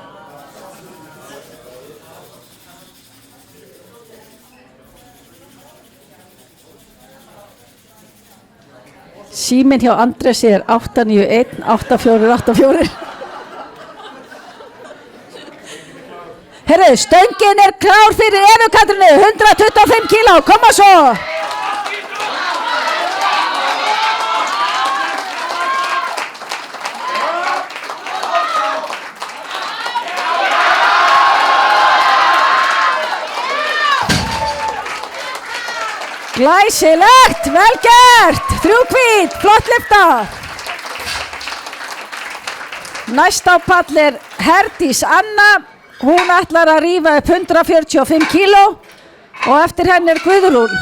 Síminn hjá Andresi er 891 8484. Herru, stöngin er klár fyrir Evu Katrínu, 125 kíló, koma svo. Glæsilegt, vel gert, 3 hvít, flott lyfta. Næsta á pall er Herdís Anna, hún ætlar að rífa upp 145 kíló og eftir henni er Guðrún.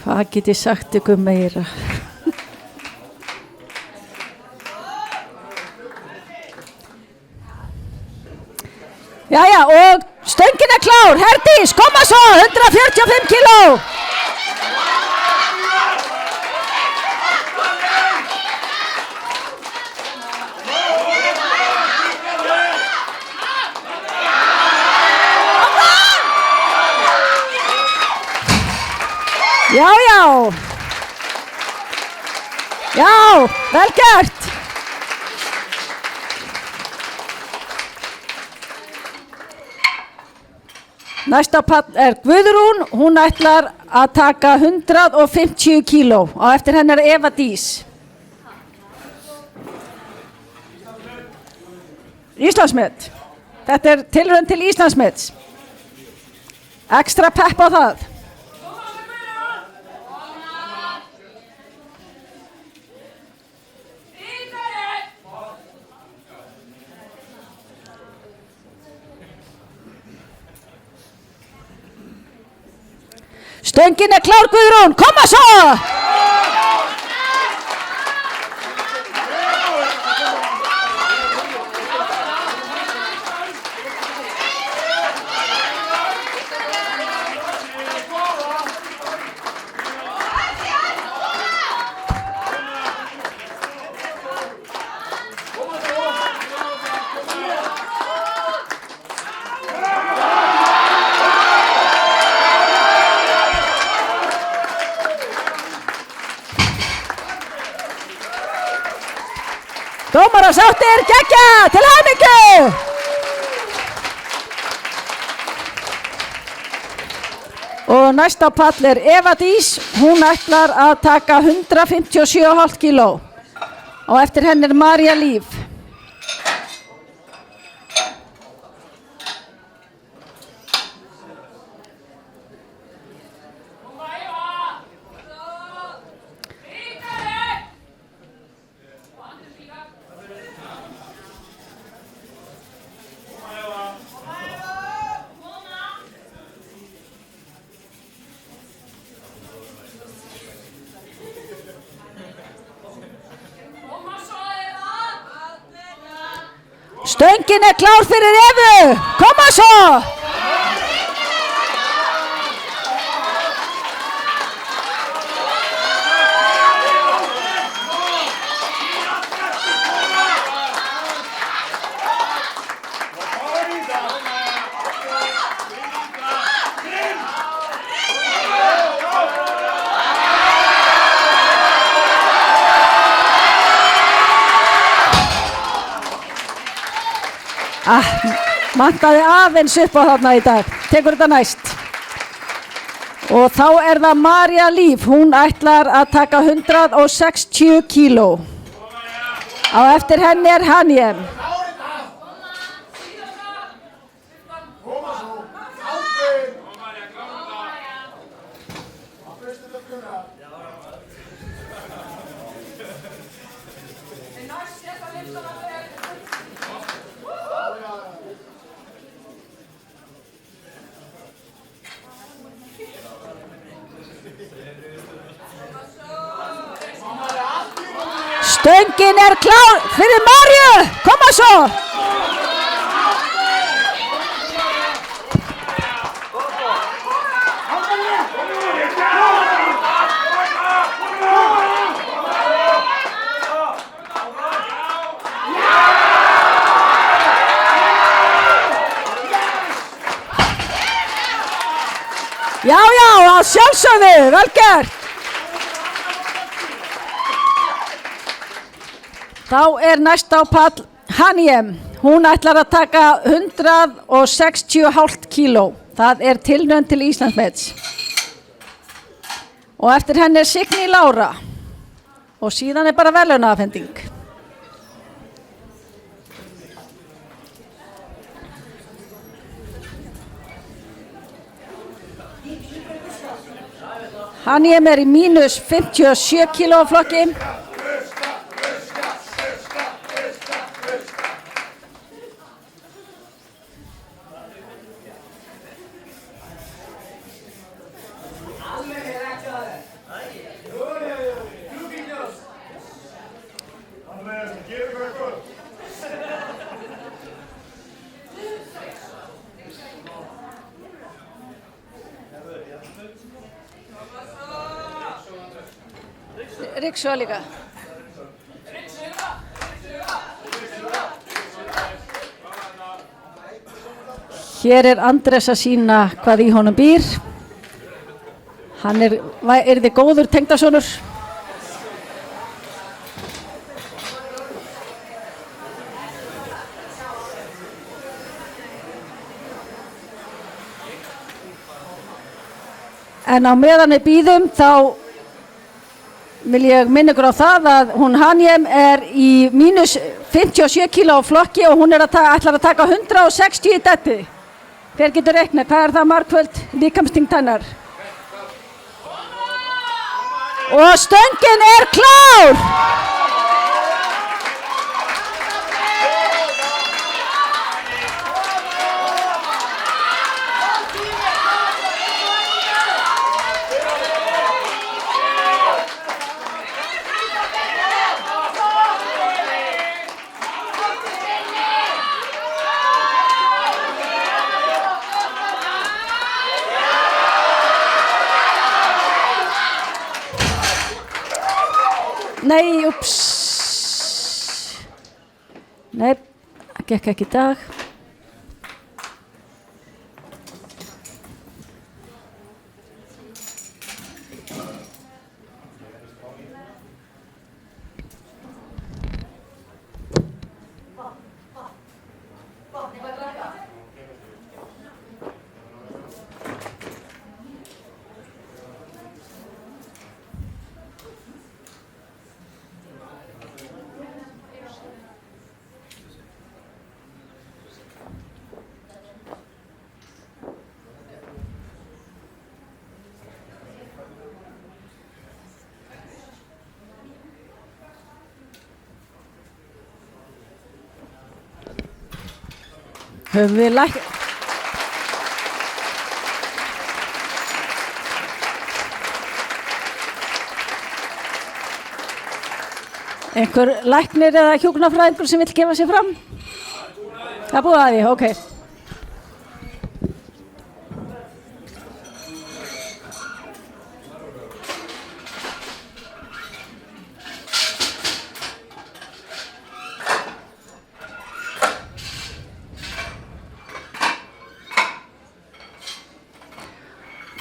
Hvað get ég sagt ykkur meira? Jæja, og stöngin er klár, Herdís, koma svo, 145 kíló. Já, já. Já, vel gert. Næsta pall er Guðrún, hún ætlar að taka 150 kíló og eftir henni er Eva Dís. Íslandsmet. Þetta er tilraun til Íslandsmets. Ekstra pepp á það. Stöngin er klár, Guðrún, koma svo! Dómarar sáttir, geggja, til hamingju! Og næsta pall er Eva Dís, hún ætlar að taka 157,5 kíló og eftir henni er María Líf. Stöngin er klár fyrir Evu, koma svo! Vantaði aðeins upp á þarna í dag. Tekur þetta næst. Og þá er það María Líf. Hún ætlar að taka 160 kíló. Á eftir henni er Hanjem. Stöngin er klár fyrir Maríu. Koma svo. Já, að sjálfsögðu, vel gert. Þá er næst á pall Hanjem. Hún ætlar að taka 160,5 kíló. Það er tilraun til Íslandsmets. Og eftir henni er Signý Lára. Og síðan er bara verðlaunaafhending. Hanjem er í mínus 57 kíló flokki. Riksjó líka. Hér er Andrés að sýna hvað í honum býr. Hann er þið góður tengdasonur. En á meðan við bíðum þá vil ég minna ykkur á það að hún Hanjem er í mínus 57 kíló flokki og hún ætlar að taka 160 í detti. Hver getur reiknað? Hvað er það margföld líkamsþyngd hennar? Og stöngin er klár! Nei, ups. Nei, það gekk ekki í dag. Höfum við einhver læknir eða hjúkrunarfræðingur sem vill gefa sig fram? Það er búið að því, ok.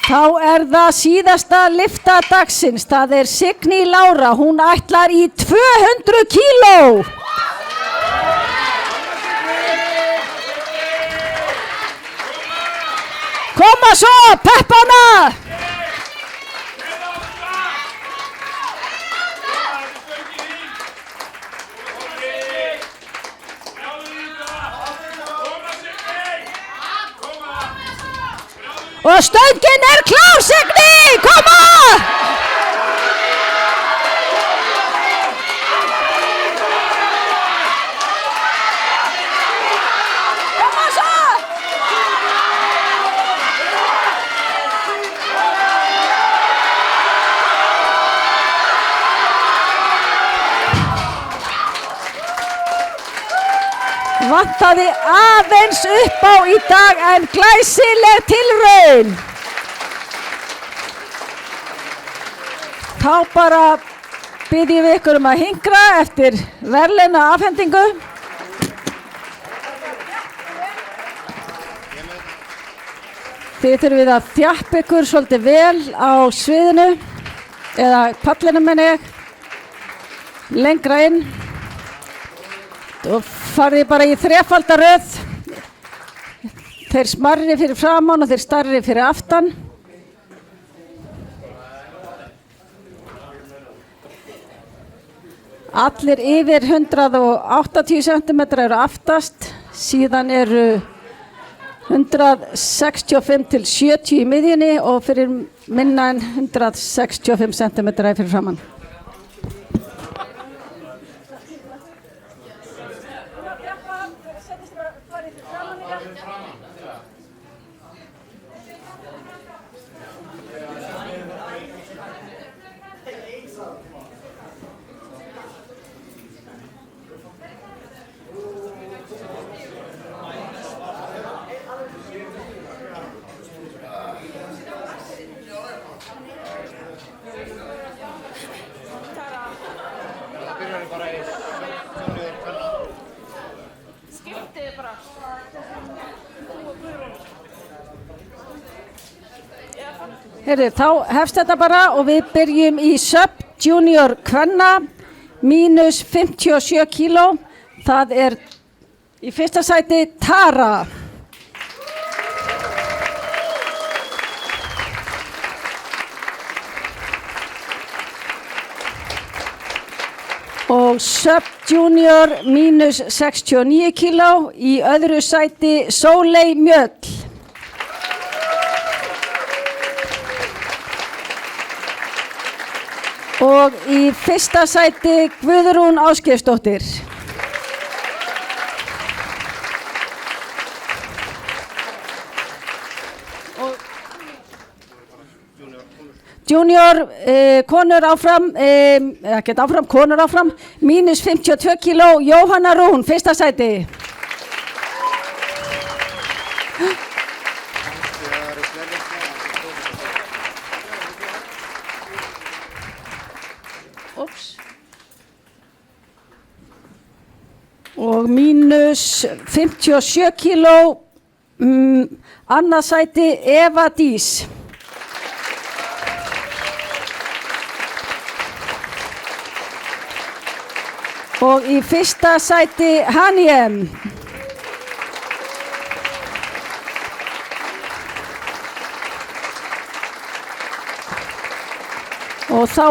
Þá er það síðasta lyfta dagsins, það er Signý Lára, hún ætlar í 200 kíló. svo, peppana! Og stöngin klár, Signý, koma! Koma svo! Vantaði aðeins upp á í dag en glæsileg tilraun. Þá bara biðjum við ykkur að hingra eftir verðlauna afhendingu. Þið þurfið að þjappa ykkur svolítið vel á sviðinu, eða pallinu menni ég, lengra inn. Og farið bara í þrefaldaröð, þeir smarri fyrir framan og þeir starri fyrir aftan. Allir yfir 180 cm eru aftast, síðan eru 165 til 70 í miðjunni og fyrir minna en 165 cm fyrir framan. Skiptið bara. Heyrðu, þá hefst þetta bara og við byrjum í sub junior kvenna, mínus 57 kíló. Það er í fyrsta sæti Tara. Og sub junior mínus 69 kíló, í öðru sæti Sóley Mjöll. Og í fyrsta sæti Guðrún Ásgeirsdóttir. Junior, konur áfram, ekkert áfram, konur áfram, mínus 52 kíló, Jóhanna Rún, fyrsta sæti. Ups. Og mínus 57 kíló, annað sæti Eva Dís. Og í fyrsta sæti Haniem. Og þá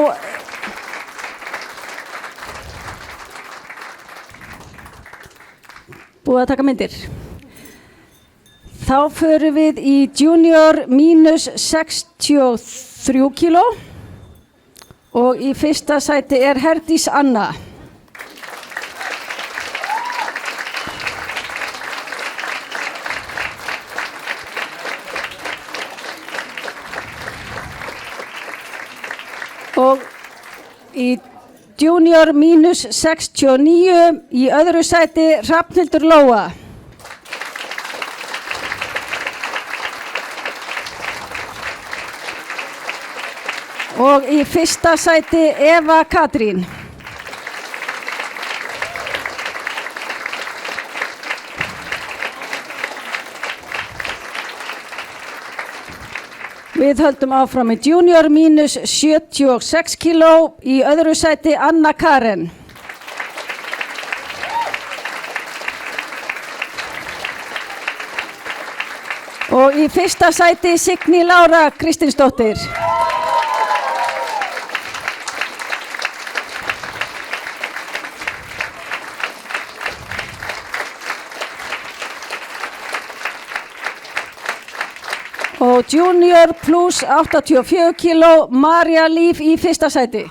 búið að taka myndir. Þá förum við í junior mínus 63 kíló og í fyrsta sæti er Herdís Anna. Og í junior mínus 69 í öðru sæti Hrafnhildur Lóa. Og í fyrsta sæti Eva Katrín. Við höldum áfram í junior mínus 76 kíló, í öðru sæti Anna Karen. Og í fyrsta sæti Signý Lára Kristinsdóttir. Og junior plus 84 kíló Marja Líf í fyrsta sæti.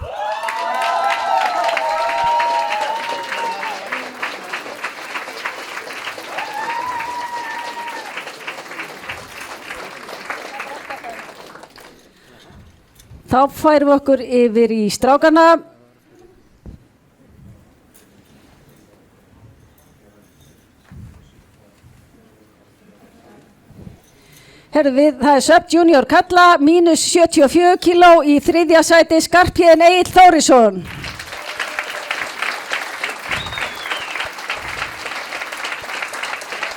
Þá færum við okkur yfir í strákana. Það er sub-junior kalla, mínus 74 kíló í þriðja sæti Skarphéðinn Egill Þórisson.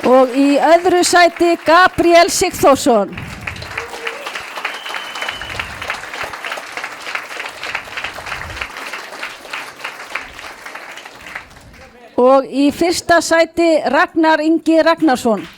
Og í öðru sæti Gabriel Sigþórsson. Og í fyrsta sæti Ragnar Ingi Ragnarsson.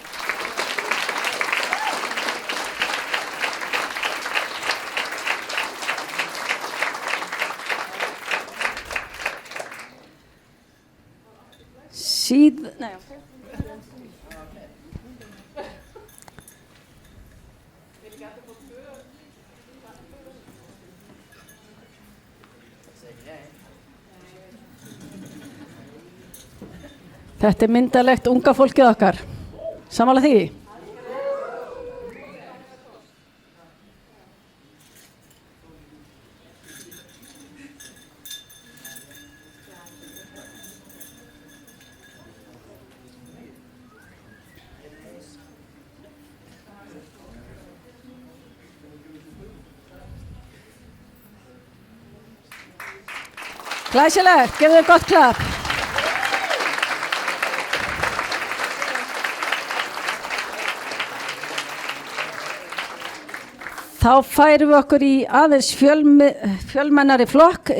Þetta er myndalegt unga fólkið okkar. Sammála því? Glæsilegt, gefðu þér gott klapp. Þá færum við okkur í aðeins fjölmennari flokk,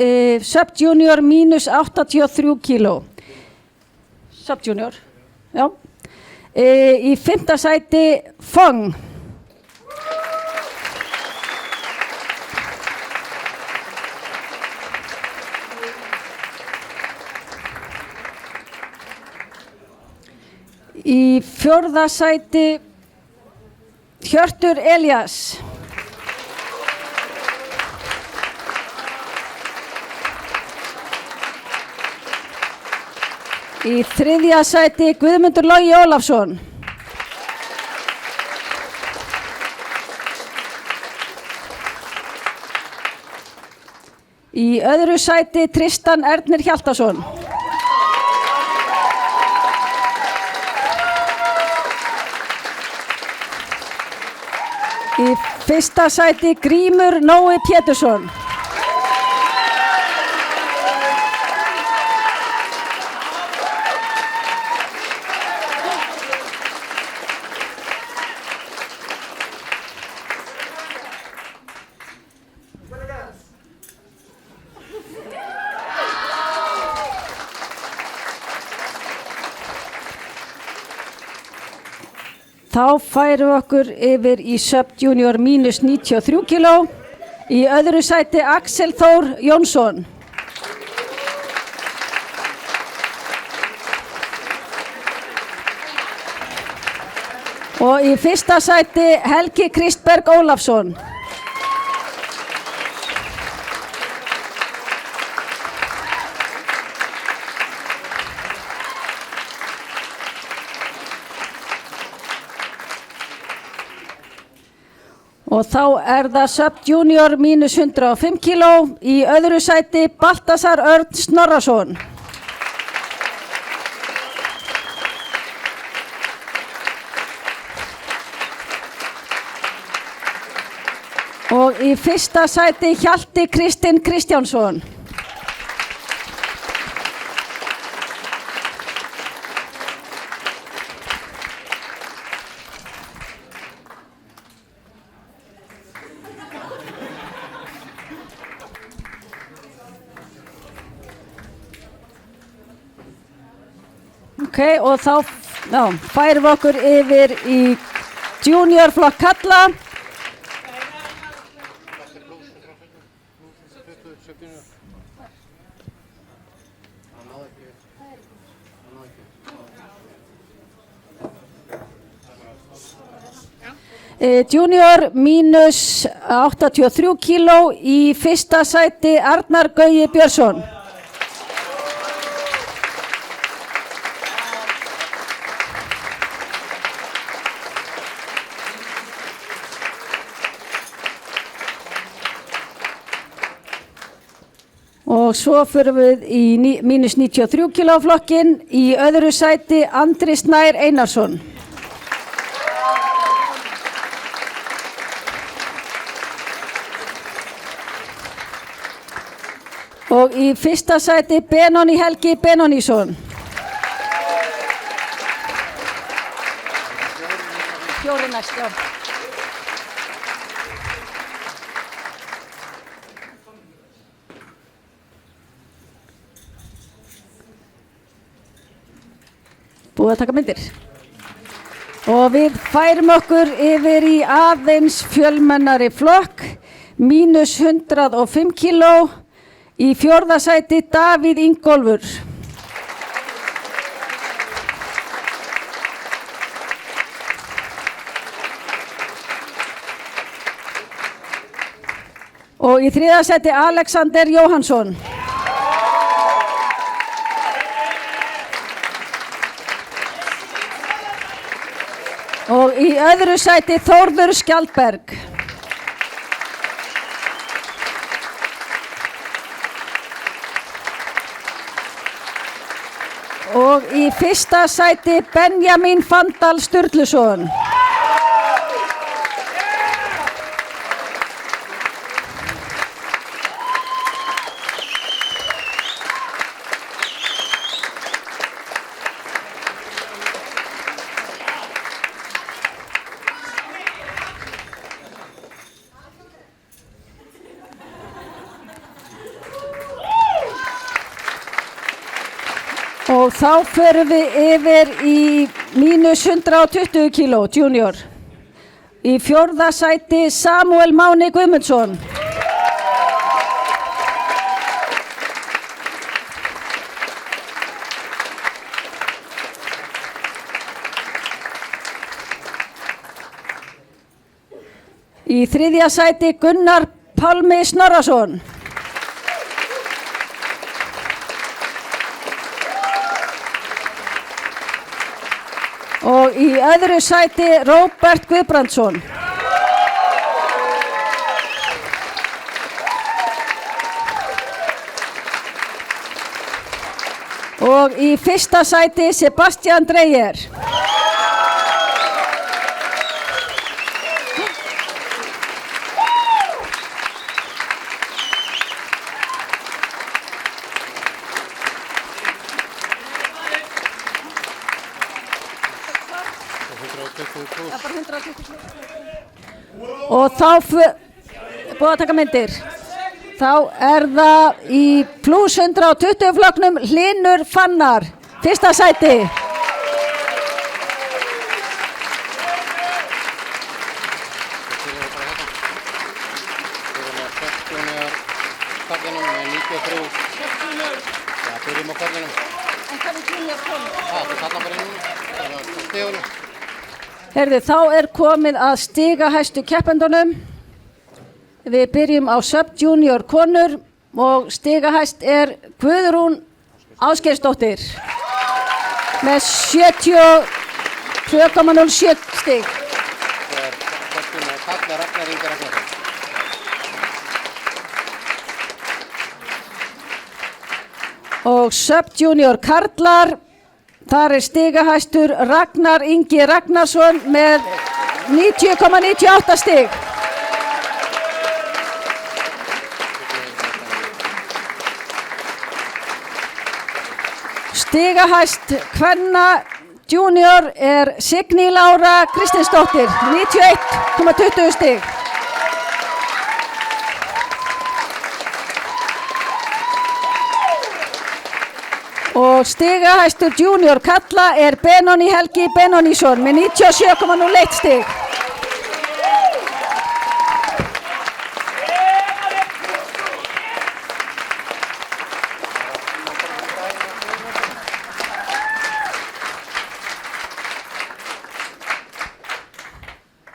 sub-junior mínus 83 kíló. Sub-junior, já. Í fimmta sæti Fong. Í fjórða sæti Hjörtur Elías. Í þriðja sæti Guðmundur Logi Ólafsson. Í öðru sæti Tristan Ernir Hjaltason. Í fyrsta sæti Grímur Nói Pétursson. Þá færum við okkur yfir í sub-junior mínus 93 kíló. Í öðru sæti Axel Þór Jónsson. Og í fyrsta sæti Helgi Kristberg Ólafsson. Og þá er það sub-junior mínus 105 kíló, í öðru sæti Baltasar Örn Snorrason. Og í fyrsta sæti Hjalti Kristinn Kristjánsson. Og þá færum við okkur yfir í junior flokk kalla. Junior mínus 83 kíló, í fyrsta sæti Arnar Gaui Björnsson. Og svo förum við í mínus 93 kíló flokkin, í öðru sæti Andri Snær Einarsson. Og í fyrsta sæti Benóni Helgi Benónísson. Fjóri næst, já. Búið að taka myndir. Og við færum okkur yfir í aðeins fjölmennari flokk, mínus 105 kíló, í fjórða sæti Davíð Ingólfur. Og í þriðja sæti Alexander Jóhannsson. Og í öðru sæti Þórður Skjaldberg. Og í fyrsta sæti Benjamin Fandal Sturluson. Og þá förum við yfir í mínus 120 kíló, junior. Í fjórða sæti Samuel Máni Guðmundsson. Í þriðja sæti Gunnar Pálmi Snorrason. Og í öðru sæti Róbert Guðbrandsson. Og í fyrsta sæti Sebastian Dreyer. Og þá búið að taka myndir. Þá það í plus 120 flokknum Hlynur Fannar, fyrsta sæti. Herðu, þá komið að stigahæstu keppendunum. Við byrjum á sub-junior konur og stigahæst Guðrún Ásgeirsdóttir með 72,07 stig. Og sub-junior karlar, þar stigahæstur Ragnar Ingi Ragnarsson með 90,98 stig. Stigahæst kvenna junior Signý Lára Kristinsdóttir, 91,20 stig. Og stigahæstur junior kalla Benóni Helgi Benónísson með 97,01 stig.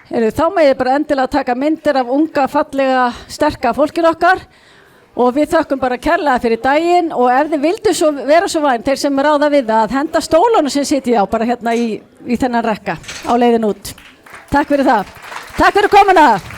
Þá megið bara endilega taka myndir af unga, fallega, sterka fólkinu okkar og við þökkum bara kærlega fyrir daginn og ef þið vildu svo vera svo væn, þeir sem ráða við það, að henda stólunum sem sitja á bara hérna í þennan rekka á leiðin út. Takk fyrir það. Takk fyrir komuna.